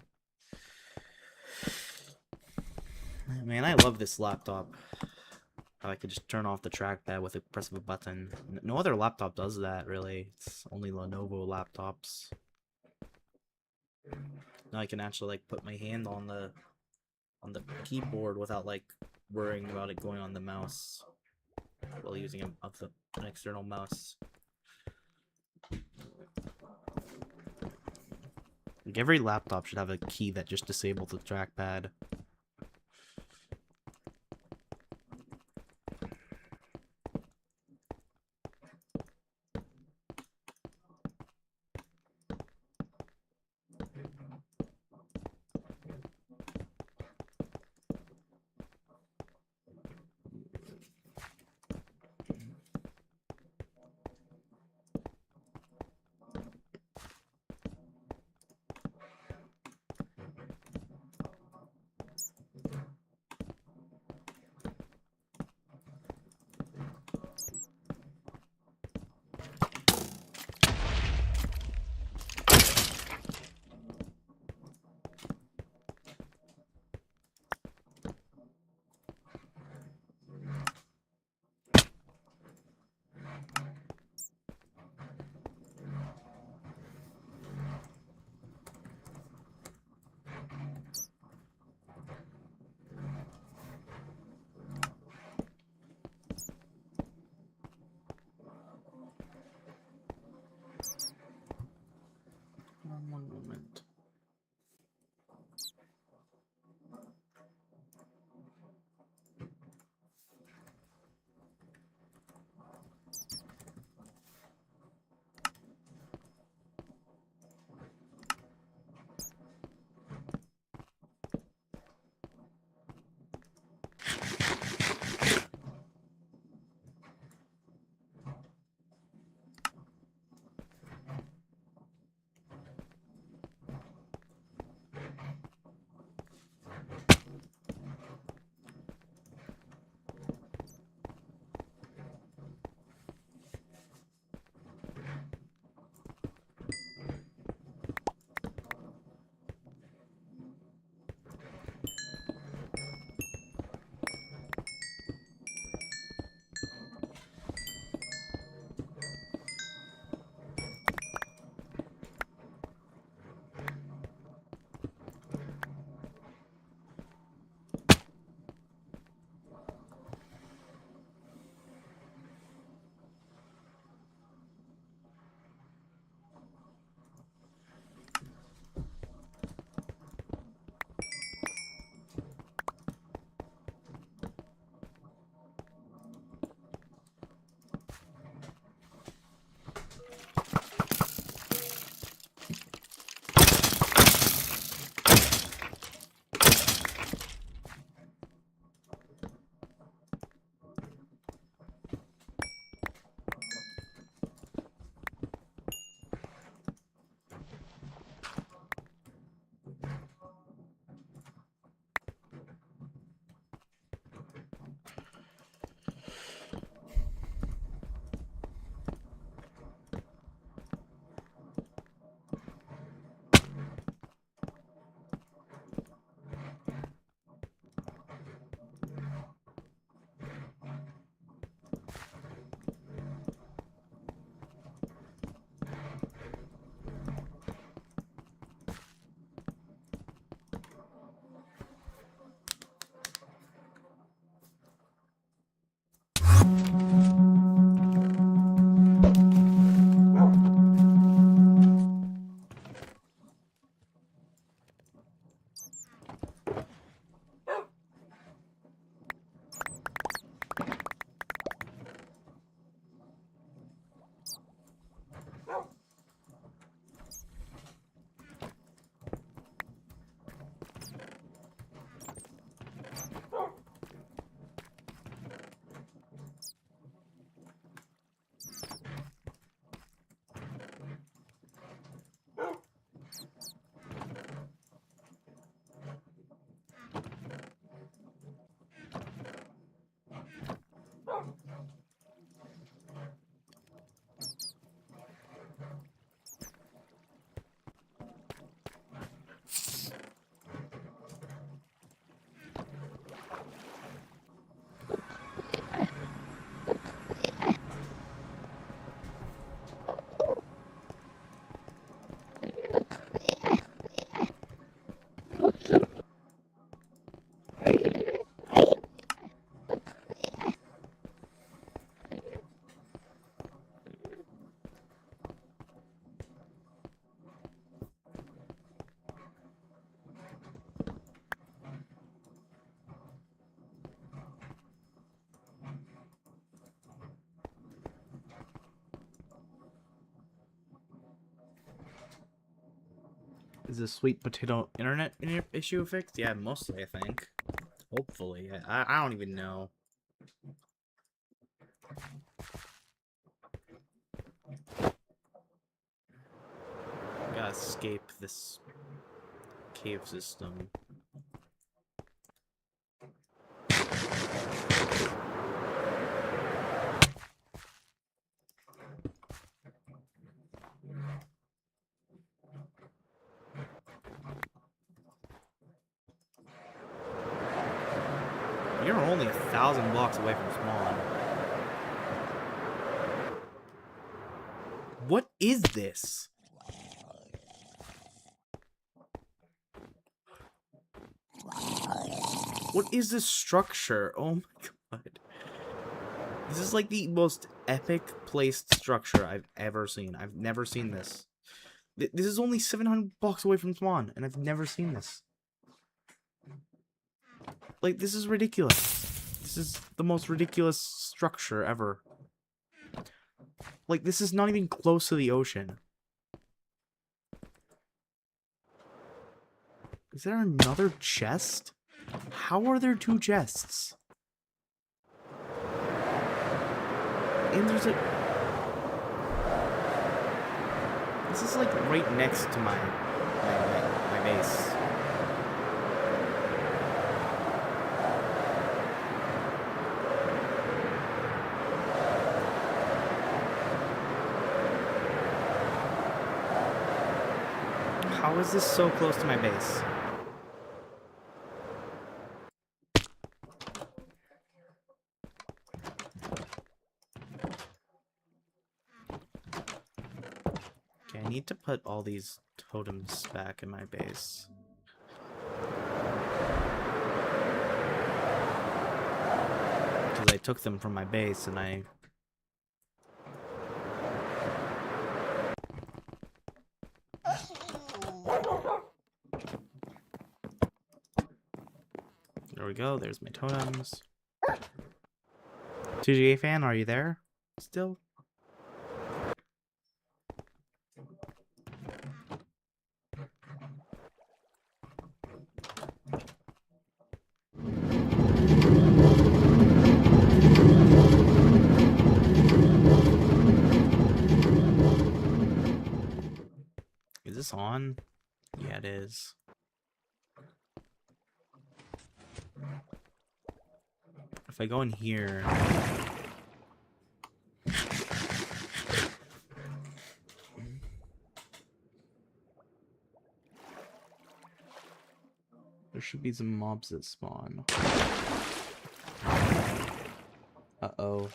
[SPEAKER 1] Man, I love this laptop. How I could just turn off the trackpad with a press of a button. No other laptop does that, really. It's only Lenovo laptops. Now I can actually like put my hand on the keyboard without like worrying about it going on the mouse while using an external mouse. Like every laptop should have a key that just disables the trackpad. Is the sweet potato internet issue fixed? Yeah, mostly, I think. Hopefully. I don't even know. Gotta escape this cave system. You're only 1,000 blocks away from spawn. What is this? What is this structure? Oh my god. This is like the most epic placed structure I've ever seen. I've never seen this. This is only 700 blocks away from spawn, and I've never seen this. Like, this is ridiculous. This is the most ridiculous structure ever. Like, this is not even close to the ocean. Is there another chest? How are there 2 chests? And there's a... This is like right next to my base. How is this so close to my base? Okay, I need to put all these totems back in my base. Because I took them from my base and I... There we go, there's my totems. 2GA fan, are you there? Still? Is this on? Yeah, it is. If I go in here... There should be some mobs that spawn. Uh-oh.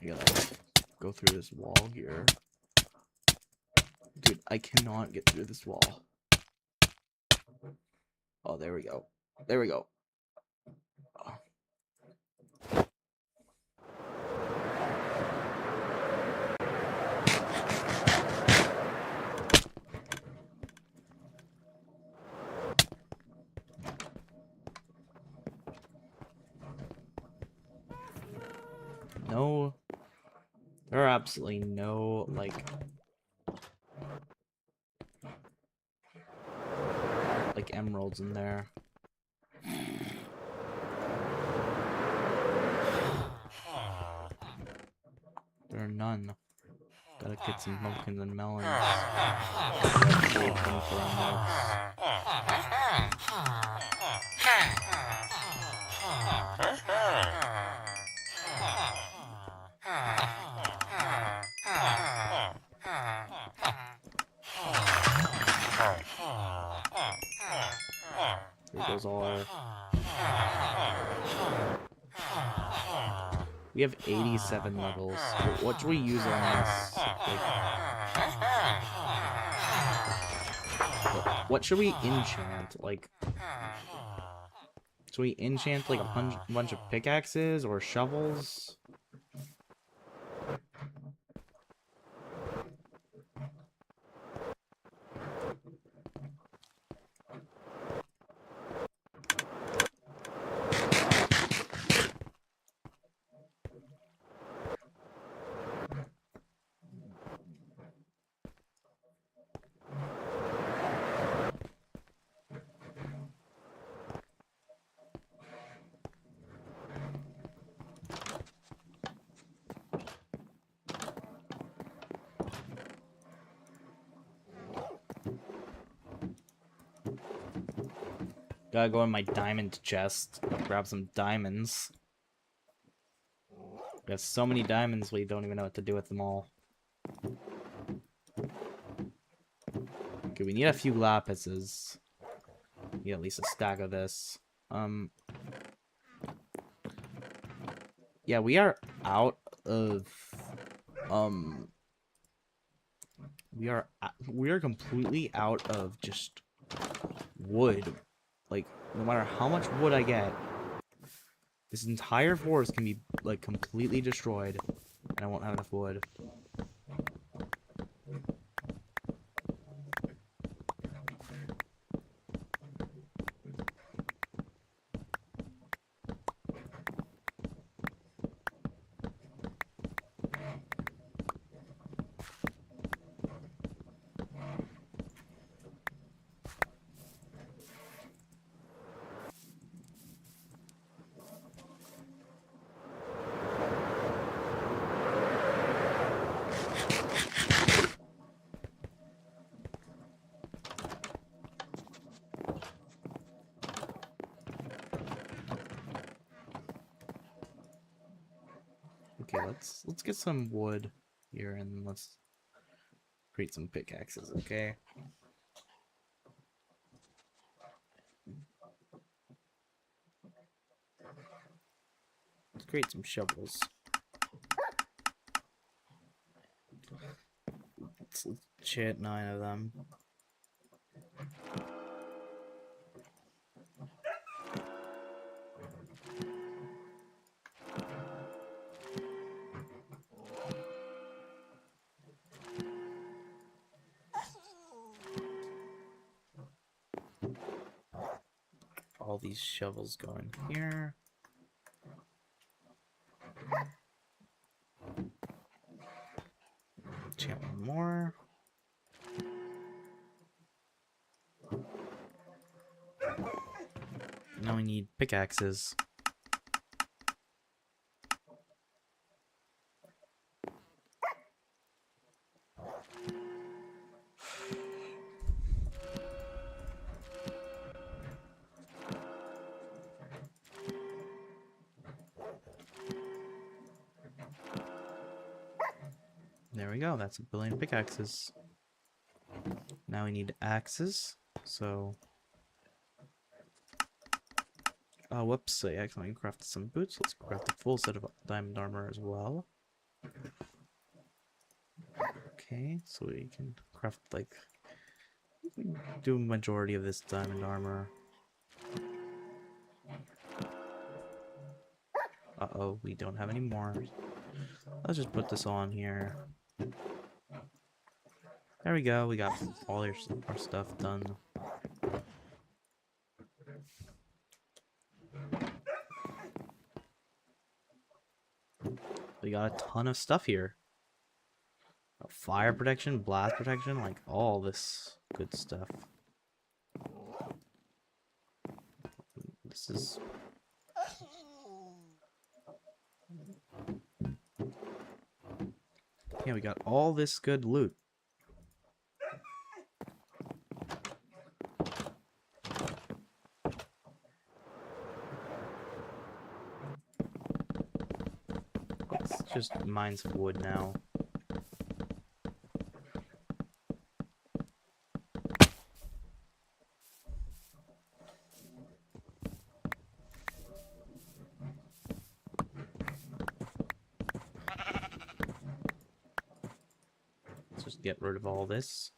[SPEAKER 1] I gotta go
[SPEAKER 2] go through this wall here. Dude, I cannot get through this wall. Oh, there we go. There we go. Oh. No, there are absolutely no, like emeralds in there. There are none. Gotta get some pumpkins and melons. Save them for our Here goes all our... We have 87 levels. What should we use on this? What should we enchant? Like, should we enchant like a bunch of pickaxes or shovels? Gotta go in my diamond chest, grab some diamonds. Got so many diamonds we don't even know what to do with them all. Okay, we need a few lapises. We need at least a stack of this. Yeah, we are out of we are completely out of just wood. Like, no matter how much wood I get, this entire forest can be, like, completely destroyed, and I won't have enough wood. Okay, let's get some wood here and let's create some pickaxes, okay? Let's create some shovels. Let's chant 9 of them. All these shovels go in here. Chant one more. Now we need pickaxes. There we go, that's a billion pickaxes. Now we need axes, so... Oh, whoops, I accidentally crafted some boots. Let's craft a full set of diamond armor as well. Okay, so we can craft like do a majority of this diamond armor. Uh-oh, we don't have any more. Let's just put this on here. There we go, we got all our stuff done. We got a ton of stuff here. Fire protection, blast protection, like all this good stuff. This is... Yeah, we got all this good loot. Let's just mine some wood now. Let's just get rid of all this.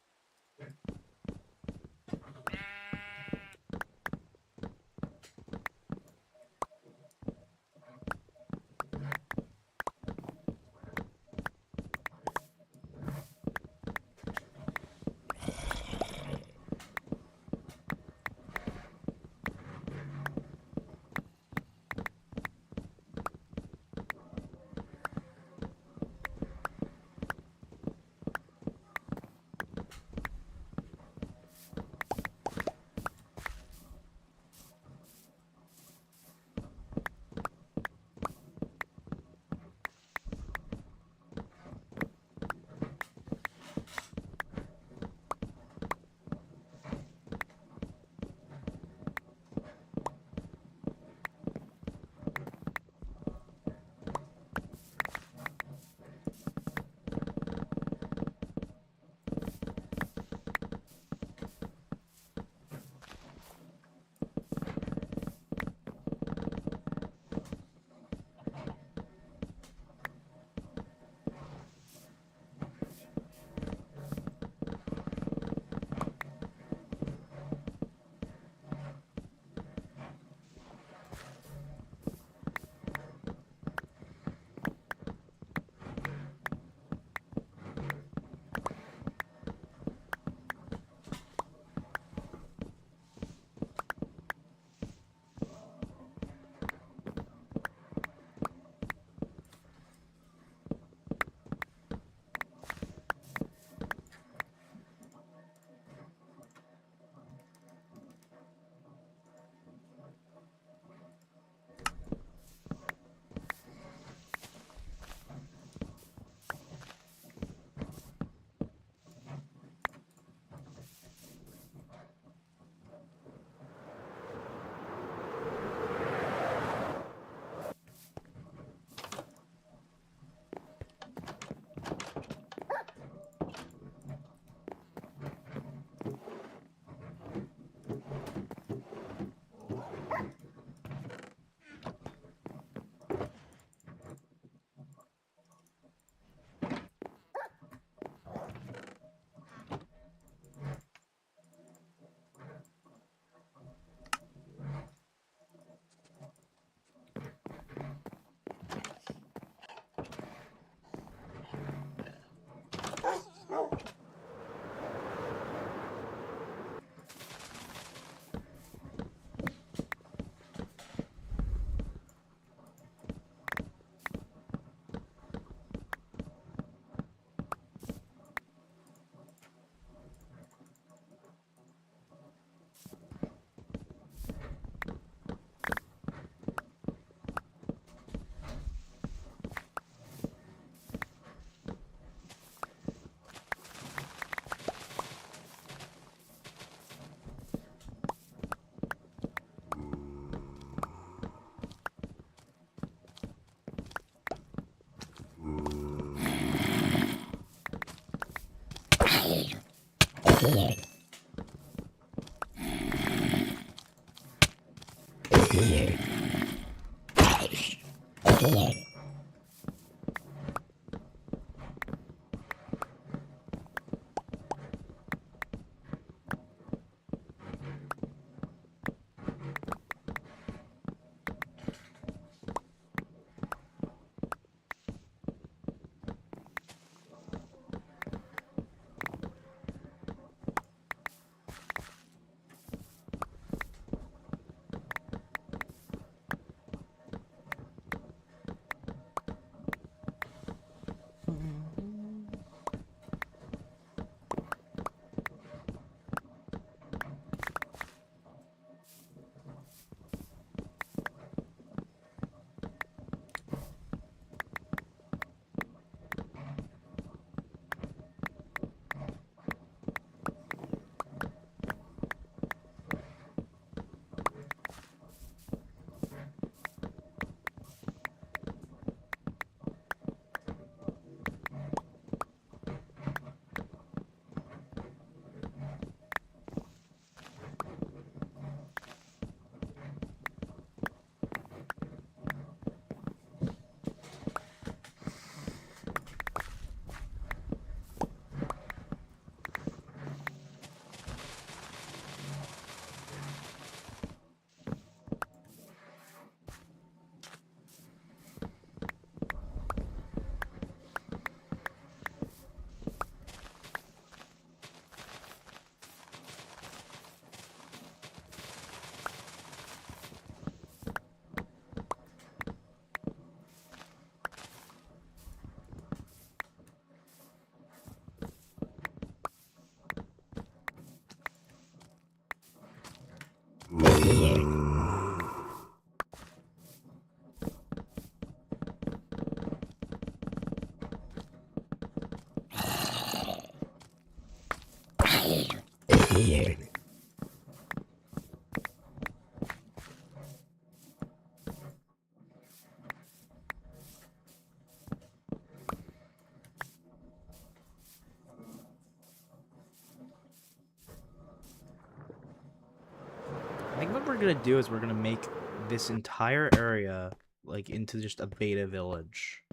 [SPEAKER 2] I think what we're gonna do is we're gonna make this entire area like into just a beta village.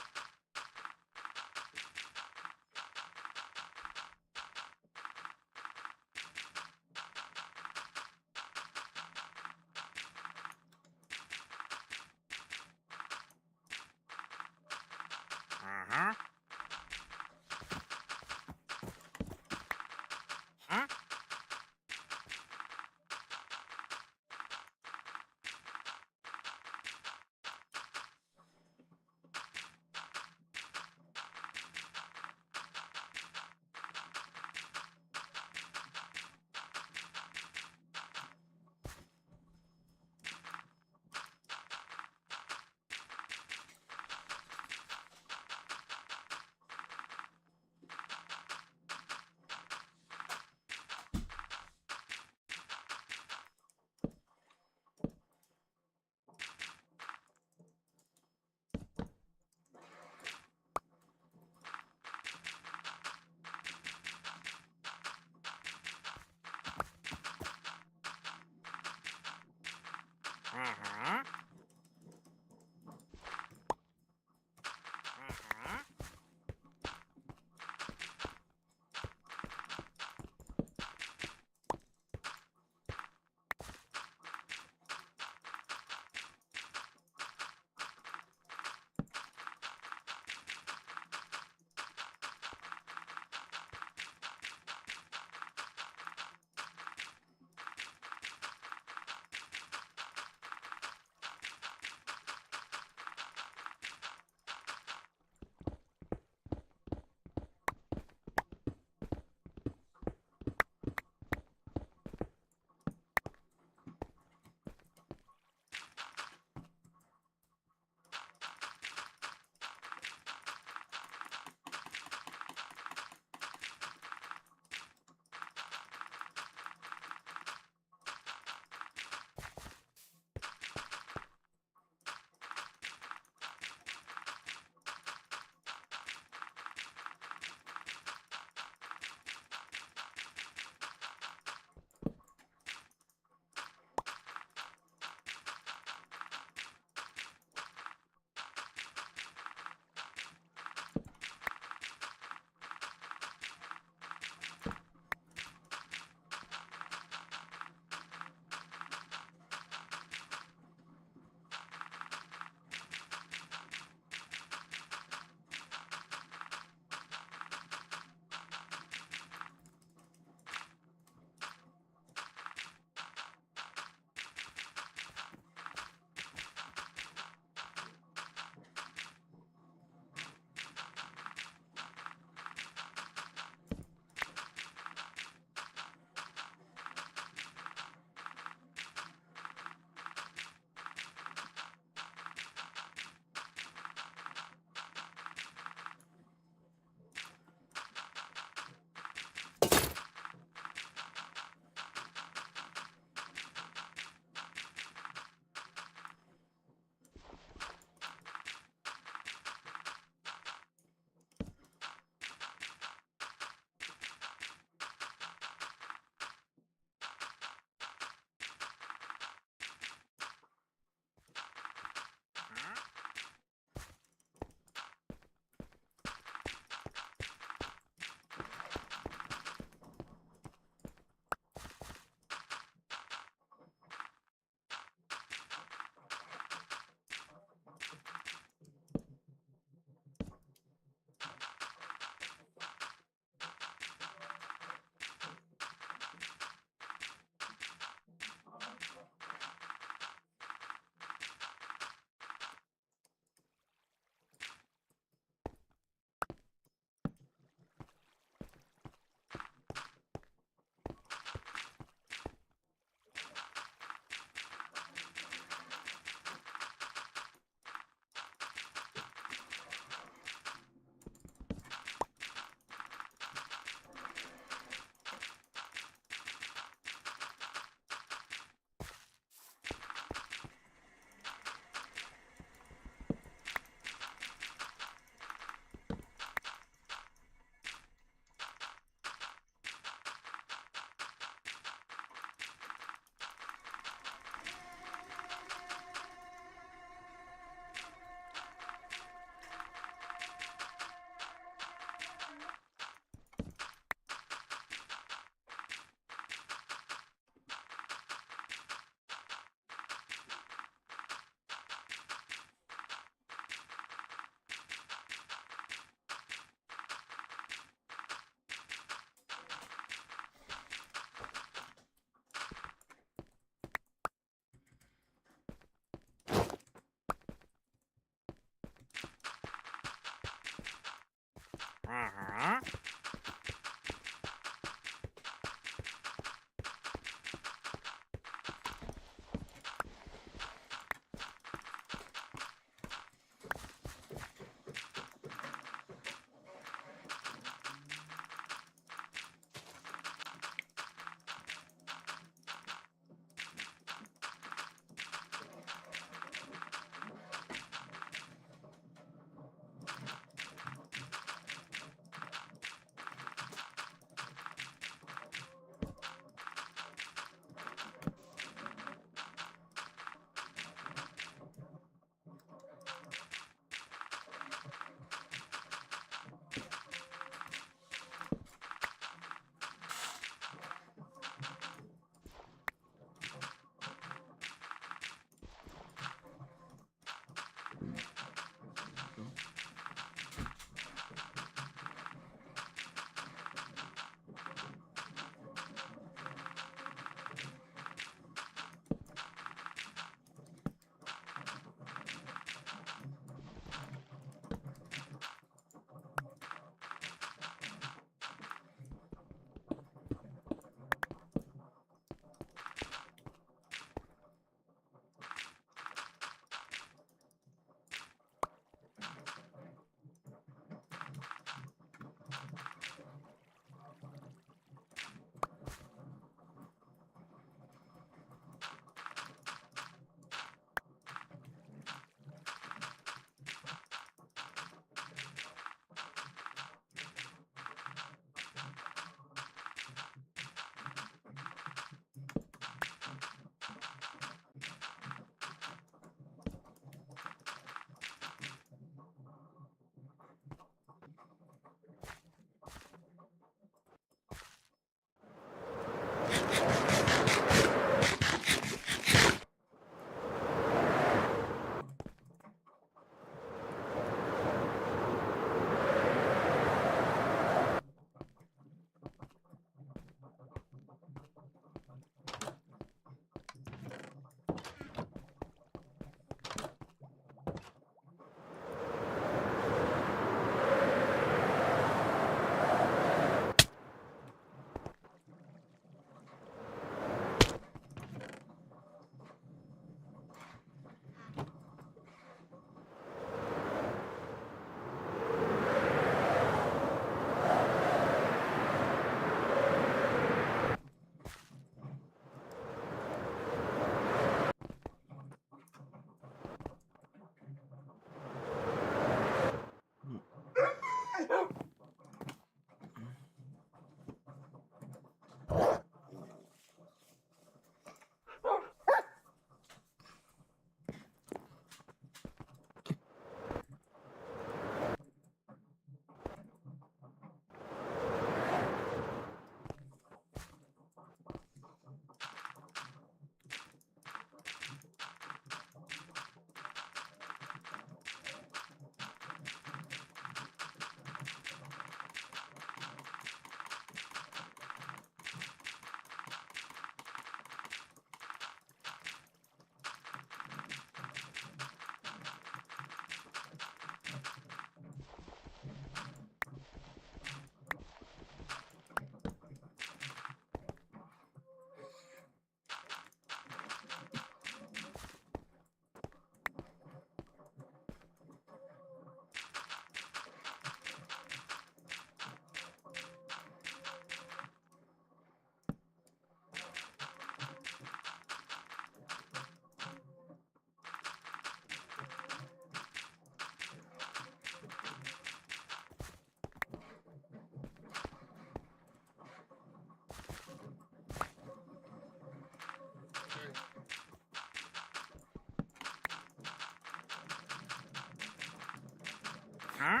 [SPEAKER 3] Huh?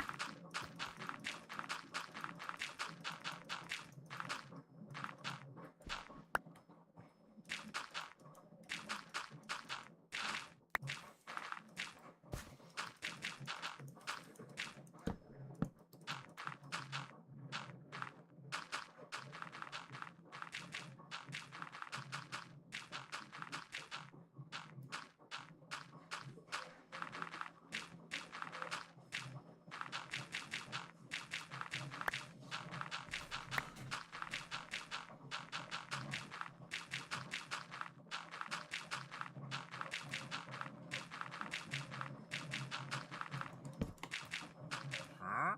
[SPEAKER 3] Huh?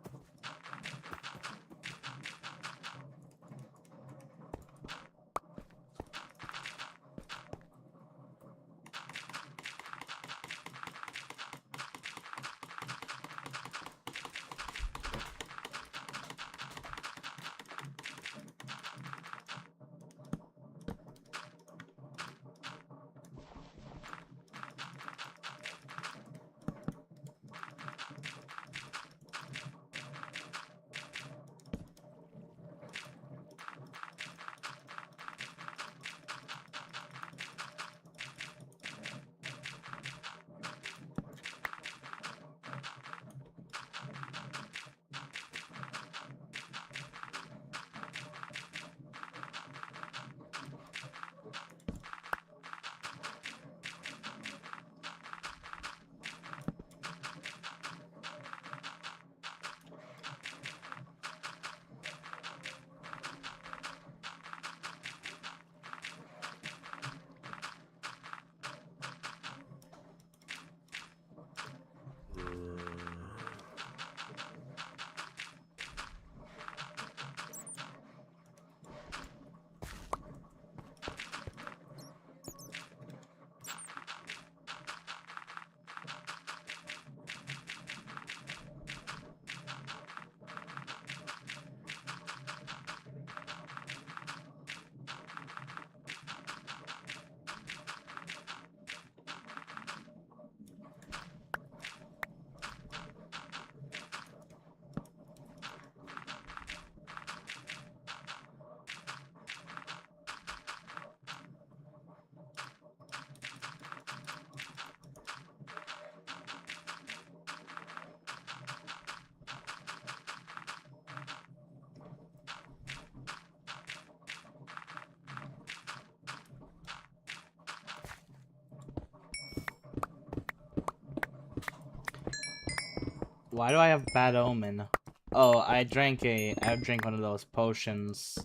[SPEAKER 2] Why do I have bad omen? Oh, I drank one of those potions.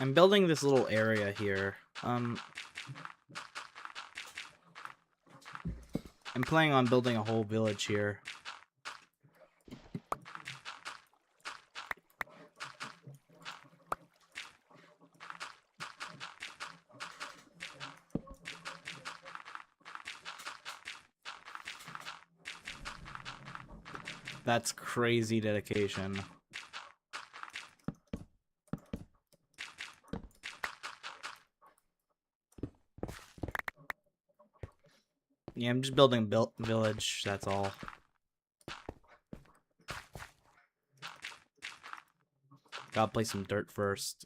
[SPEAKER 2] I'm building this little area here. I'm planning on building a whole village here. That's crazy dedication. Yeah, I'm just building a village, that's all. Gotta play some dirt first.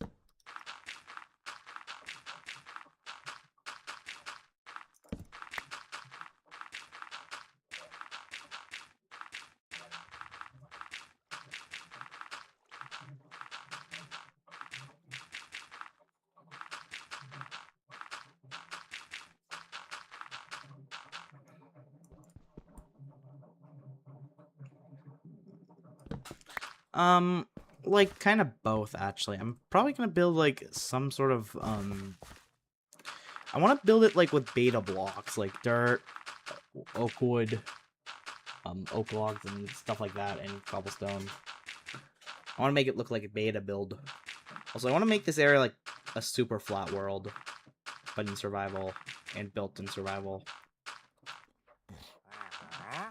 [SPEAKER 1] Like kind of both actually. I'm probably gonna build like some sort of I want to build it like with beta blocks, like dirt, oak wood, oak logs and stuff like that, and cobblestone. I want to make it look like a beta build. Also, I want to make this area like a super flat world, but in survival and built in survival.
[SPEAKER 3] Huh?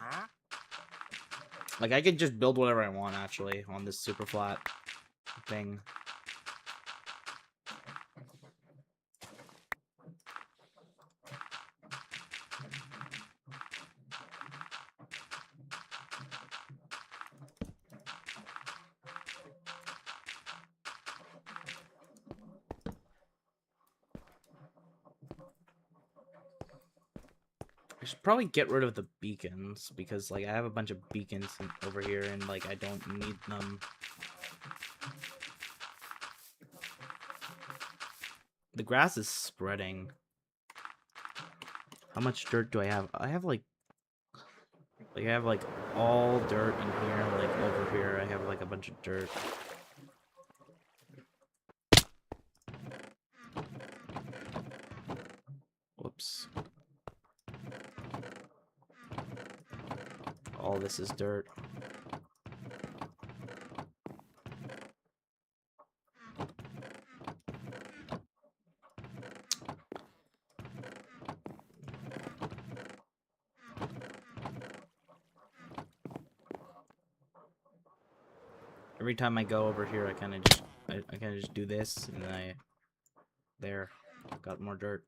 [SPEAKER 3] Huh?
[SPEAKER 1] Like I could just build whatever I want actually on this super flat thing. I should probably get rid of the beacons because like I have a bunch of beacons over here and like I don't need them. The grass is spreading. How much dirt do I have? I have like I have like all dirt in here, like over here I have like a bunch of dirt. Whoops. All this is dirt. Every time I go over here, I kind of just do this, and then there, got more dirt.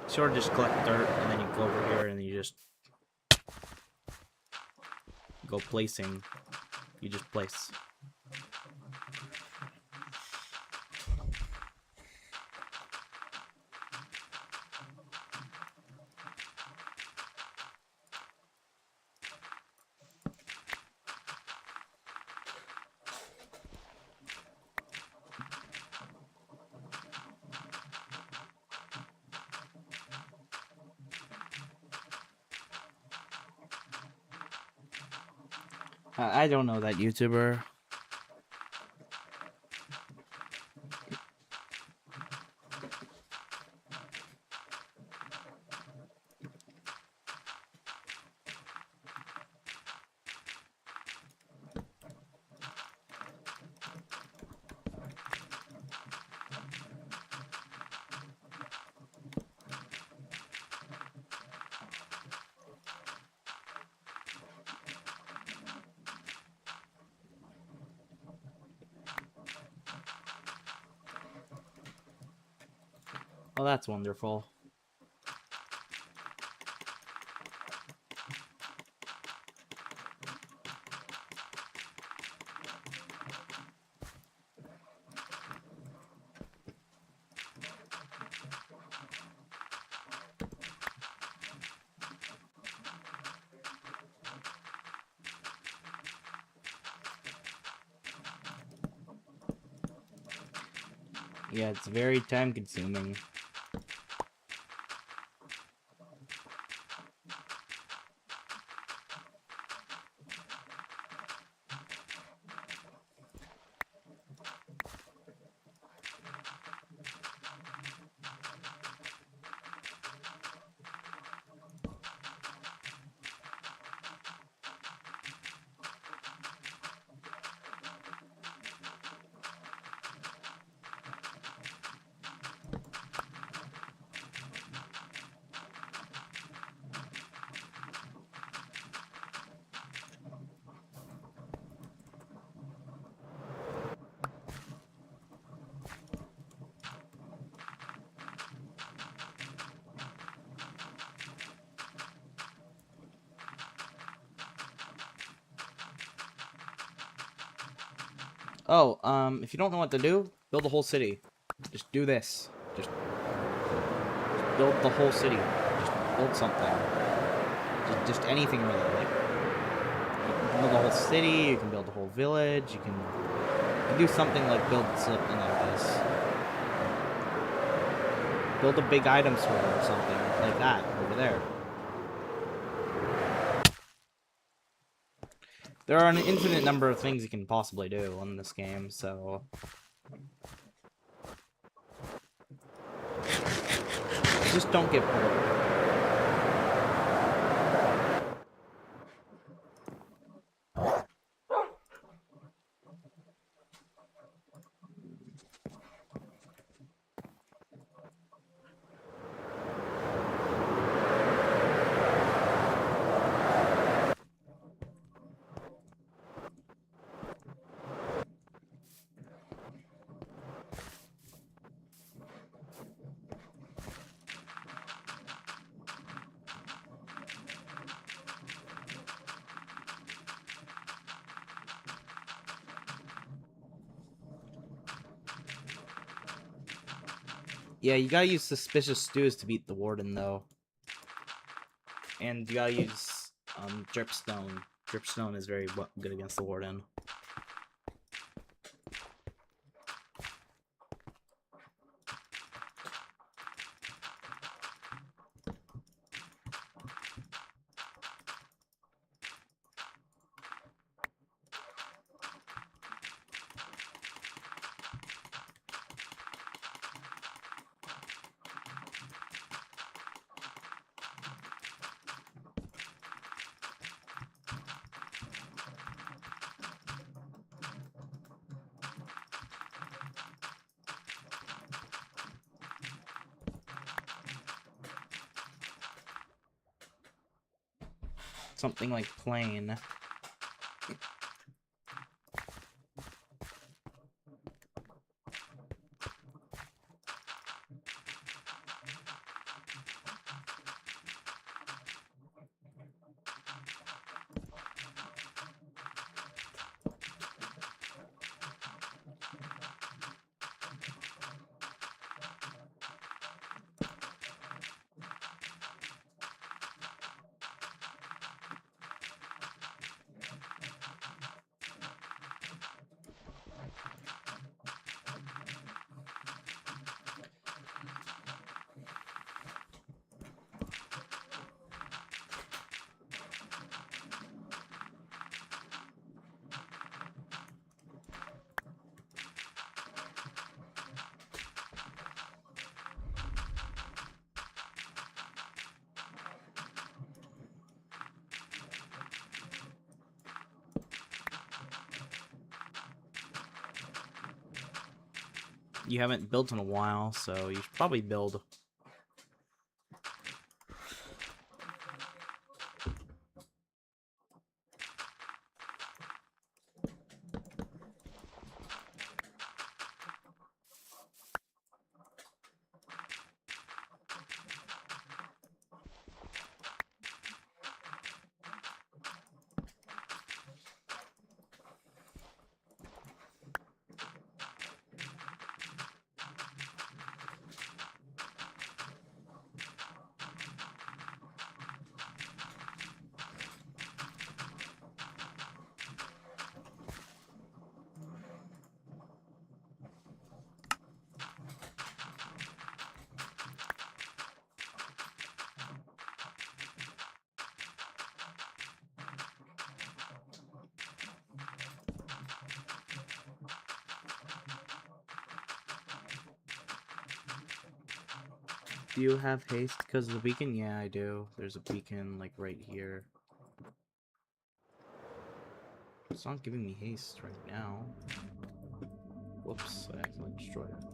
[SPEAKER 1] Sort of just collect dirt, and then you go over here, and you just go placing. You just place. I don't know that YouTuber. Oh, that's wonderful. Yeah, it's very time consuming. Oh, if you don't know what to do, build a whole city. Just do this. Just build the whole city. Just build something. Just anything really. Like, you can build a whole city, you can build a whole village, you can do something like build something like this.
[SPEAKER 2] Build a big item store or something like that over there. There are an infinite number of things you can possibly do in this game, so just don't get bored. Yeah, you gotta use suspicious stews to beat the warden, though. And you gotta use dripstone. Dripstone is very good against the warden. Something like plain. You haven't built in a while, so you should probably build. Do you have haste because of the beacon? Yeah, I do. There's a beacon, like, right here. It's not giving me haste right now. Whoops, I accidentally destroyed it.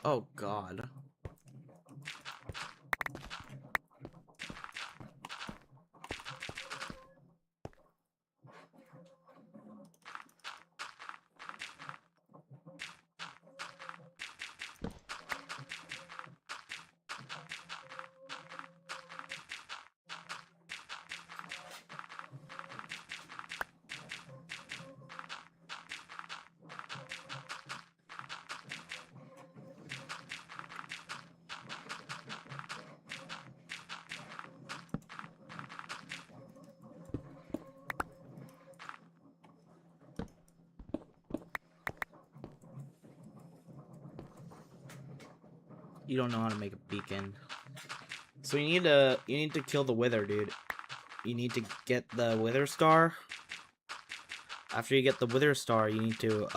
[SPEAKER 2] Oh god. You don't know how to make a beacon. So you need to kill the Wither, dude. You need to get the Wither Star. After you get the Wither Star, you need to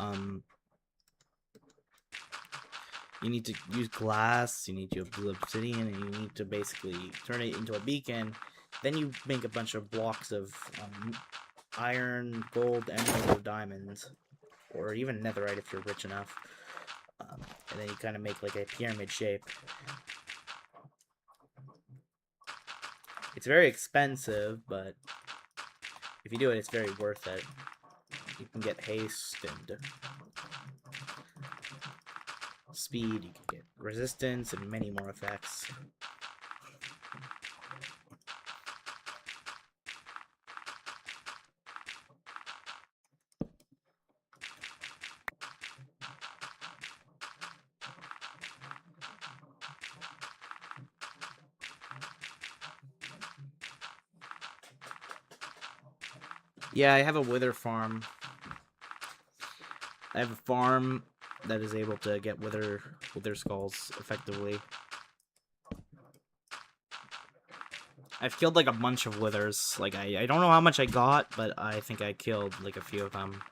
[SPEAKER 2] use glass, you need to use obsidian, and you need to basically turn it into a beacon. Then you make a bunch of blocks of iron, gold, emerald, or diamonds, or even netherite if you're rich enough. And then you kind of make like a pyramid shape. It's very expensive, but if you do it, it's very worth it. You can get haste and speed, you can get resistance, and many more effects. Yeah, I have a wither farm. I have a farm that is able to get wither skulls effectively. I've killed like a bunch of withers. Like I don't know how much I got, but I think I killed like a few of them.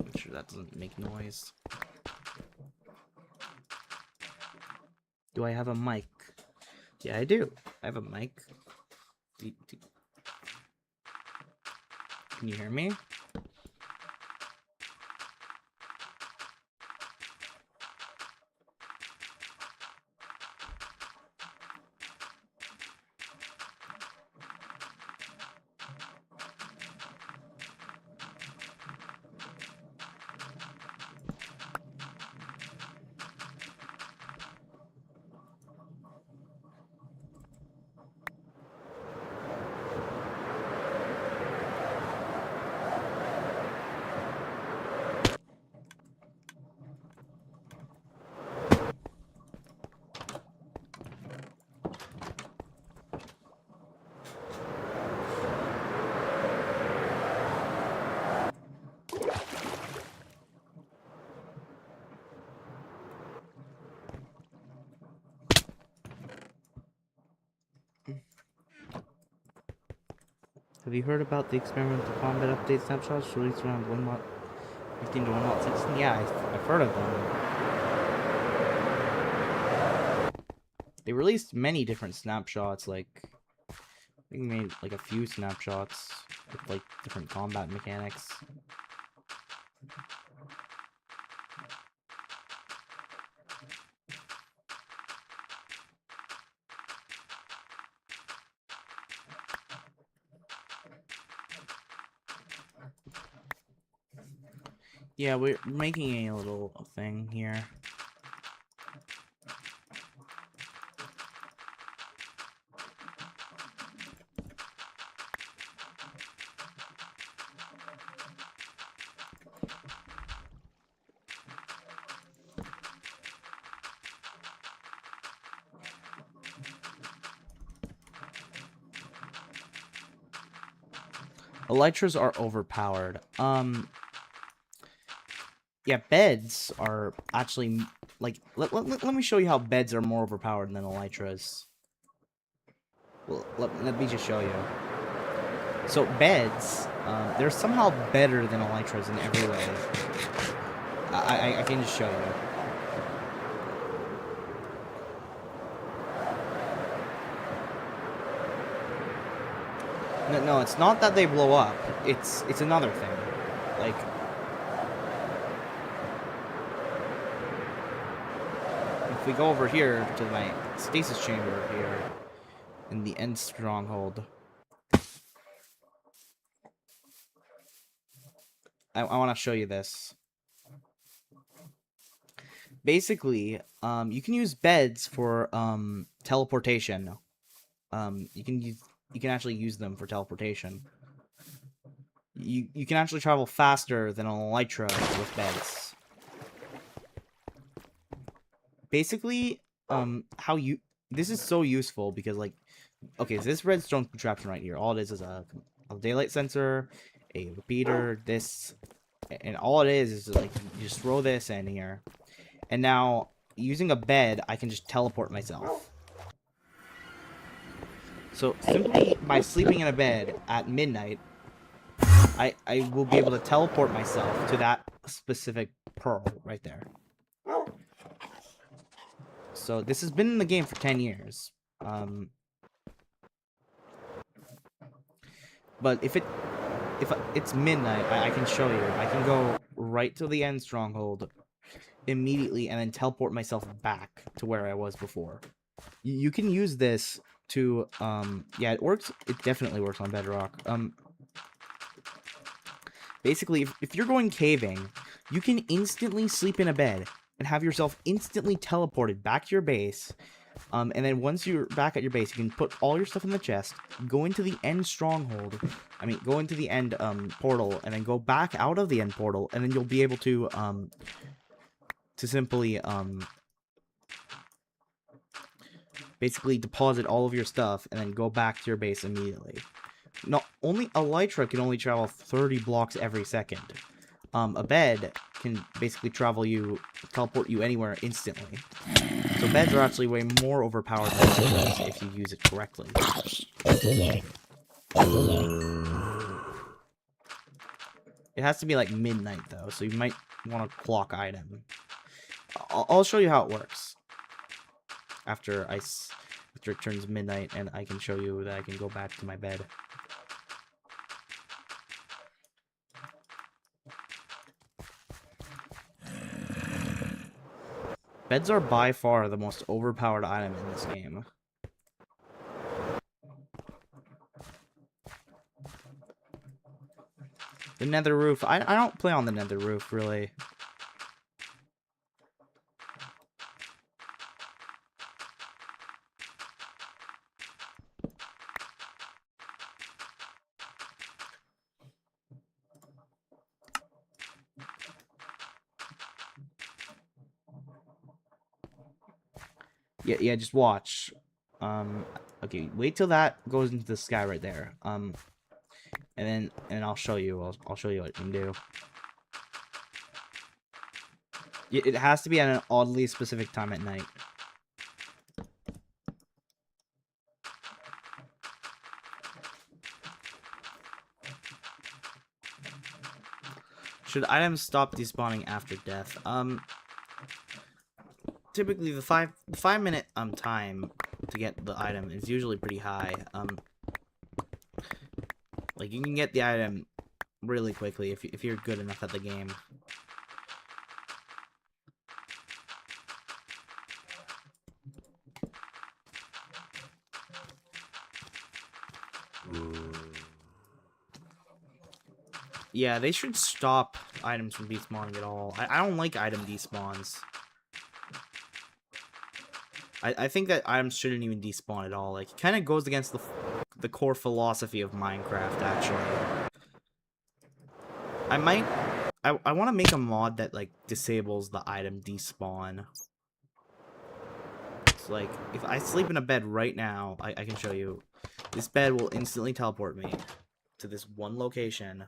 [SPEAKER 2] Make sure that doesn't make noise. Do I have a mic? Yeah, I do. I have a mic. Can you hear me? Have you heard about the experimental combat update snapshots released around 1.15 to 1.16? Yeah, I've heard of them. They released many different snapshots, like I think they made like a few snapshots with like different combat mechanics. Yeah, we're making a little thing here. Elytras are overpowered. Yeah, beds are actually, like, let me show you how beds are more overpowered than elytras. Well, let me just show you. So, beds, they're somehow better than elytras in every way. I can just show you. No, it's not that they blow up. It's another thing. Like, if we go over here to my stasis chamber here in the end stronghold, I want to show you this. basically, you can use beds for teleportation. You can actually use them for teleportation. You can actually travel faster than an elytra with beds. Basically, this is so useful because, like, okay, so this redstone contraption right here, all it is a daylight sensor, a repeater, this, and all it is like you just throw this in here, and now using a bed, I can just teleport myself. So simply by sleeping in a bed at midnight, I will be able to teleport myself to that specific pearl right there. So this has been in the game for 10 years. But if it's midnight, I can show you. I can go right to the end stronghold immediately and then teleport myself back to where I was before. You can use this to yeah, it works. It definitely works on Bedrock. Basically, if you're going caving, you can instantly sleep in a bed and have yourself instantly teleported back to your base. And then once you're back at your base, you can put all your stuff in the chest, go into the end stronghold, go into the end portal, and then go back out of the end portal, and then you'll be able to simply basically deposit all of your stuff and then go back to your base immediately. Not only elytra can only travel 30 blocks every second. A bed can basically teleport you anywhere instantly. So beds are actually way more overpowered than elytras if you use it correctly. It has to be like midnight though, so you might want to clock item. I'll show you how it works. After it turns midnight and I can show you that I can go back to my bed. Beds are by far the most overpowered item in this game. The nether roof. I don't play on the nether roof, really. Yeah, just watch. Okay, wait till that goes into the sky right there. And then I'll show you. I'll show you what it can do. It has to be at an oddly specific time at night. Should items stop despawning after death? Typically the 5-minute time to get the item is usually pretty high. Like you can get the item really quickly if you're good enough at the game. Yeah, they should stop items from despawning at all. I don't like item despawns. I think that items shouldn't even despawn at all. Like, it kind of goes against the core philosophy of Minecraft, actually. I want to make a mod that, like, disables the item despawn. So, like, if I sleep in a bed right now, I can show you. This bed will instantly teleport me to this one location.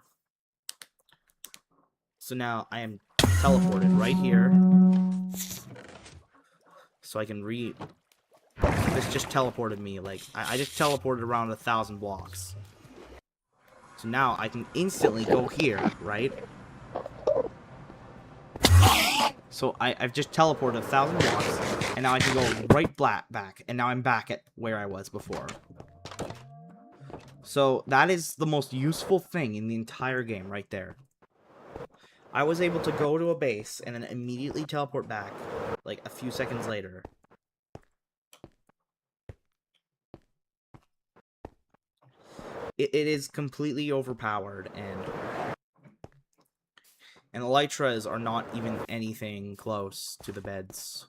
[SPEAKER 2] So now I am teleported right here. So I can this just teleported me, like, I just teleported around 1,000 blocks. So now I can instantly go here, right? So I've just teleported 1,000 blocks, and now I can go right back, and now I'm back at where I was before. So that is the most useful thing in the entire game right there. I was able to go to a base and then immediately teleport back, like, a few seconds later. It is completely overpowered, and And elytras are not even anything close to the beds.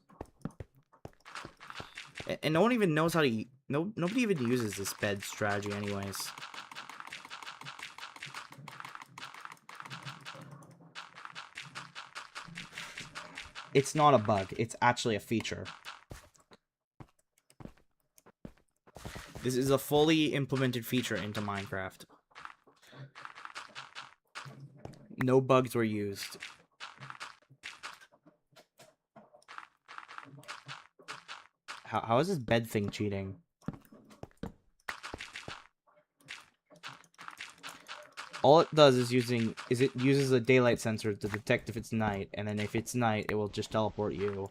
[SPEAKER 2] And no one even knows how to... Nobody even uses this bed strategy anyways. It's not a bug. It's actually a feature. This is a fully implemented feature into Minecraft. No bugs were used. How is this bed thing cheating? All it does is it uses a daylight sensor to detect if it's night, and then if it's night, it will just teleport you.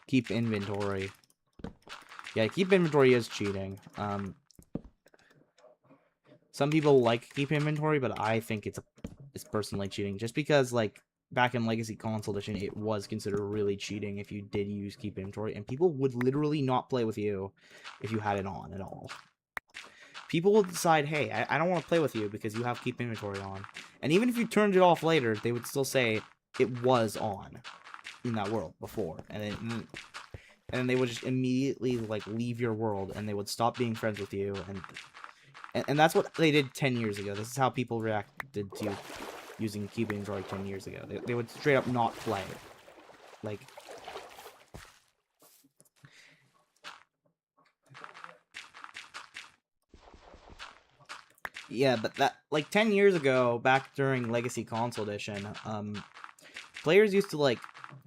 [SPEAKER 2] Keep inventory. Yeah, keep inventory is cheating. Some people like keep inventory, but I think it's personally cheating. Just because, like, back in Legacy Console Edition, it was considered really cheating if you did use keep inventory, and people would literally not play with you if you had it on at all. People will decide, hey, I don't want to play with you because you have keep inventory on. And even if you turned it off later, they would still say it was on in that world before. And then they would just immediately, like, leave your world, and they would stop being friends with you. And that's what they did 10 years ago. This is how people reacted to using keep inventory 10 years ago. They would straight up not play. Like... Yeah, but that, like, 10 years ago, back during Legacy Console Edition, players used to, like,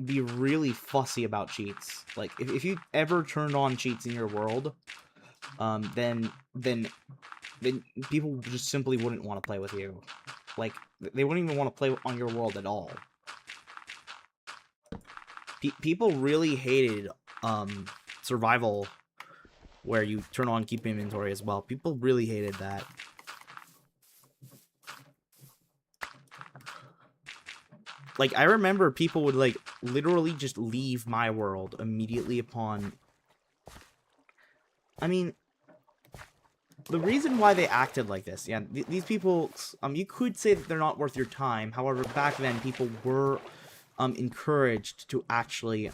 [SPEAKER 2] be really fussy about cheats. Like, if you ever turned on cheats in your world, then people just simply wouldn't want to play with you. Like, they wouldn't even want to play on your world at all. People really hated, survival, where you turn on keep inventory as well. People really hated that. Like, I remember people would, like, literally just leave my world immediately upon... I mean, the reason why they acted like this, yeah, these people, you could say that they're not worth your time. However, back then, people were, encouraged to actually,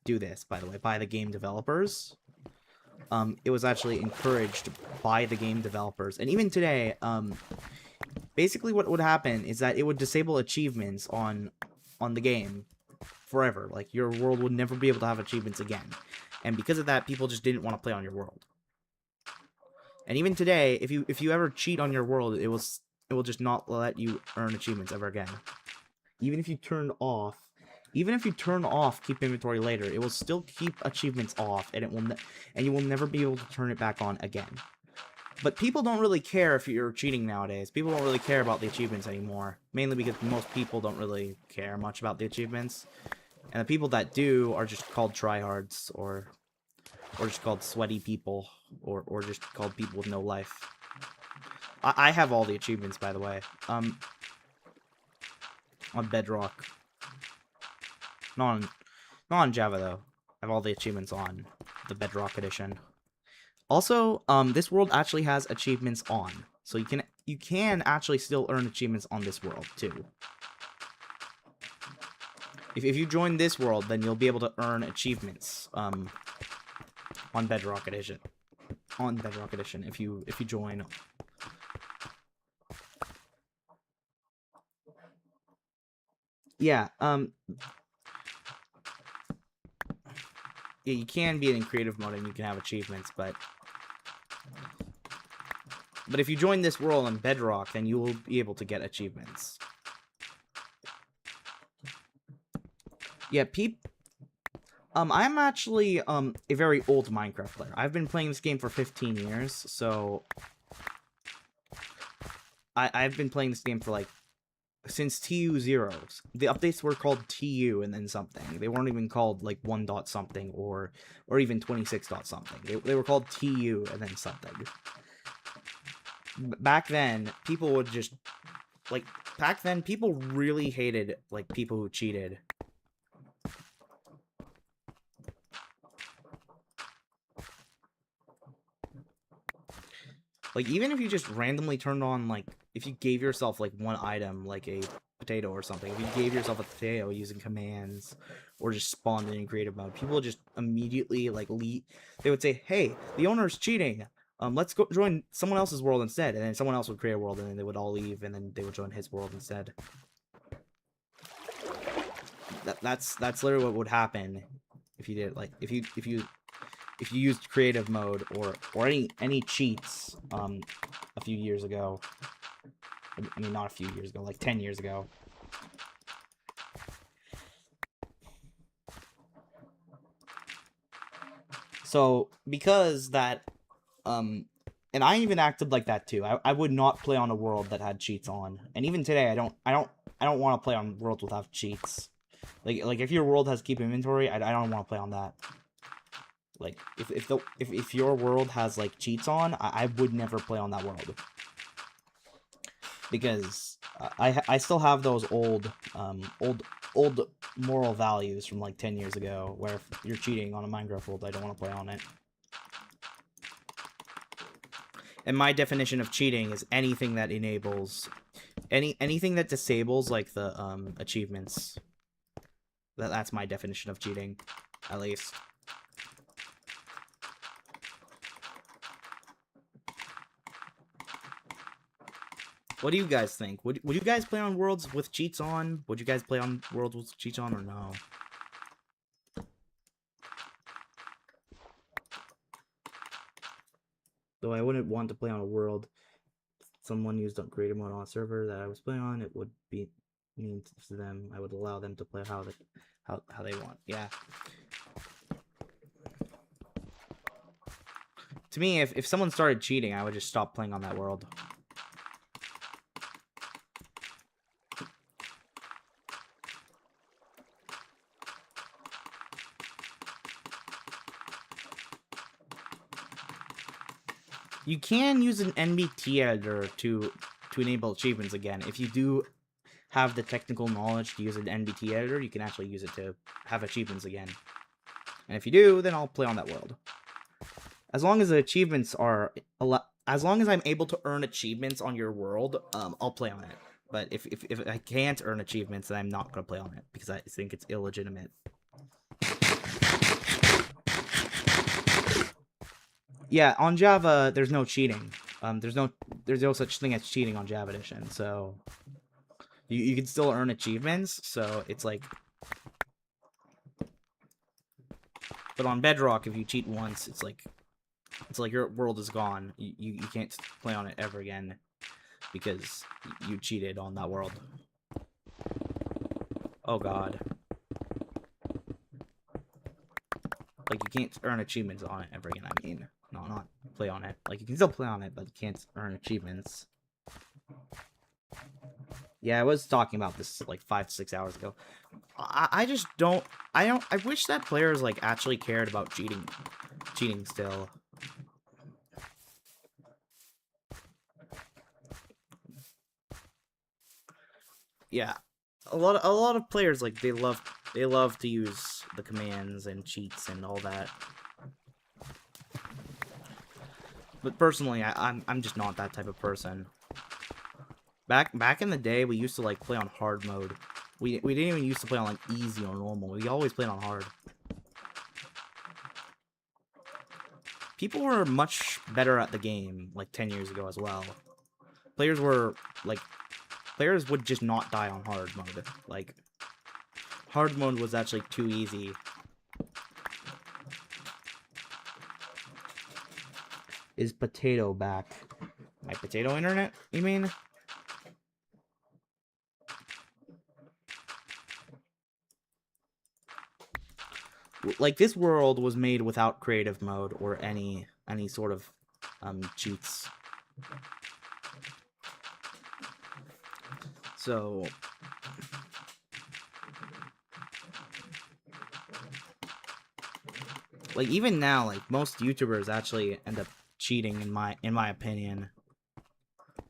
[SPEAKER 2] do this, by the way, by the game developers. It was actually encouraged by the game developers. And even today, basically what would happen is that it would disable achievements on the game forever. Like, your world would never be able to have achievements again. And because of that, people just didn't want to play on your world. And even today, if you ever cheat on your world, it will just not let you earn achievements ever again. Even if you turn off keep inventory later, it will still keep achievements off, and you will never be able to turn it back on again. But people don't really care if you're cheating nowadays. People don't really care about the achievements anymore. Mainly because most people don't really care much about the achievements. And the people that do are just called tryhards, or just called sweaty people, or just called people with no life. I have all the achievements, by the way. On Bedrock. Not on Java, though. I have all the achievements on the Bedrock edition. Also, this world actually has achievements on, so you can actually still earn achievements on this world too. If you join this world, then you'll be able to earn achievements on Bedrock Edition. On Bedrock Edition, if you join. Yeah, yeah, you can be in creative mode and you can have achievements, but if you join this world on Bedrock, then you will be able to get achievements. Yeah, I'm actually, a very old Minecraft player. I've been playing this game for 15 years, so... I've been playing this game for, like, since TU0. The updates were called TU and then something. They weren't even called, like, 1 dot something or even 26 dot something. They were called TU and then something. Back then, people would just... Like, back then, people really hated, like, people who cheated. Like, even if you just randomly turned on, like, if you gave yourself like one item, like a potato or something, if you gave yourself a potato using commands or just spawned it in creative mode, people would just immediately like they would say, hey, the owner's cheating, let's go join someone else's world instead. And then someone else would create a world, and then they would all leave, and then they would join his world instead. That's literally what would happen if you did, like, if you used creative mode or any cheats a few years ago. I mean, not a few years ago, like 10 years ago. So because that and I even acted like that too. I would not play on a world that had cheats on. And even today I don't want to play on worlds without cheats. Like if your world has keep inventory, I don't want to play on that. Like if your world has like cheats on, I would never play on that world. Because I still have those old moral values from like 10 years ago, where if you're cheating on a Minecraft world, I don't want to play on it. And my definition of cheating is anything that enables anything that disables like the achievements. That's my definition of cheating, at least. What do you guys think? Would you guys play on worlds with cheats on? Would you guys play on worlds with cheats on or no? Though I wouldn't want to play on a world someone used on creative mode on a server that I was playing on, it would be mean to them. I would allow them to play how they want. Yeah. To me, if someone started cheating, I would just stop playing on that world. You can use an NBT editor to enable achievements again. If you do have the technical knowledge to use an NBT editor, you can actually use it to have achievements again. And if you do, then I'll play on that world. As long as the achievements are as long as I'm able to earn achievements on your world, I'll play on it. But if I can't earn achievements, then I'm not gonna play on it because I think it's illegitimate. Yeah, on Java, there's no cheating. There's no such thing as cheating on Java Edition. So you can still earn achievements. So it's like, but on Bedrock, if you cheat once, it's like your world is gone. You can't play on it ever again because you cheated on that world. Oh God. Like, you can't earn achievements on it ever again. I mean, no, not play on it. Like, you can still play on it, but you can't earn achievements. Yeah, I was talking about this like 5 to 6 hours ago. I just don't. I wish that players like actually cared about cheating still. Yeah, a lot of players, like, they love to use the commands and cheats and all that. But personally, I'm just not that type of person. Back in the day, we used to like play on hard mode. We didn't even used to play on like easy or normal. We always played on hard. People were much better at the game like 10 years ago as well. Players would just not die on hard mode. Like, hard mode was actually too easy. Is potato back? My potato internet, you mean? Like, this world was made without creative mode or any sort of cheats. So like, even now, like, most YouTubers actually end up cheating in my opinion.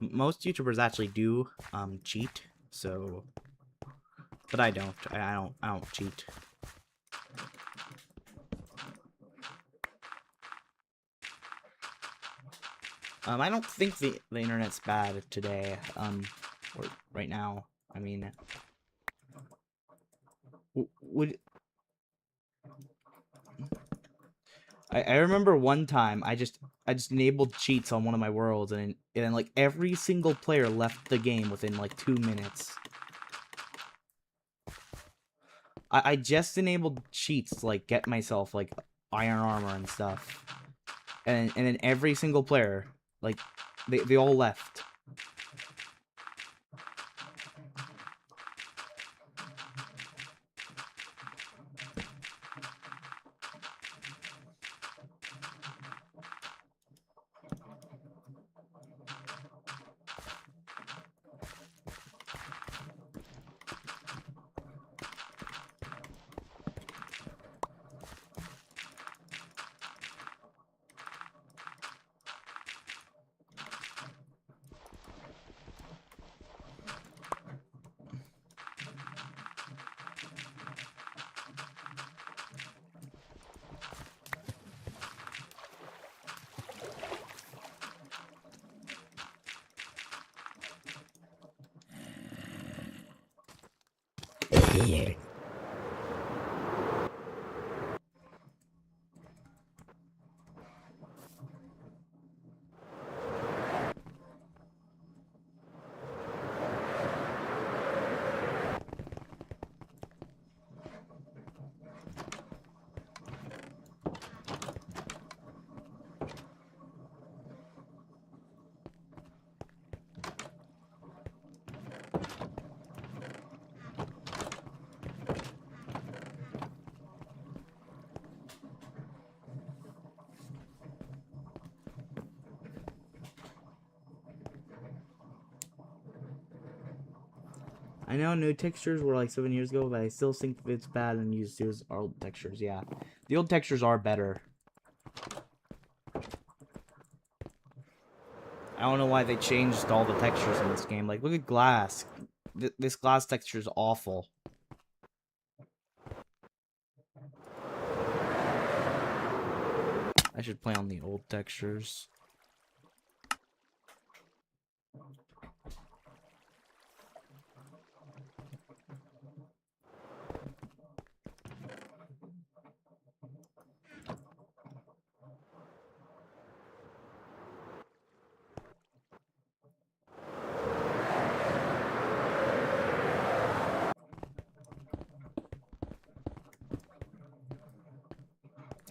[SPEAKER 2] Most YouTubers actually do cheat, so, but I don't. I don't cheat. I don't think the internet's bad today. Or right now. I mean, would I remember one time I just enabled cheats on one of my worlds, and then like every single player left the game within like 2 minutes. I just enabled cheats to like get myself like iron armor and stuff, and then every single player, like, they all left. I know new textures were like 7 years ago, but I still think it's bad and use our old textures. Yeah, the old textures are better. I don't know why they changed all the textures in this game. Like, look at glass. This glass texture is awful. I should play on the old textures.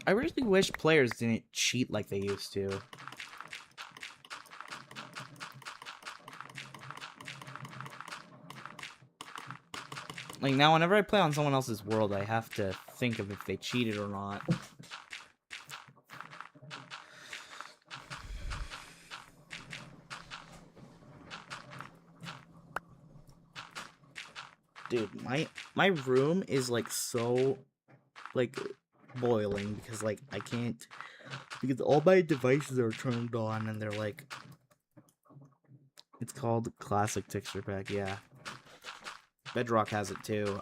[SPEAKER 2] I really wish players didn't cheat like they used to. Like, now whenever I play on someone else's world, I have to think of if they cheated or not. Dude, my room is like so like boiling because like I can't, because all my devices are turned on and they're like, it's called Classic Texture Pack, yeah. Bedrock has it too.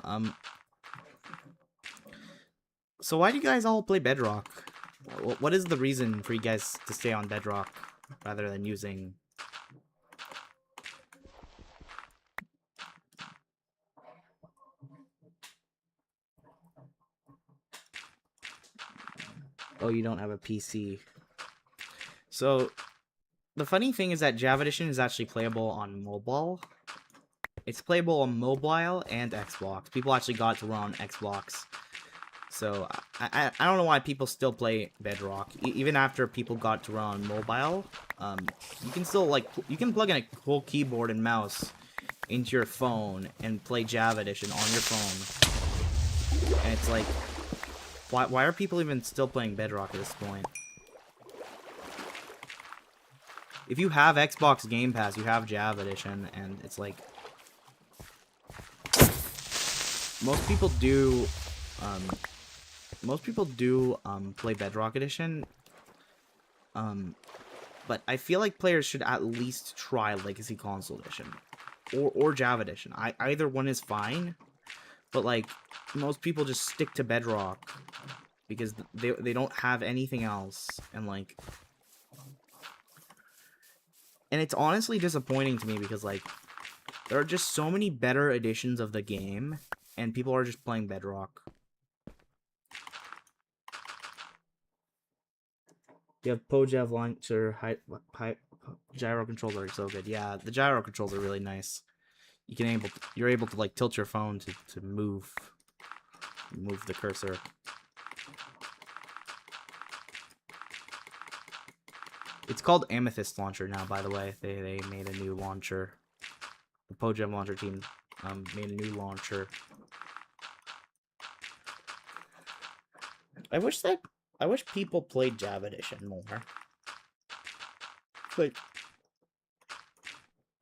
[SPEAKER 2] So why do you guys all play Bedrock? What is the reason for you guys to stay on Bedrock rather than using... Oh, you don't have a PC. So, the funny thing is that Java Edition is actually playable on mobile. It's playable on mobile and Xbox. People actually got to run on Xbox. So, I don't know why people still play Bedrock. Even after people got to run on mobile, you can still, like, you can plug in a whole keyboard and mouse into your phone and play Java Edition on your phone. And it's like, why are people even still playing Bedrock at this point? If you have Xbox Game Pass, you have Java Edition, and it's like... Most people do play Bedrock Edition, but I feel like players should at least try Legacy Console Edition, or Java Edition. Either one is fine, but like, most people just stick to Bedrock, because they don't have anything else, and like... and it's honestly disappointing to me because like there are just so many better editions of the game, and people are just playing Bedrock. You have PoJav launcher, gyro controls are so good. Yeah, the gyro controls are really nice. You're able to like tilt your phone to move the cursor. It's called Amethyst Launcher now, by the way. They made a new launcher. The PoJav launcher team made a new launcher. I wish people played Java Edition more. Like,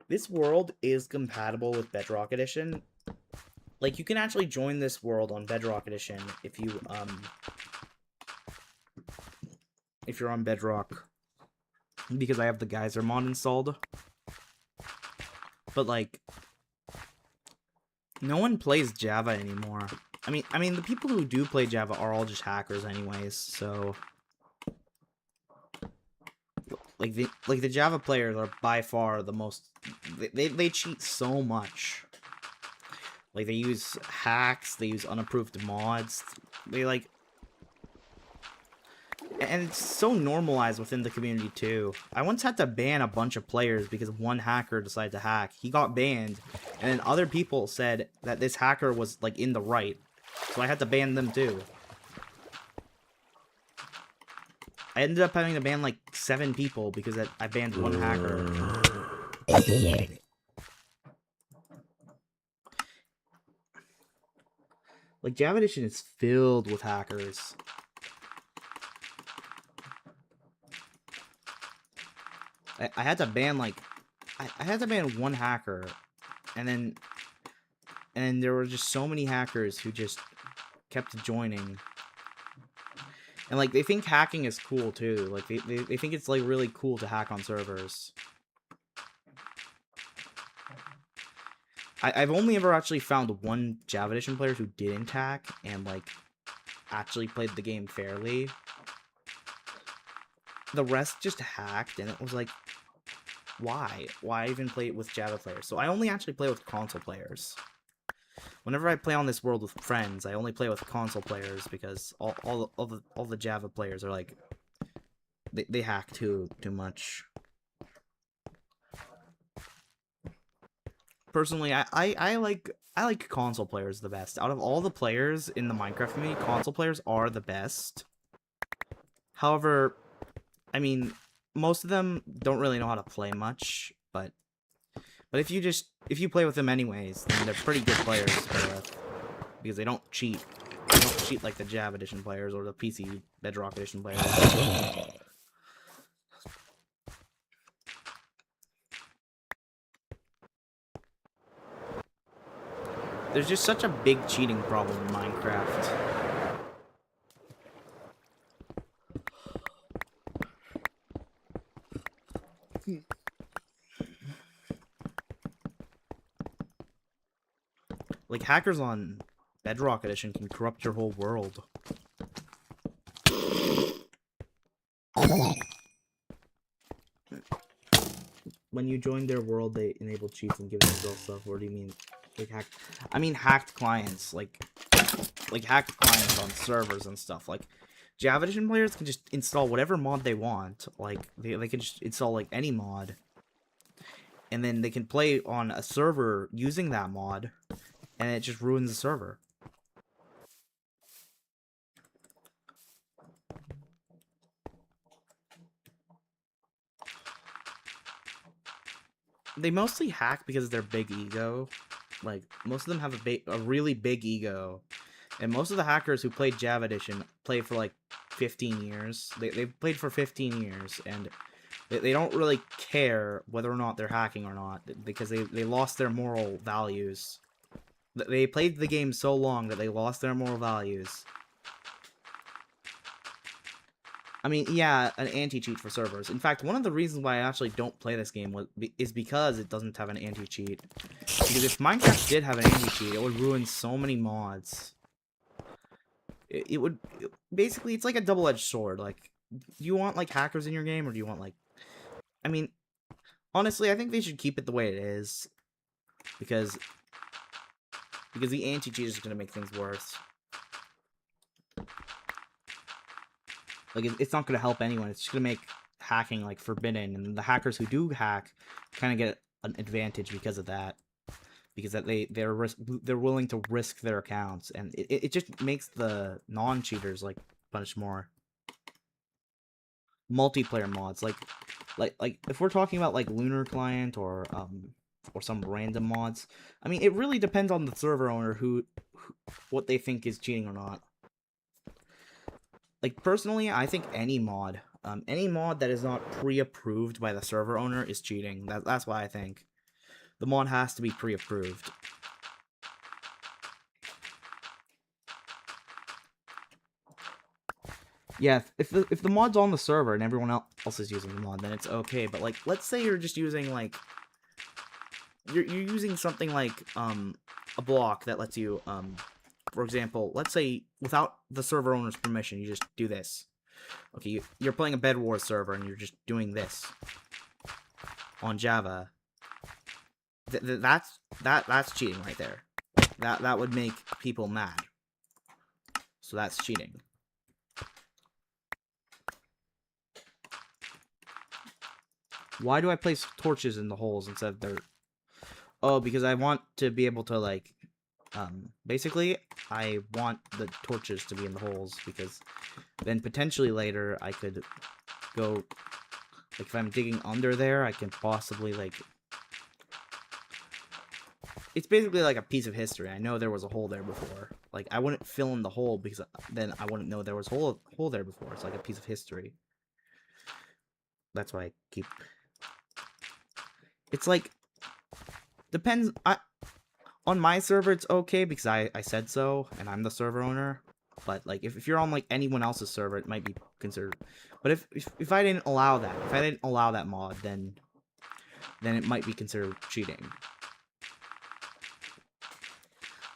[SPEAKER 2] this world is compatible with Bedrock Edition. Like, you can actually join this world on Bedrock Edition if you're on Bedrock. Because I have the Geyser mod installed. But, like, no one plays Java anymore. I mean, the people who do play Java are all just hackers anyways, so... Like the Java players are by far the most... They cheat so much. Like, they use hacks, they use unapproved mods, they, like... And it's so normalized within the community, too. I once had to ban a bunch of players because one hacker decided to hack. He got banned, and then other people said that this hacker was, like, in the right. So I had to ban them, too. I ended up having to ban, like, 7 people because I banned one hacker. Like, Java Edition is filled with hackers. I had to ban, like... I had to ban one hacker, and then there were just so many hackers who just kept joining. And, like, they think hacking is cool, too. Like, they think it's, like, really cool to hack on servers. I've only ever actually found one Java Edition player who didn't hack and, like, actually played the game fairly. The rest just hacked, and it was like, why? Why even play it with Java players? So I only actually play with console players. Whenever I play on this world with friends, I only play with console players because all the Java players are like, they hack too much. Personally, I like console players the best. Out of all the players in the Minecraft community, console players are the best. However, I mean, most of them don't really know how to play much, but if you play with them anyways, then they're pretty good players to play with. Because they don't cheat. They don't cheat like the Java Edition players or the PC Bedrock Edition players. There's just such a big cheating problem in Minecraft. Like, hackers on Bedrock Edition can corrupt your whole world. When you join their world, they enable cheats and give them real stuff. What do you mean? Like, hacked? I mean hacked clients. Like hacked clients on servers and stuff. Like, Java Edition players can just install whatever mod they want. Like, they can just install, like, any mod. And then they can play on a server using that mod. And it just ruins the server. They mostly hack because of their big ego. Like, most of them have a really big ego. And most of the hackers who played Java Edition played for, like, 15 years. They've played for 15 years, and they don't really care whether or not they're hacking or not, because they lost their moral values. They played the game so long that they lost their moral values. I mean, yeah, an anti-cheat for servers. In fact, one of the reasons why I actually don't play this game is because it doesn't have an anti-cheat. Because if Minecraft did have an anti-cheat, it would ruin so many mods. It would... Basically, it's like a double-edged sword. Like, do you want, like, hackers in your game, or do you want, like... I mean, honestly, I think they should keep it the way it is. Because the anti-cheat is going to make things worse. Like, it's not going to help anyone. It's just going to make hacking, like, forbidden. And the hackers who do hack kind of get an advantage because of that. Because that they're willing to risk their accounts. And it just makes the non-cheaters, like, punished more. Multiplayer mods. Like, if we're talking about, like, Lunar Client or some random mods. I mean, it really depends on the server owner what they think is cheating or not. Like, personally, I think any mod that is not pre-approved by the server owner is cheating. That's why I think the mod has to be pre-approved. Yeah, if the mod's on the server and everyone else is using the mod, then it's okay. But like, let's say you're just using like you're using something like a block that lets you for example, let's say without the server owner's permission, you just do this. Okay, you're playing a Bed Wars server and you're just doing this on Java. That's cheating right there. That would make people mad. So that's cheating. Why do I place torches in the holes instead of dirt? Oh, because I want to be able to, like, basically, I want the torches to be in the holes, because then potentially later I could go, like, if I'm digging under there, I can possibly, like, it's basically like a piece of history. I know there was a hole there before. Like, I wouldn't fill in the hole, because then I wouldn't know there was a hole there before. It's like a piece of history. That's why I keep... It's like... Depends... On my server, it's okay, because I said so, and I'm the server owner. But, like, if you're on, like, anyone else's server, it might be considered... But if I didn't allow that, mod, then it might be considered cheating.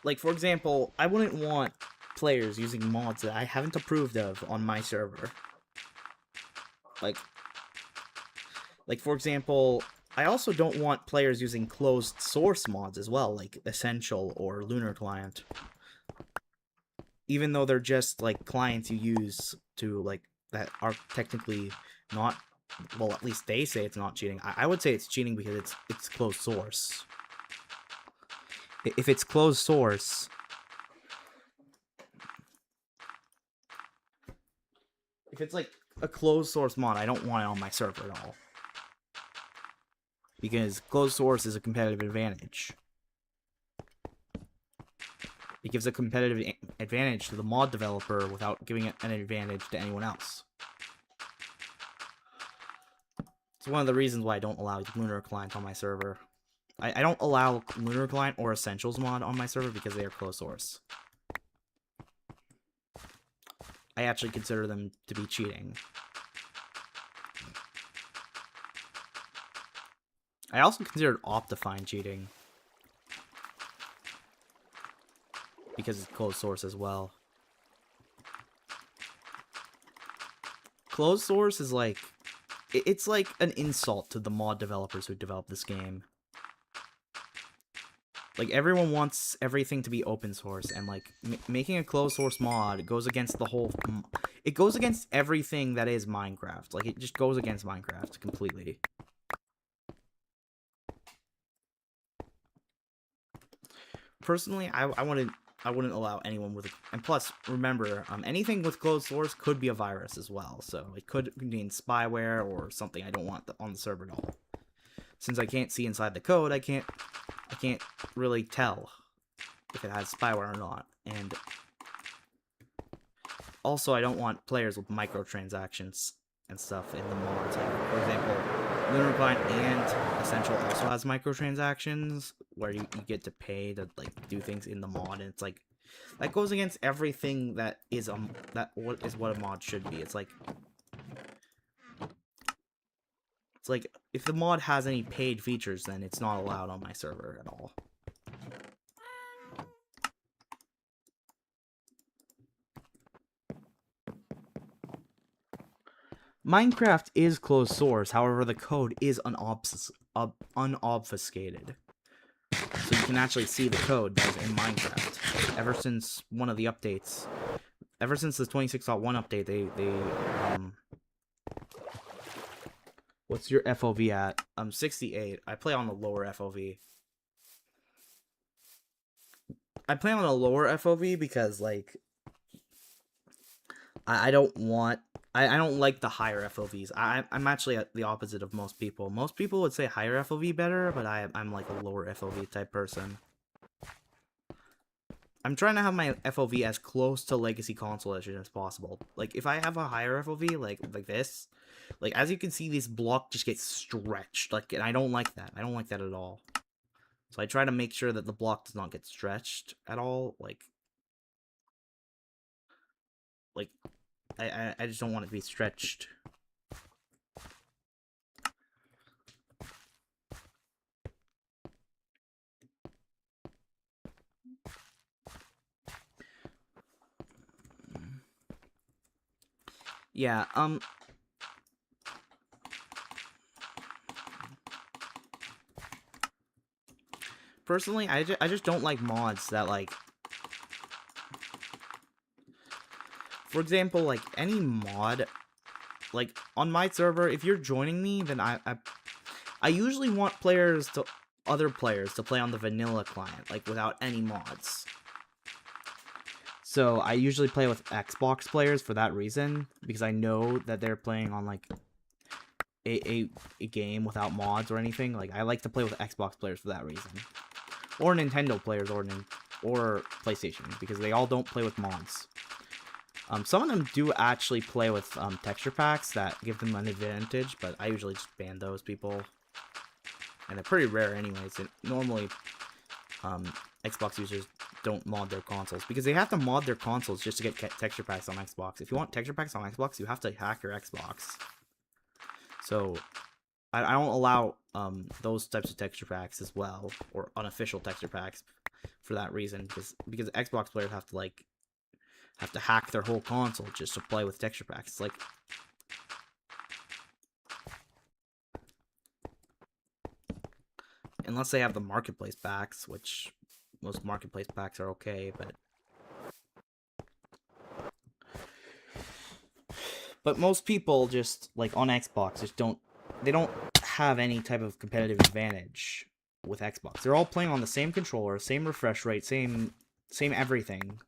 [SPEAKER 2] Like, for example, I wouldn't want players using mods that I haven't approved of on my server. Like, for example, I also don't want players using closed source mods as well, like Essential or Lunar Client. Even though they're just, like, clients you use to, like, that are technically not, well, at least they say it's not cheating. I would say it's cheating because it's closed source. If it's closed source, if it's like a closed source mod, I don't want it on my server at all. Because closed source is a competitive advantage. It gives a competitive advantage to the mod developer without giving it an advantage to anyone else. It's one of the reasons why I don't allow Lunar Client on my server. I don't allow Lunar Client or Essentials mod on my server because they are closed source. I actually consider them to be cheating. I also consider Optifine cheating. Because it's closed source as well. Closed source is like... It's like an insult to the mod developers who develop this game. Like, everyone wants everything to be open source, and, like, making a closed source mod goes against the whole... It goes against everything that is Minecraft. Like, it just goes against Minecraft completely. Personally, I wouldn't allow anyone with... And plus, remember, anything with closed source could be a virus as well, so it could contain spyware or something I don't want on the server at all. Since I can't see inside the code, I can't really tell if it has spyware or not. And also, I don't want players with microtransactions and stuff in the mods. Like, for example, Lunar Client and Essential also has microtransactions where you get to pay to, like, do things in the mod, and it's like that goes against everything that is what a mod should be. It's like if the mod has any paid features, then it's not allowed on my server at all. Minecraft is closed source, however, the code is unobfuscated. So you can actually see the code that is in Minecraft. Ever since one of the updates, ever since the 26.1 update, they what's your FOV at? 68. I play on the lower FOV. I play on a lower FOV because, like, I don't want... I don't like the higher FOVs. I'm actually at the opposite of most people. Most people would say higher FOV better, but I'm like a lower FOV type person. I'm trying to have my FOV as close to Legacy Console Edition as possible. Like, if I have a higher FOV, like this, like, as you can see, this block just gets stretched. Like, and I don't like that. I don't like that at all. So I try to make sure that the block does not get stretched at all. Like I just don't want it to be stretched. Yeah, personally, I just don't like mods that, like, for example, like, any mod, like, on my server, if you're joining me, then I usually want other players to play on the vanilla client, like, without any mods. So I usually play with Xbox players for that reason, because I know that they're playing on, like, a game without mods or anything. Like, I like to play with Xbox players for that reason. Or Nintendo players or PlayStation, because they all don't play with mods. Some of them do actually play with texture packs that give them an advantage, but I usually just ban those people. And they're pretty rare anyways. And normally, Xbox users don't mod their consoles, because they have to mod their consoles just to get texture packs on Xbox. If you want texture packs on Xbox, you have to hack your Xbox. So I don't allow those types of texture packs as well, or unofficial texture packs, for that reason, because Xbox players have to hack their whole console just to play with texture packs. It's like, unless they have the marketplace packs, which most marketplace packs are okay, but most people just, like, on Xbox, just don't have any type of competitive advantage with Xbox. They're all playing on the same controller, same refresh rate, same everything.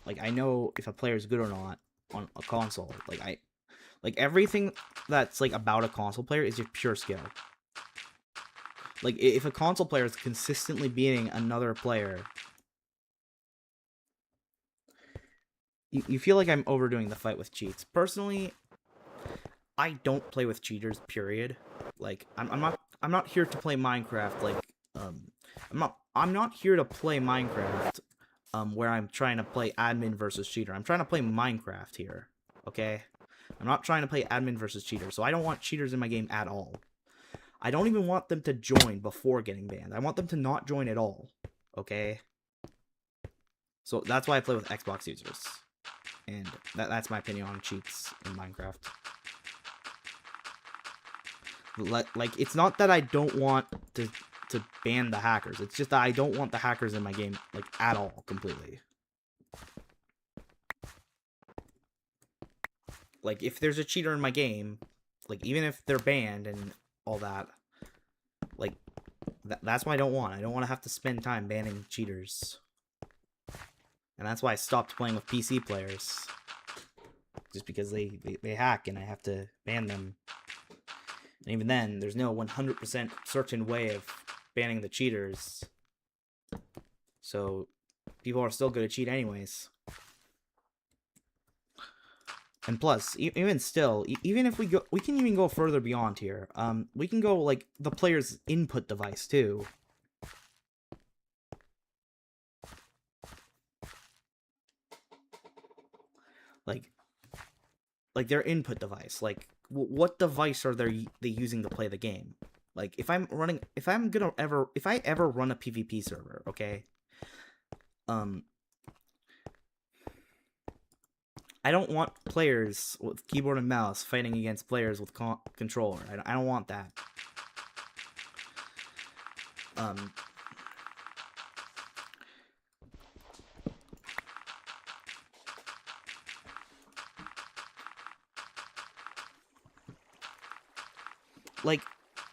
[SPEAKER 2] Like, I know if a player is good or not on a console. Like everything that's, like, about a console player is just pure skill. Like, if a console player is consistently beating another player, you feel like I'm overdoing the fight with cheats. Personally, I don't play with cheaters, period. Like, I'm not here to play Minecraft, like, I'm not here to play Minecraft where I'm trying to play admin versus cheater. I'm trying to play Minecraft here, okay? I'm not trying to play admin versus cheater, so I don't want cheaters in my game at all. I don't even want them to join before getting banned. I want them to not join at all, okay? So that's why I play with Xbox users. And that's my opinion on cheats in Minecraft. Like, it's not that I don't want to ban the hackers. It's just that I don't want the hackers in my game, like, at all, completely. Like, if there's a cheater in my game, like, even if they're banned and all that, like, that's what I don't want. I don't want to have to spend time banning cheaters. And that's why I stopped playing with PC players. Just because they hack and I have to ban them. And even then, there's no 100% certain way of banning the cheaters. So, people are still going to cheat anyways. And plus, even still, even if we can even go further beyond here. We can go, like, the player's input device, too. Like their input device. Like, what device are they using to play the game? Like, if I ever run a PvP server, okay? I don't want players with keyboard and mouse fighting against players with controller. I don't want that. like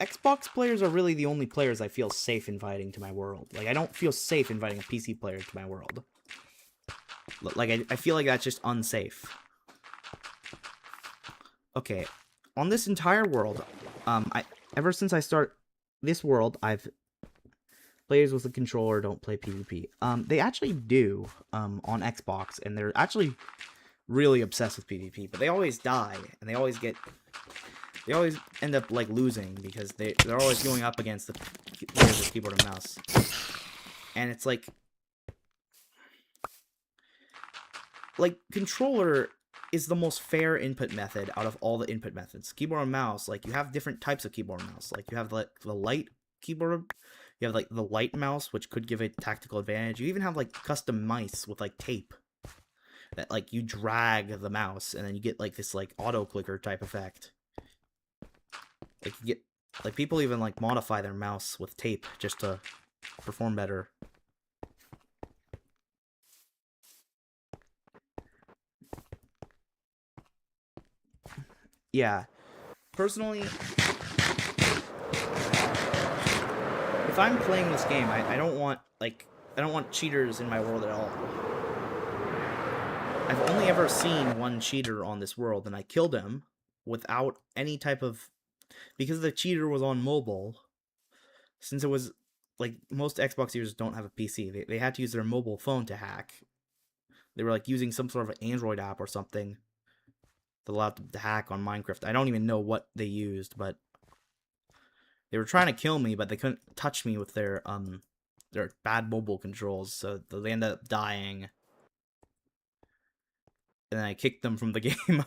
[SPEAKER 2] Xbox players are really the only players I feel safe inviting to my world. Like I don't feel safe inviting a PC player to my world. Like I feel like that's just unsafe. Okay, on this entire world, ever since I start this world, I've players with a controller don't play PvP. They actually do on Xbox, and they're actually really obsessed with PvP, but they always die, and they always end up like losing because they're always going up against the players with keyboard and mouse, and it's like controller is the most fair input method out of all the input methods. Keyboard and mouse, like you have different types of keyboard and mouse. Like you have like the light keyboard, you have like the light mouse, which could give a tactical advantage. You even have like custom mice with like tape that like you drag the mouse and then you get like this like auto clicker type effect. Like you get like people even like modify their mouse with tape just to perform better. Yeah, personally, if I'm playing this game, I don't want cheaters in my world at all. I've only ever seen one cheater on this world, and I killed him without any type of... Because the cheater was on mobile, since it was... Like, most Xbox users don't have a PC. They had to use their mobile phone to hack. They were, like, using some sort of Android app or something that allowed them to hack on Minecraft. I don't even know what they used, but... They were trying to kill me, but they couldn't touch me with their bad mobile controls, so they ended up dying. And then I kicked them from the game.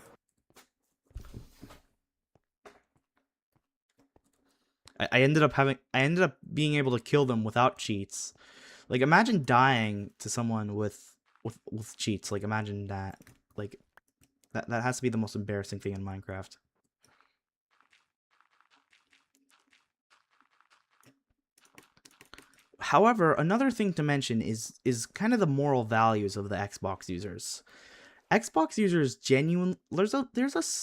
[SPEAKER 2] I ended up being able to kill them without cheats. Like, imagine dying to someone with cheats. Like, imagine that. Like, that has to be the most embarrassing thing in Minecraft. However, another thing to mention is kind of the moral values of the Xbox users. Xbox users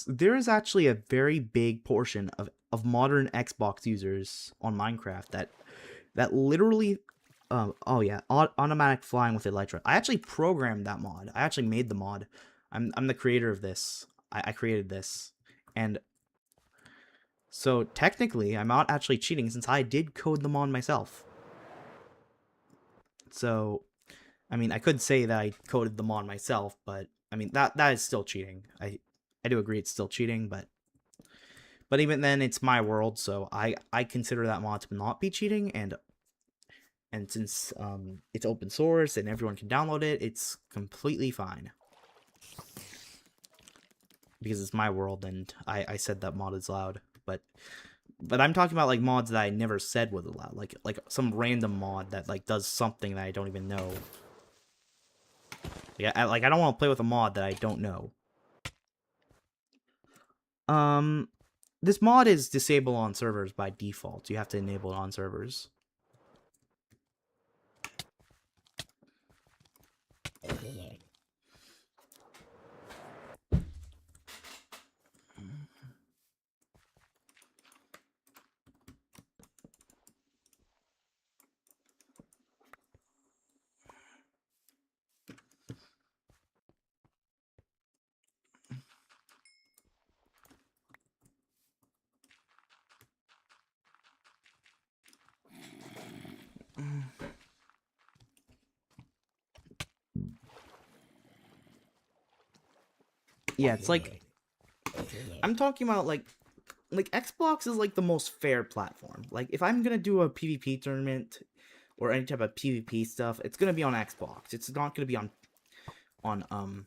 [SPEAKER 2] there is actually a very big portion of modern Xbox users on Minecraft that literally automatic flying with Elytra. I actually programmed that mod. I actually made the mod. I'm the creator of this. I created this, and so technically I'm not actually cheating since I did code the mod myself. So, I mean, I could say that I coded the mod myself, but I mean that is still cheating. I do agree it's still cheating, but even then it's my world, so I consider that mod to not be cheating, and since it's open source and everyone can download it, it's completely fine. Because it's my world and I said that mod is allowed, but I'm talking about like mods that I never said was allowed, like some random mod that like does something that I don't even know. Yeah, I don't want to play with a mod that I don't know. This mod is disabled on servers by default. You have to enable it on servers. Yeah, it's like I'm talking about like Xbox is like the most fair platform. Like if I'm gonna do a PvP tournament or any type of PvP stuff, it's gonna be on Xbox. It's not gonna be on I'm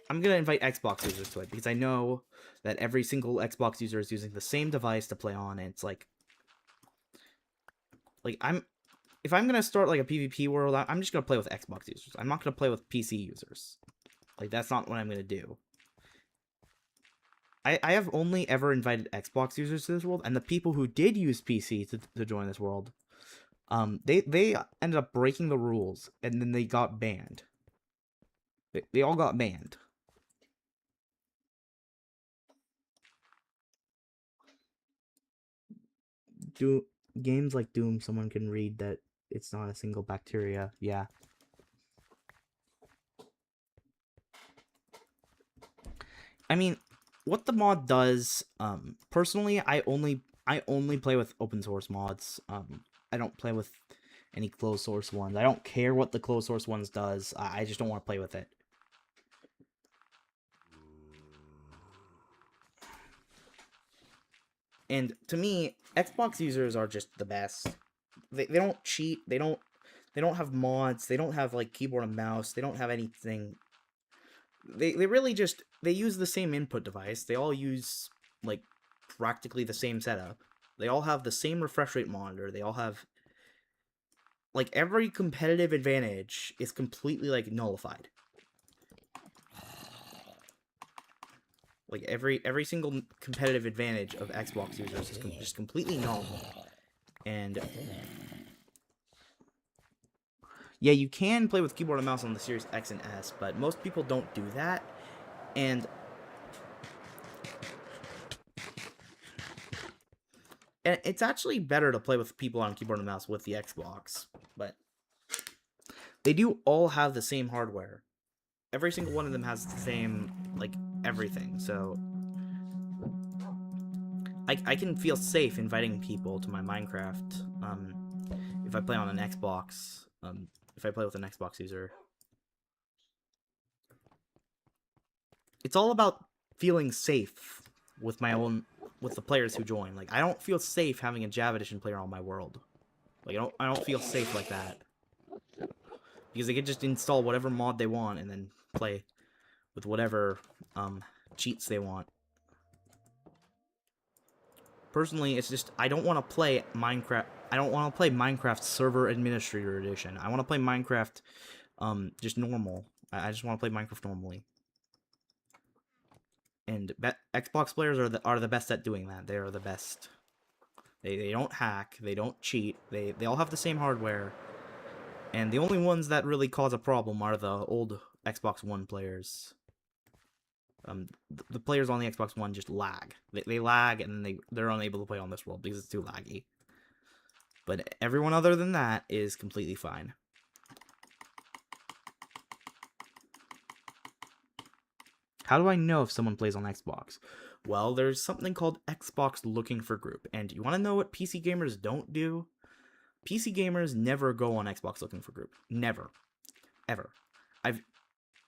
[SPEAKER 2] gonna invite Xbox users to it because I know that every single Xbox user is using the same device to play on, and it's like if I'm gonna start like a PvP world, I'm just gonna play with Xbox users. I'm not gonna play with PC users. Like that's not what I'm gonna do. I have only ever invited Xbox users to this world, and the people who did use PC to join this world They ended up breaking the rules, and then they got banned. They all got banned. Do games like Doom, someone can read that it's not a single bacteria. Yeah. I mean, what the mod does, personally, I only play with open source mods. I don't play with any closed source ones. I don't care what the closed source ones does. I just don't want to play with it. And to me, Xbox users are just the best. They don't cheat. They don't have mods. They don't have like keyboard and mouse. They don't have anything. They really just they use the same input device. They all use like practically the same setup. They all have the same refresh rate monitor. They all have like every competitive advantage is completely like nullified. Like every single competitive advantage of Xbox users is just completely null. And yeah, you can play with keyboard and mouse on the Series X and S, but most people don't do that. And it's actually better to play with people on keyboard and mouse with the Xbox, but they do all have the same hardware. Every single one of them has the same, like, everything, so I can feel safe inviting people to my Minecraft, if I play on an Xbox, if I play with an Xbox user. It's all about feeling safe with with the players who join. Like, I don't feel safe having a Java Edition player on my world. Like, I don't feel safe like that. Because they can just install whatever mod they want and then play with whatever cheats they want. Personally, it's just I don't want to play Minecraft. I don't want to play Minecraft Server Administrator Edition. I want to play Minecraft just normal. I just want to play Minecraft normally. And Xbox players are the best at doing that. They are the best. They don't hack. They don't cheat. They all have the same hardware. And the only ones that really cause a problem are the old Xbox One players. The players on the Xbox One just lag. They lag, and they're unable to play on this world because it's too laggy. But everyone other than that is completely fine. How do I know if someone plays on Xbox? Well, there's something called Xbox Looking for Group. And you want to know what PC gamers don't do? PC gamers never go on Xbox Looking for Group. Never. Ever.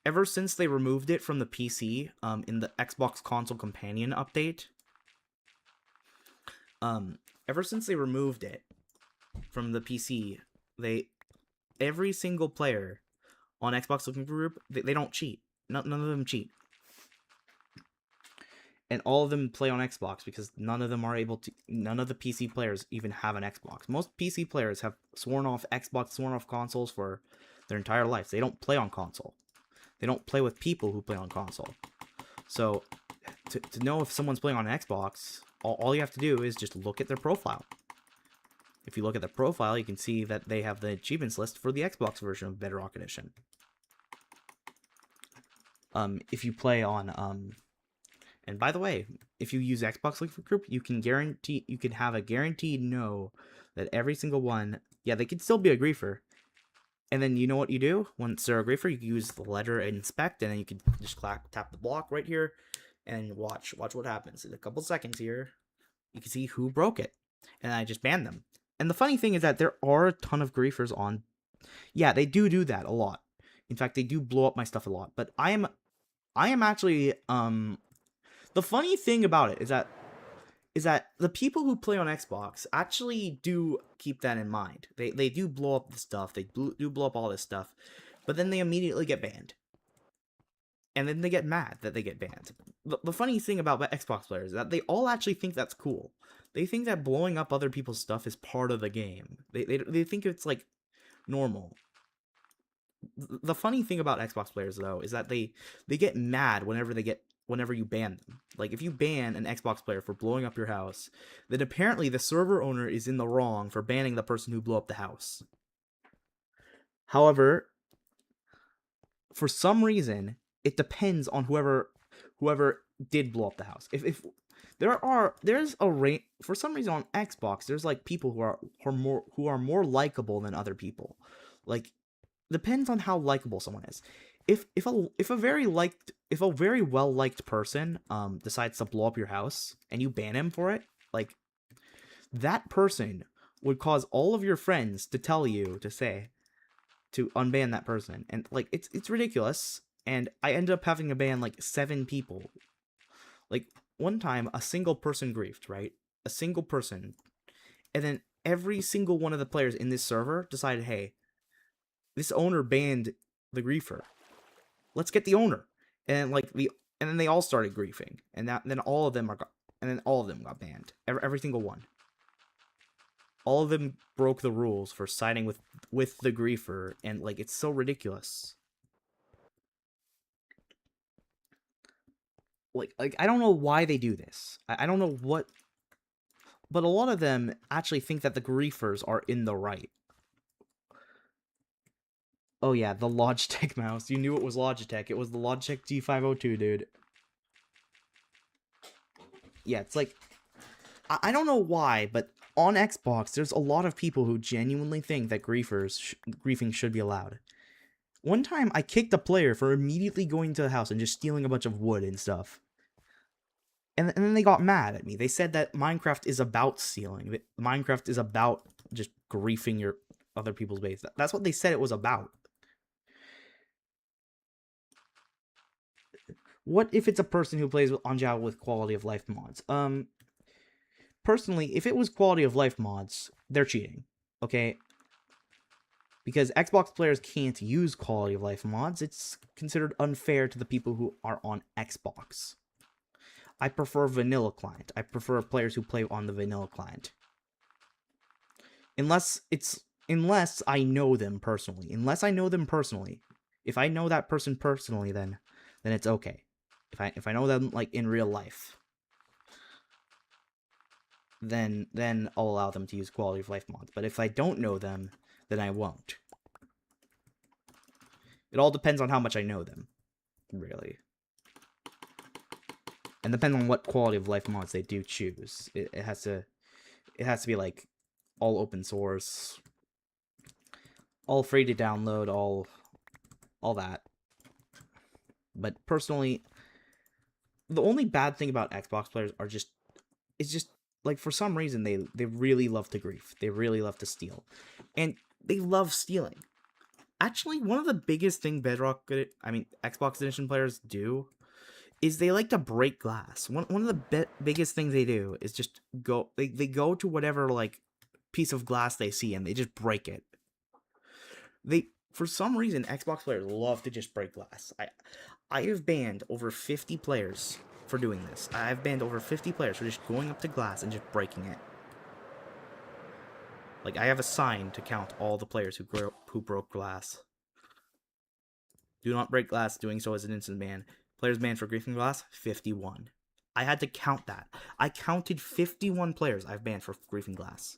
[SPEAKER 2] Ever since they removed it from the PC, in the Xbox Console Companion update, ever since they removed it from the PC, every single player on Xbox Looking for Group, they don't cheat. None of them cheat. And all of them play on Xbox because none of the PC players even have an Xbox. Most PC players have sworn off Xbox, sworn off consoles for their entire life. They don't play on console. They don't play with people who play on console. So, to know if someone's playing on an Xbox, all you have to do is just look at their profile. If you look at their profile, you can see that they have the achievements list for the Xbox version of Bedrock Edition. If you play on, and by the way, if you use Xbox Looking for Group, you can have a guaranteed no that every single one, yeah, they could still be a griefer. And then you know what you do? Once they're a griefer, you can use the letter inspect, and then you can just tap the block right here, and watch what happens. In a couple seconds here, you can see who broke it. And I just banned them. And the funny thing is that there are a ton of griefers on. Yeah, they do that a lot. In fact, they do blow up my stuff a lot. But I am actually, the funny thing about it is that the people who play on Xbox actually do keep that in mind. They do blow up the stuff. They do blow up all this stuff. But then they immediately get banned. And then they get mad that they get banned. The funny thing about Xbox players is that they all actually think that's cool. They think that blowing up other people's stuff is part of the game. They think it's, like, normal. The funny thing about Xbox players, though, is that they get mad whenever they get whenever you ban them. Like, if you ban an Xbox player for blowing up your house, then apparently the server owner is in the wrong for banning the person who blew up the house. However, for some reason, it depends on whoever did blow up the house. If there's a rate for some reason on Xbox, there's like people who are more likable than other people. Like, depends on how likable someone is. If a very well liked person decides to blow up your house and you ban him for it, like, that person would cause all of your friends to tell you to unban that person, and like it's ridiculous. And I ended up having to ban like 7 people. Like, one time a single person griefed, right? A single person, and then every single one of the players in this server decided, hey, this owner banned the griefer. Let's get the owner. And then they all started griefing, and then all of them got banned. Every single one. All of them broke the rules for siding with the griefer, and like, it's so ridiculous. Like I don't know why they do this. I don't know what, but a lot of them actually think that the griefers are in the right. Oh yeah, the Logitech mouse. You knew it was Logitech. It was the Logitech G502, dude. Yeah, it's like, I don't know why, but on Xbox, there's a lot of people who genuinely think that griefing should be allowed. One time, I kicked a player for immediately going to the house and just stealing a bunch of wood and stuff. And then they got mad at me. They said that Minecraft is about stealing. That Minecraft is about just griefing your other people's base. That's what they said it was about. What if it's a person who plays on Java with quality of life mods? Personally, if it was quality of life mods, they're cheating, okay? Because Xbox players can't use quality of life mods. It's considered unfair to the people who are on Xbox. I prefer vanilla client. I prefer players who play on the vanilla client. Unless I know them personally. If I know that person personally, then it's okay. If I know them like in real life, then I'll allow them to use quality of life mods. But if I don't know them, then I won't. It all depends on how much I know them, really. And depends on what quality of life mods they do choose. It has to be like all open source, all free to download, all that. But personally, the only bad thing about Xbox players is just like, for some reason they really love to grief. They really love to steal. And they love stealing. Actually, one of the biggest thing Xbox Edition players do is they like to break glass. One of the biggest things they do is just go to whatever like piece of glass they see and they just break it. For some reason, Xbox players love to just break glass. I have banned over 50 players for doing this. I've banned over 50 players for just going up to glass and just breaking it. Like, I have a sign to count all the players who broke glass. Do not break glass. Doing so is an instant ban. Players banned for griefing glass, 51. I had to count that. I counted 51 players I've banned for griefing glass.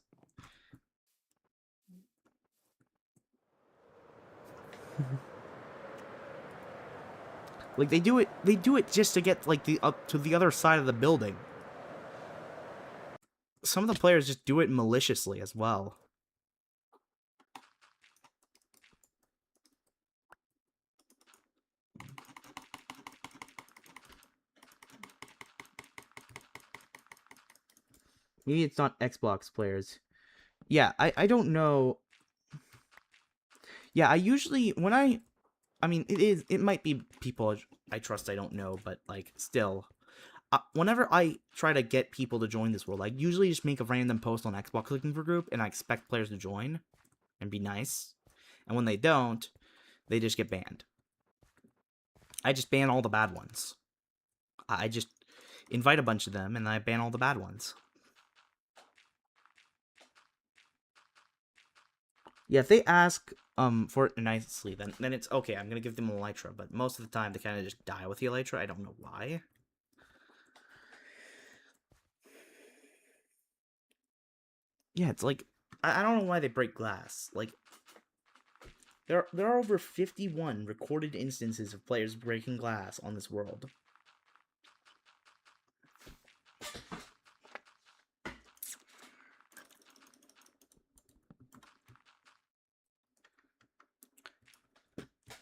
[SPEAKER 2] Like, they do it just to get like up to the other side of the building. Some of the players just do it maliciously as well. Maybe it's not Xbox players. Yeah, I don't know. Yeah, I usually, it might be people I trust I don't know, but like, still. Whenever I try to get people to join this world, I usually just make a random post on Xbox looking for group, and I expect players to join and be nice. And when they don't, they just get banned. I just ban all the bad ones. I just invite a bunch of them, and I ban all the bad ones. Yeah, if they ask for it nicely, then it's okay. I'm gonna give them Elytra, but most of the time they kind of just die with the Elytra. I don't know why. Yeah, it's like I don't know why they break glass. Like there are over 51 recorded instances of players breaking glass on this world.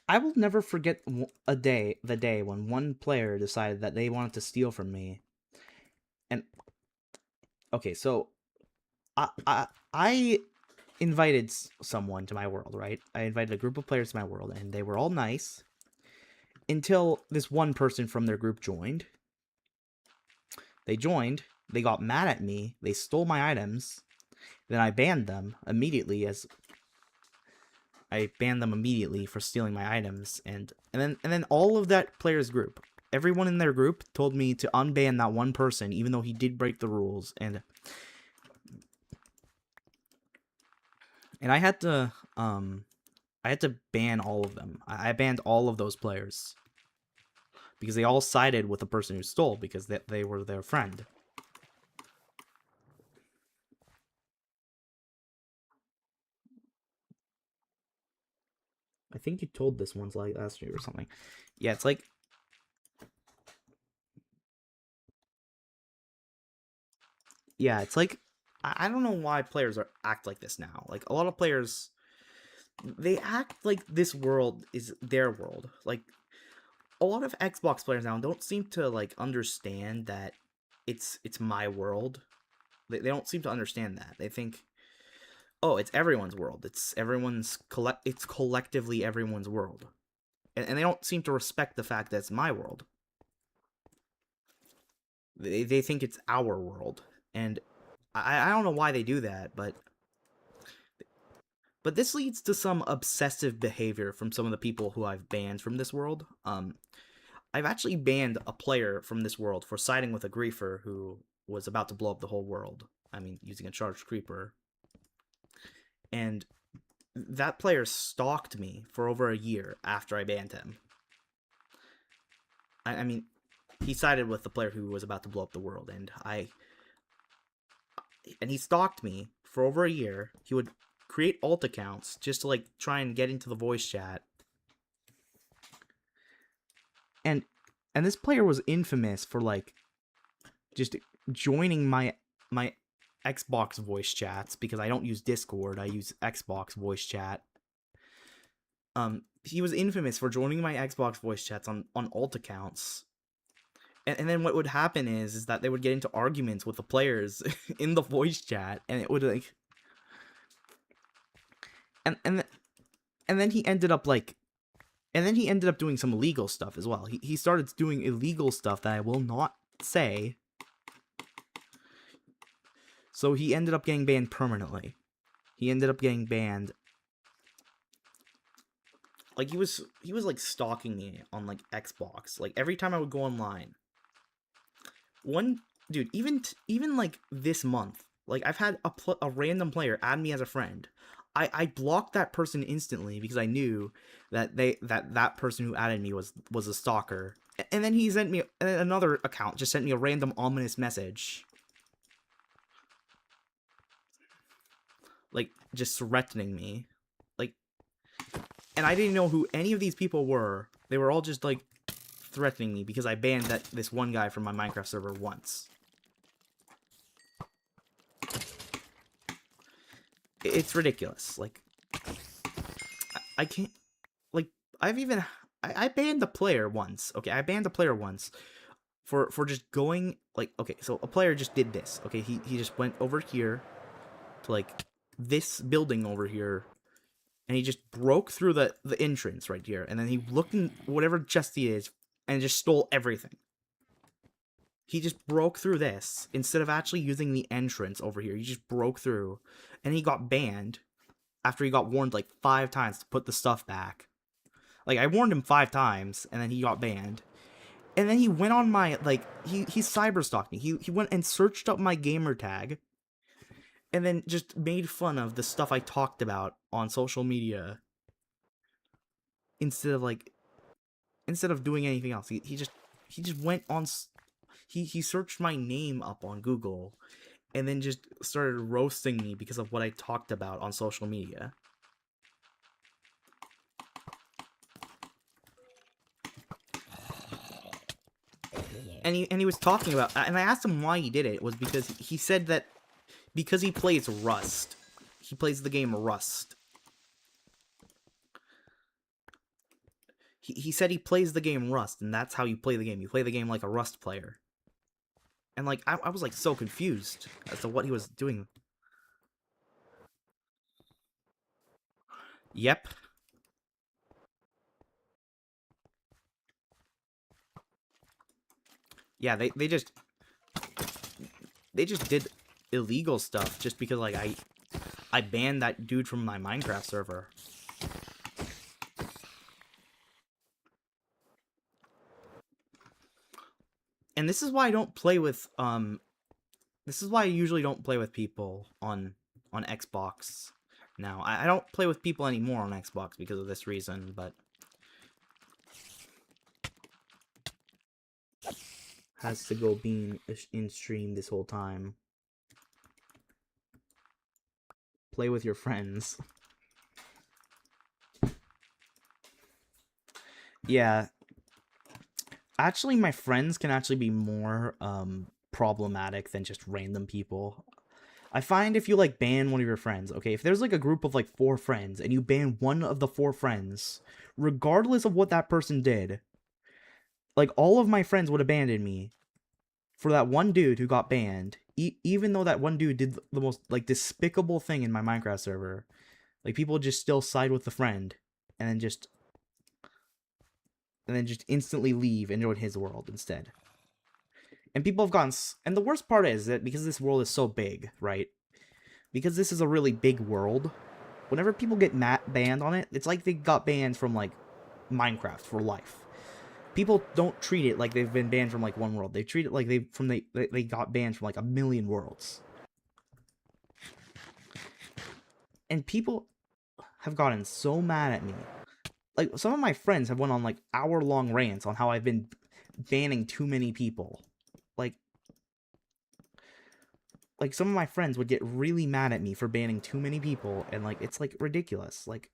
[SPEAKER 2] I will never forget the day when one player decided that they wanted to steal from me. And okay, so I invited someone to my world, right? I invited a group of players to my world, and they were all nice until this one person from their group joined. They joined, they got mad at me, they stole my items, then I banned them immediately for stealing my items, and then all of that players group, everyone in their group told me to unban that one person even though he did break the rules, and I had to ban all of them. I banned all of those players because they all sided with the person who stole because they were their friend. I think you told this once like last year or something. Yeah, it's like I don't know why players act like this now. Like a lot of players, they act like this world is their world. Like a lot of Xbox players now don't seem to like understand that it's my world. They don't seem to understand that. They think, oh, it's everyone's world. It's collectively everyone's world. And they don't seem to respect the fact that it's my world. They think it's our world. And I don't know why they do that, but this leads to some obsessive behavior from some of the people who I've banned from this world. I've actually banned a player from this world for siding with a griefer who was about to blow up the whole world. I mean, using a charged creeper. And that player stalked me for over a year after I banned him. I mean, he sided with the player who was about to blow up the world, and he stalked me for over a year. He would create alt accounts just to like try and get into the voice chat. And this player was infamous for like just joining my Xbox voice chats because I don't use Discord, I use Xbox voice chat. He was infamous for joining my Xbox voice chats on alt accounts. And then what would happen is that they would get into arguments with the players in the voice chat, and it would like and then he ended up doing some illegal stuff as well. He started doing illegal stuff that I will not say. So he ended up getting banned permanently. He ended up getting banned. Like he was like stalking me on like Xbox. Like every time I would go online. One dude, even like this month, like I've had a random player add me as a friend. I blocked that person instantly because I knew that that person who added me was a stalker. And then he sent me another account, just sent me a random ominous message. Like just threatening me. Like, and I didn't know who any of these people were. They were all just like threatening me because I banned this one guy from my Minecraft server once. It's ridiculous. Like, I can't. Like, I banned a player once. Okay, I banned a player once for just going like. Okay, so a player just did this. Okay, he just went over here to like this building over here. And he just broke through the entrance right here. And then he looked in whatever chest he is and just stole everything. He just broke through this instead of actually using the entrance over here. He just broke through. And he got banned after he got warned like 5 times to put the stuff back. Like, I warned him 5 times and then he got banned. And then he went on my, like, he cyberstalked me. He went and searched up my gamer tag. And then just made fun of the stuff I talked about on social media. Instead of doing anything else. He just went on. He searched my name up on Google. and then just started roasting me because of what I talked about on social media. And he was talking about, and I asked him why he did it. It was because he said that because he plays Rust. He plays the game Rust. He said he plays the game Rust, and that's how you play the game. You play the game like a Rust player. And like I was like so confused as to what he was doing. Yep. Yeah, they just did illegal stuff just because like I banned that dude from my Minecraft server. And this is why I don't play with this is why I usually don't play with people on Xbox now. I don't play with people anymore on Xbox because of this reason, but has to go being in stream this whole time. Play with your friends. Yeah. Actually, my friends can actually be more problematic than just random people. I find if you like ban one of your friends, okay, if there's like a group of like 4 friends and you ban one of the 4 friends, regardless of what that person did, like all of my friends would abandon me for that one dude who got banned, even though that one dude did the most like despicable thing in my Minecraft server. Like people just still side with the friend and then just instantly leave and join his world instead. And people have gone, and the worst part is that because this world is so big, right? Because this is a really big world, whenever people get banned on it, it's like they got banned from like Minecraft for life. People don't treat it like they've been banned from like one world. They treat it like they got banned from like a million worlds. And people have gotten so mad at me. Like some of my friends have went on like hour-long rants on how I've been banning too many people. Like some of my friends would get really mad at me for banning too many people, and like it's like ridiculous. Like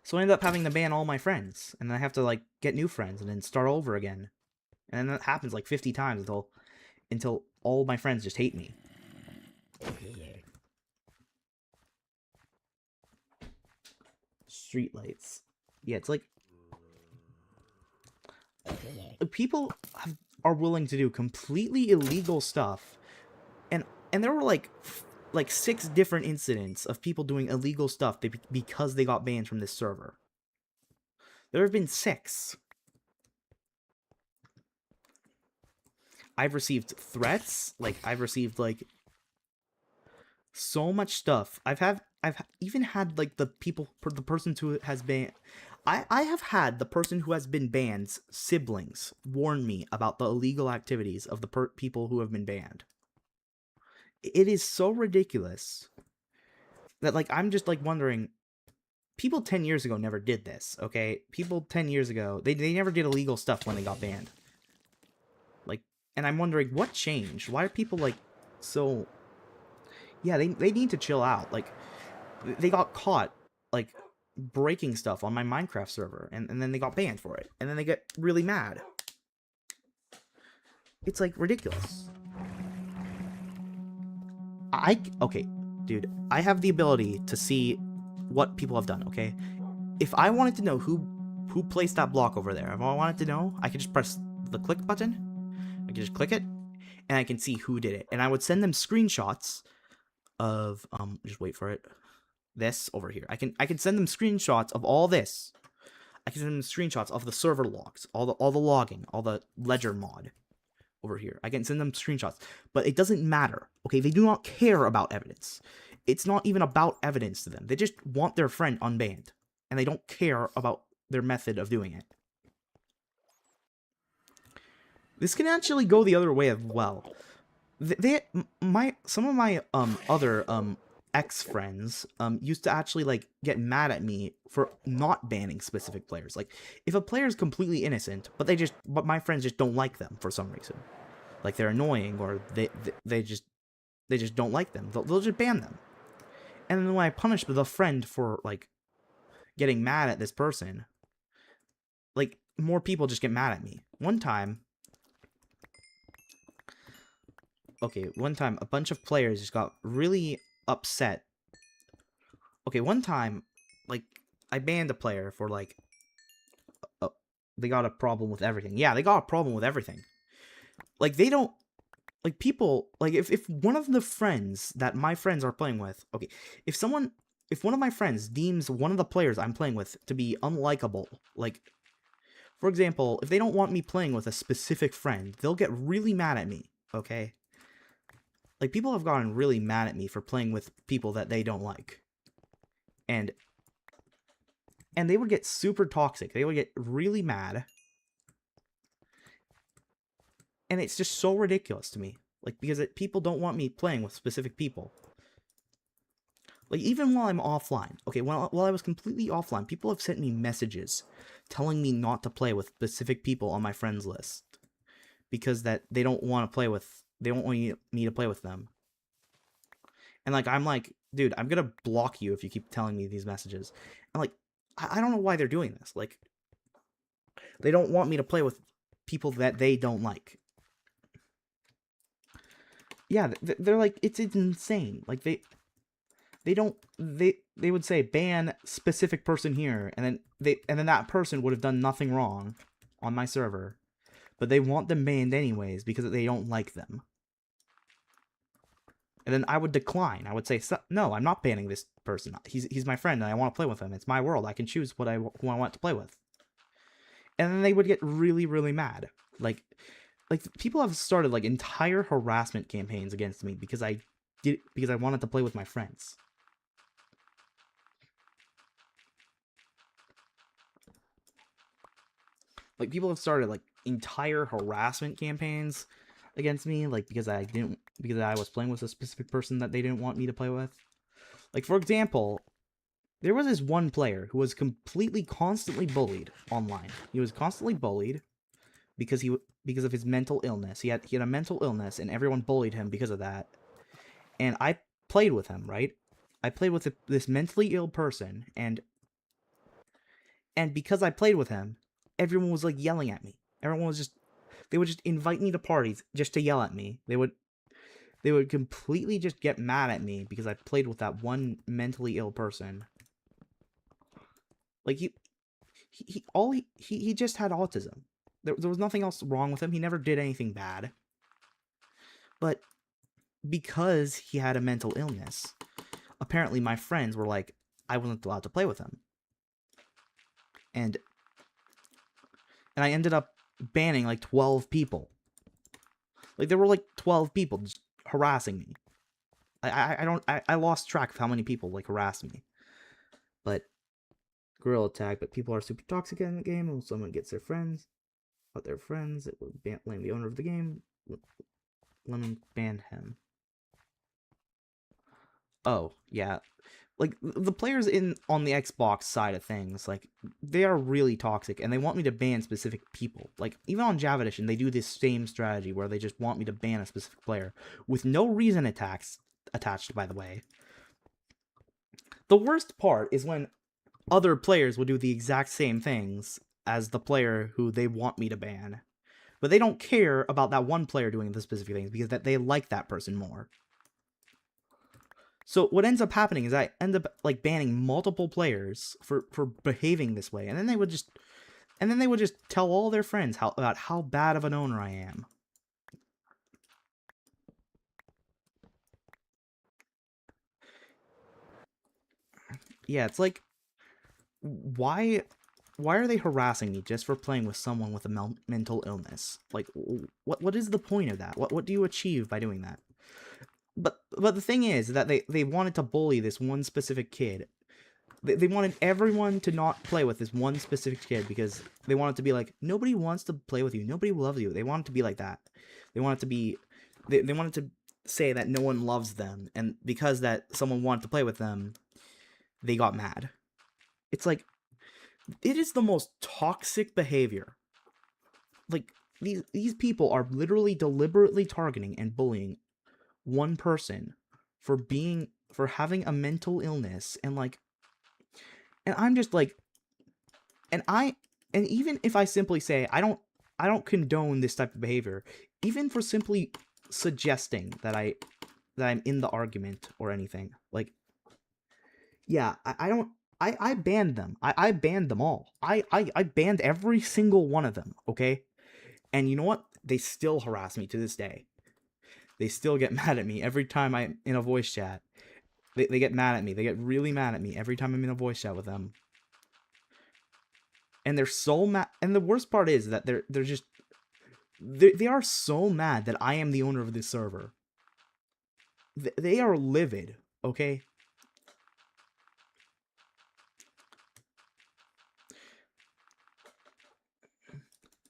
[SPEAKER 2] so I ended up having to ban all my friends, and then I have to like get new friends and then start over again. And then that happens like 50 times until all my friends just hate me. Streetlights. Yeah, it's like people are willing to do completely illegal stuff, and there were like 6 different incidents of people doing illegal stuff because they got banned from this server. There have been 6. I've received threats, like I've received like so much stuff. I've even had like the person who has been I have had the person who has been banned's siblings warn me about the illegal activities of the people who have been banned. It is so ridiculous that like I'm just like wondering, people 10 years ago never did this, okay? People 10 years ago, they never did illegal stuff when they got banned. Like, and I'm wondering what changed? Why are people like so... Yeah, they need to chill out. Like, they got caught like breaking stuff on my Minecraft server, and then they got banned for it, and then they get really mad. It's like ridiculous. Okay, dude, I have the ability to see what people have done, okay? If I wanted to know who placed that block over there, if I wanted to know, I could just press the click button, I could just click it, and I can see who did it, and I would send them screenshots of just wait for it. This over here. I can send them screenshots of all this. I can send them screenshots of the server logs, all the logging, all the ledger mod over here. I can send them screenshots, but it doesn't matter. Okay, they do not care about evidence. It's not even about evidence to them. They just want their friend unbanned, and they don't care about their method of doing it. This can actually go the other way as well. Some of my other ex-friends used to actually like get mad at me for not banning specific players. Like if a player is completely innocent, but my friends just don't like them for some reason, like they're annoying, or they just don't like them. They'll just ban them. And then when I punish the friend for like getting mad at this person, like more people just get mad at me. One time a bunch of players just got really upset. Okay, one time, like, I banned a player for, like, they got a problem with everything. Yeah, they got a problem with everything. Like, they don't, like, people, like, if one of the friends that my friends are playing with, okay, if one of my friends deems one of the players I'm playing with to be unlikable, like, for example, if they don't want me playing with a specific friend, they'll get really mad at me, okay? Like, people have gotten really mad at me for playing with people that they don't like. And they would get super toxic. They would get really mad. And it's just so ridiculous to me. Like, because people don't want me playing with specific people. Like, even while I'm offline. Okay, while I was completely offline, people have sent me messages telling me not to play with specific people on my friends list. Because that they don't want to play with... They don't want me to play with them. And, like, I'm like, dude, I'm gonna block you if you keep telling me these messages. And, like, I don't know why they're doing this. Like, they don't want me to play with people that they don't like. Yeah, they're like, it's insane. Like, they would say ban specific person here, and then that person would have done nothing wrong on my server, but they want them banned anyways because they don't like them. And then I would decline. I would say, no, I'm not banning this person. He's my friend, and I want to play with him. It's my world. I can choose who I want to play with. And then they would get really, really mad. Like people have started like entire harassment campaigns against me because I wanted to play with my friends. Like, people have started like entire harassment campaigns against me, like, because I was playing with a specific person that they didn't want me to play with. Like, for example, there was this one player who was constantly bullied online. He was constantly bullied because of his mental illness. He had a mental illness, and everyone bullied him because of that. And I played with him, right? I played with this mentally ill person, and because I played with him, everyone was like yelling at me. They would just invite me to parties just to yell at me. They would completely just get mad at me because I played with that one mentally ill person. Like, he just had autism. There was nothing else wrong with him. He never did anything bad. But because he had a mental illness, apparently my friends were like, I wasn't allowed to play with him. And I ended up banning like 12 people. Like, there were like 12 people just harassing me. I lost track of how many people like harassed me. But Gorilla Tag, but people are super toxic in the game. When someone gets their friends, it will blame the owner of the game. Lemon ban him. Oh, yeah. Like, the players on the Xbox side of things, like, they are really toxic, and they want me to ban specific people. Like, even on Java Edition, they do this same strategy where they just want me to ban a specific player with no reason attached, by the way. The worst part is when other players will do the exact same things as the player who they want me to ban, but they don't care about that one player doing the specific things because they like that person more. So what ends up happening is I end up like banning multiple players for behaving this way, and then they would just tell all their friends about how bad of an owner I am. Yeah, it's like, why are they harassing me just for playing with someone with a mental illness? Like, what is the point of that? What do you achieve by doing that? But the thing is that they wanted to bully this one specific kid. They wanted everyone to not play with this one specific kid because they wanted to be like, nobody wants to play with you. Nobody loves you. They wanted to be like that. They wanted to be... They wanted to say that no one loves them. And because that someone wanted to play with them, they got mad. It's like... It is the most toxic behavior. Like, these people are literally deliberately targeting and bullying one person for having a mental illness, and like, and I'm just like, and even if I simply say I don't condone this type of behavior, even for simply suggesting that I'm in the argument or anything, like, yeah, I don't, I banned them. I banned them all. I banned every single one of them, okay? And you know what? They still harass me to this day. They still get mad at me every time I'm in a voice chat. They get mad at me. They get really mad at me every time I'm in a voice chat with them. And they're so mad. And the worst part is that they're just, they are so mad that I am the owner of this server. They are livid, okay?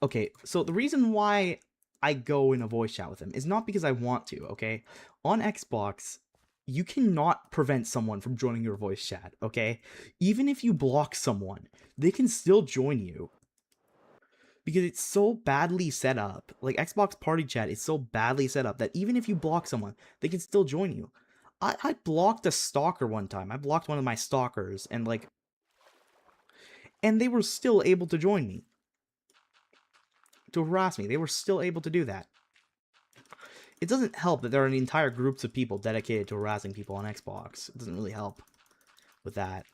[SPEAKER 2] Okay, so the reason why I go in a voice chat with them is not because I want to, okay? On Xbox, you cannot prevent someone from joining your voice chat, okay? Even if you block someone, they can still join you. Because it's so badly set up. Like, Xbox Party Chat is so badly set up that even if you block someone, they can still join you. I blocked a stalker one time. I blocked one of my stalkers, and like, and they were still able to join me. To harass me. They were still able to do that. It doesn't help that there are entire groups of people dedicated to harassing people on Xbox. It doesn't really help with that.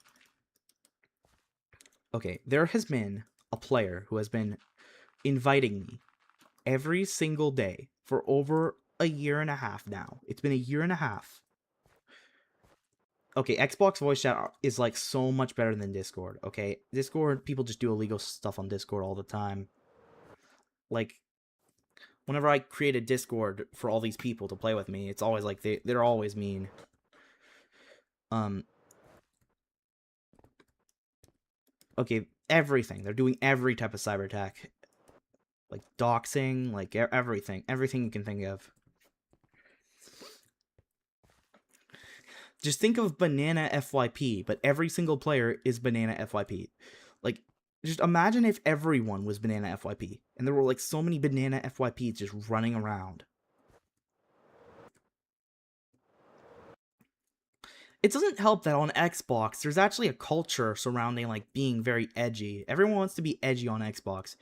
[SPEAKER 2] Okay, there has been a player who has been inviting me every single day for over a year and a half now. It's been a year and a half. Okay, Xbox voice chat is like so much better than Discord, okay? Discord, people just do illegal stuff on Discord all the time. Like, whenever I create a Discord for all these people to play with me, it's always like they're always mean. Okay, everything. They're doing every type of cyber attack. Like doxing, like everything. Everything you can think of. Just think of Banana FYP, but every single player is Banana FYP. Like, just imagine if everyone was Banana FYP, and there were like so many Banana FYPs just running around. It doesn't help that on Xbox, there's actually a culture surrounding like being very edgy. Everyone wants to be edgy on Xbox.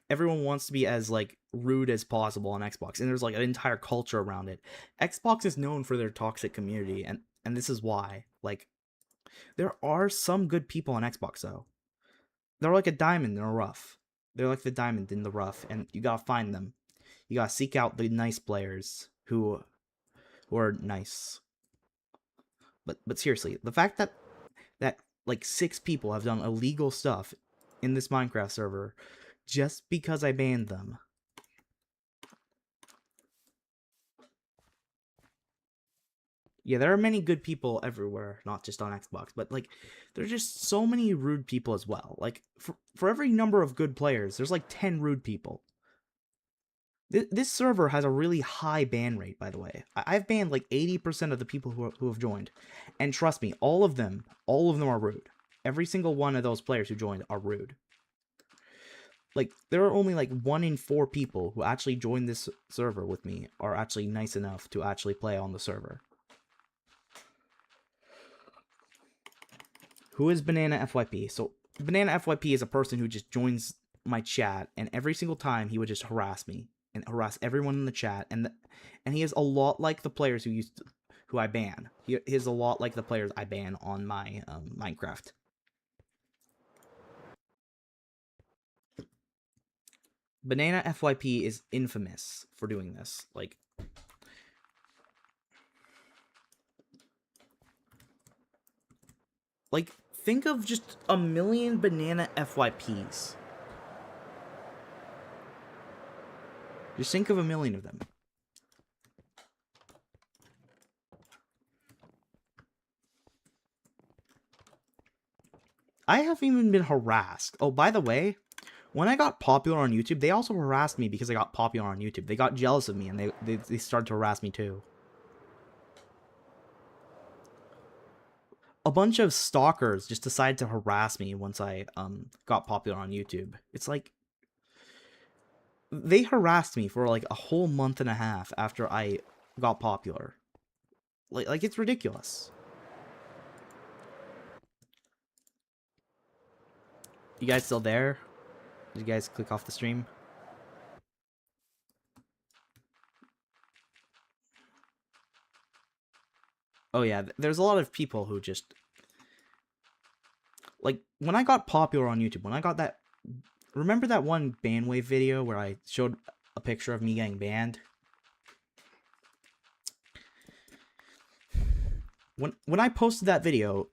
[SPEAKER 2] Everyone wants to be as like rude as possible on Xbox, and there's like an entire culture around it. Xbox is known for their toxic community, and this is why. Like, there are some good people on Xbox though. They're like a diamond in a rough. They're like the diamond in the rough, and you gotta find them. You gotta seek out the nice players who are nice. But seriously, the fact that like 6 people have done illegal stuff in this Minecraft server just because I banned them. Yeah, there are many good people everywhere, not just on Xbox, but like there's just so many rude people as well. Like for every number of good players, there's like 10 rude people. This server has a really high ban rate, by the way. I've banned like 80% of the people who have joined. And trust me, all of them are rude. Every single one of those players who joined are rude. Like, there are only like 1 in 4 people who actually joined this server with me are actually nice enough to actually play on the server. Who is Banana FYP? So, Banana FYP is a person who just joins my chat, and every single time he would just harass me. And harass everyone in the chat, and he is a lot like the players who I ban. He is a lot like the players I ban on my Minecraft. Banana FYP is infamous for doing this. Like think of just a million Banana FYPs. Just think of a million of them. I haven't even been harassed. Oh, by the way, when I got popular on YouTube, they also harassed me because I got popular on YouTube. They got jealous of me, and they started to harass me too. A bunch of stalkers just decided to harass me once I got popular on YouTube. It's like, they harassed me for like a whole month and a half after I got popular. Like it's ridiculous. You guys still there? Did you guys click off the stream? Oh yeah, there's a lot of people who just like when I got popular on YouTube, when I got that, remember that one Bandwave video where I showed a picture of me getting banned? When I posted that video,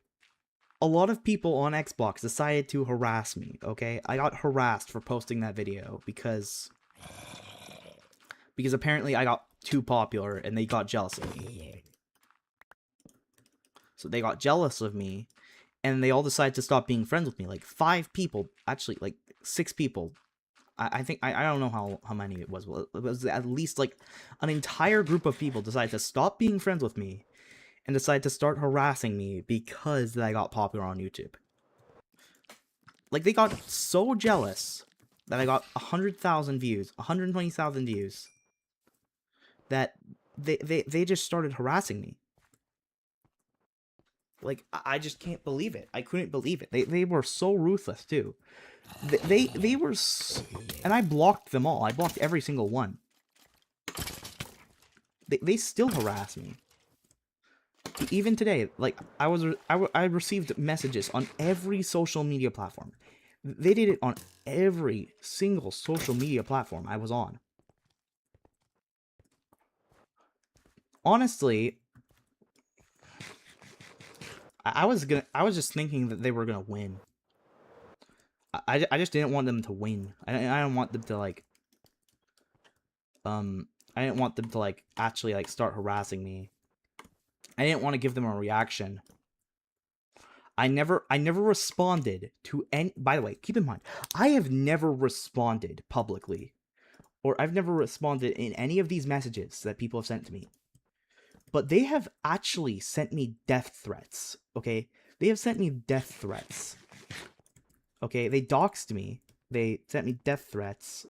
[SPEAKER 2] a lot of people on Xbox decided to harass me, okay? I got harassed for posting that video because apparently I got too popular and they got jealous of me. So they got jealous of me and they all decided to stop being friends with me. Like 5 people, actually like 6 people. I think, I don't know how many it was. Well, it was at least like an entire group of people decided to stop being friends with me and decided to start harassing me because I got popular on YouTube. Like, they got so jealous that I got 100,000 views, 120,000 views, that they just started harassing me. Like, I just can't believe it. I couldn't believe it. They were so ruthless, too. They were... And I blocked them all. I blocked every single one. They still harass me. Even today, like, I received messages on every social media platform. They did it on every single social media platform I was on. Honestly, I was just thinking that they were gonna win. I just didn't want them to win. I didn't want them to like, I didn't want them to like actually like start harassing me. I didn't want to give them a reaction. I never responded to any. By the way, keep in mind, I have never responded publicly, or I've never responded in any of these messages that people have sent to me. But they have actually sent me death threats. Okay, they have sent me death threats. Okay, they doxed me. They sent me death threats.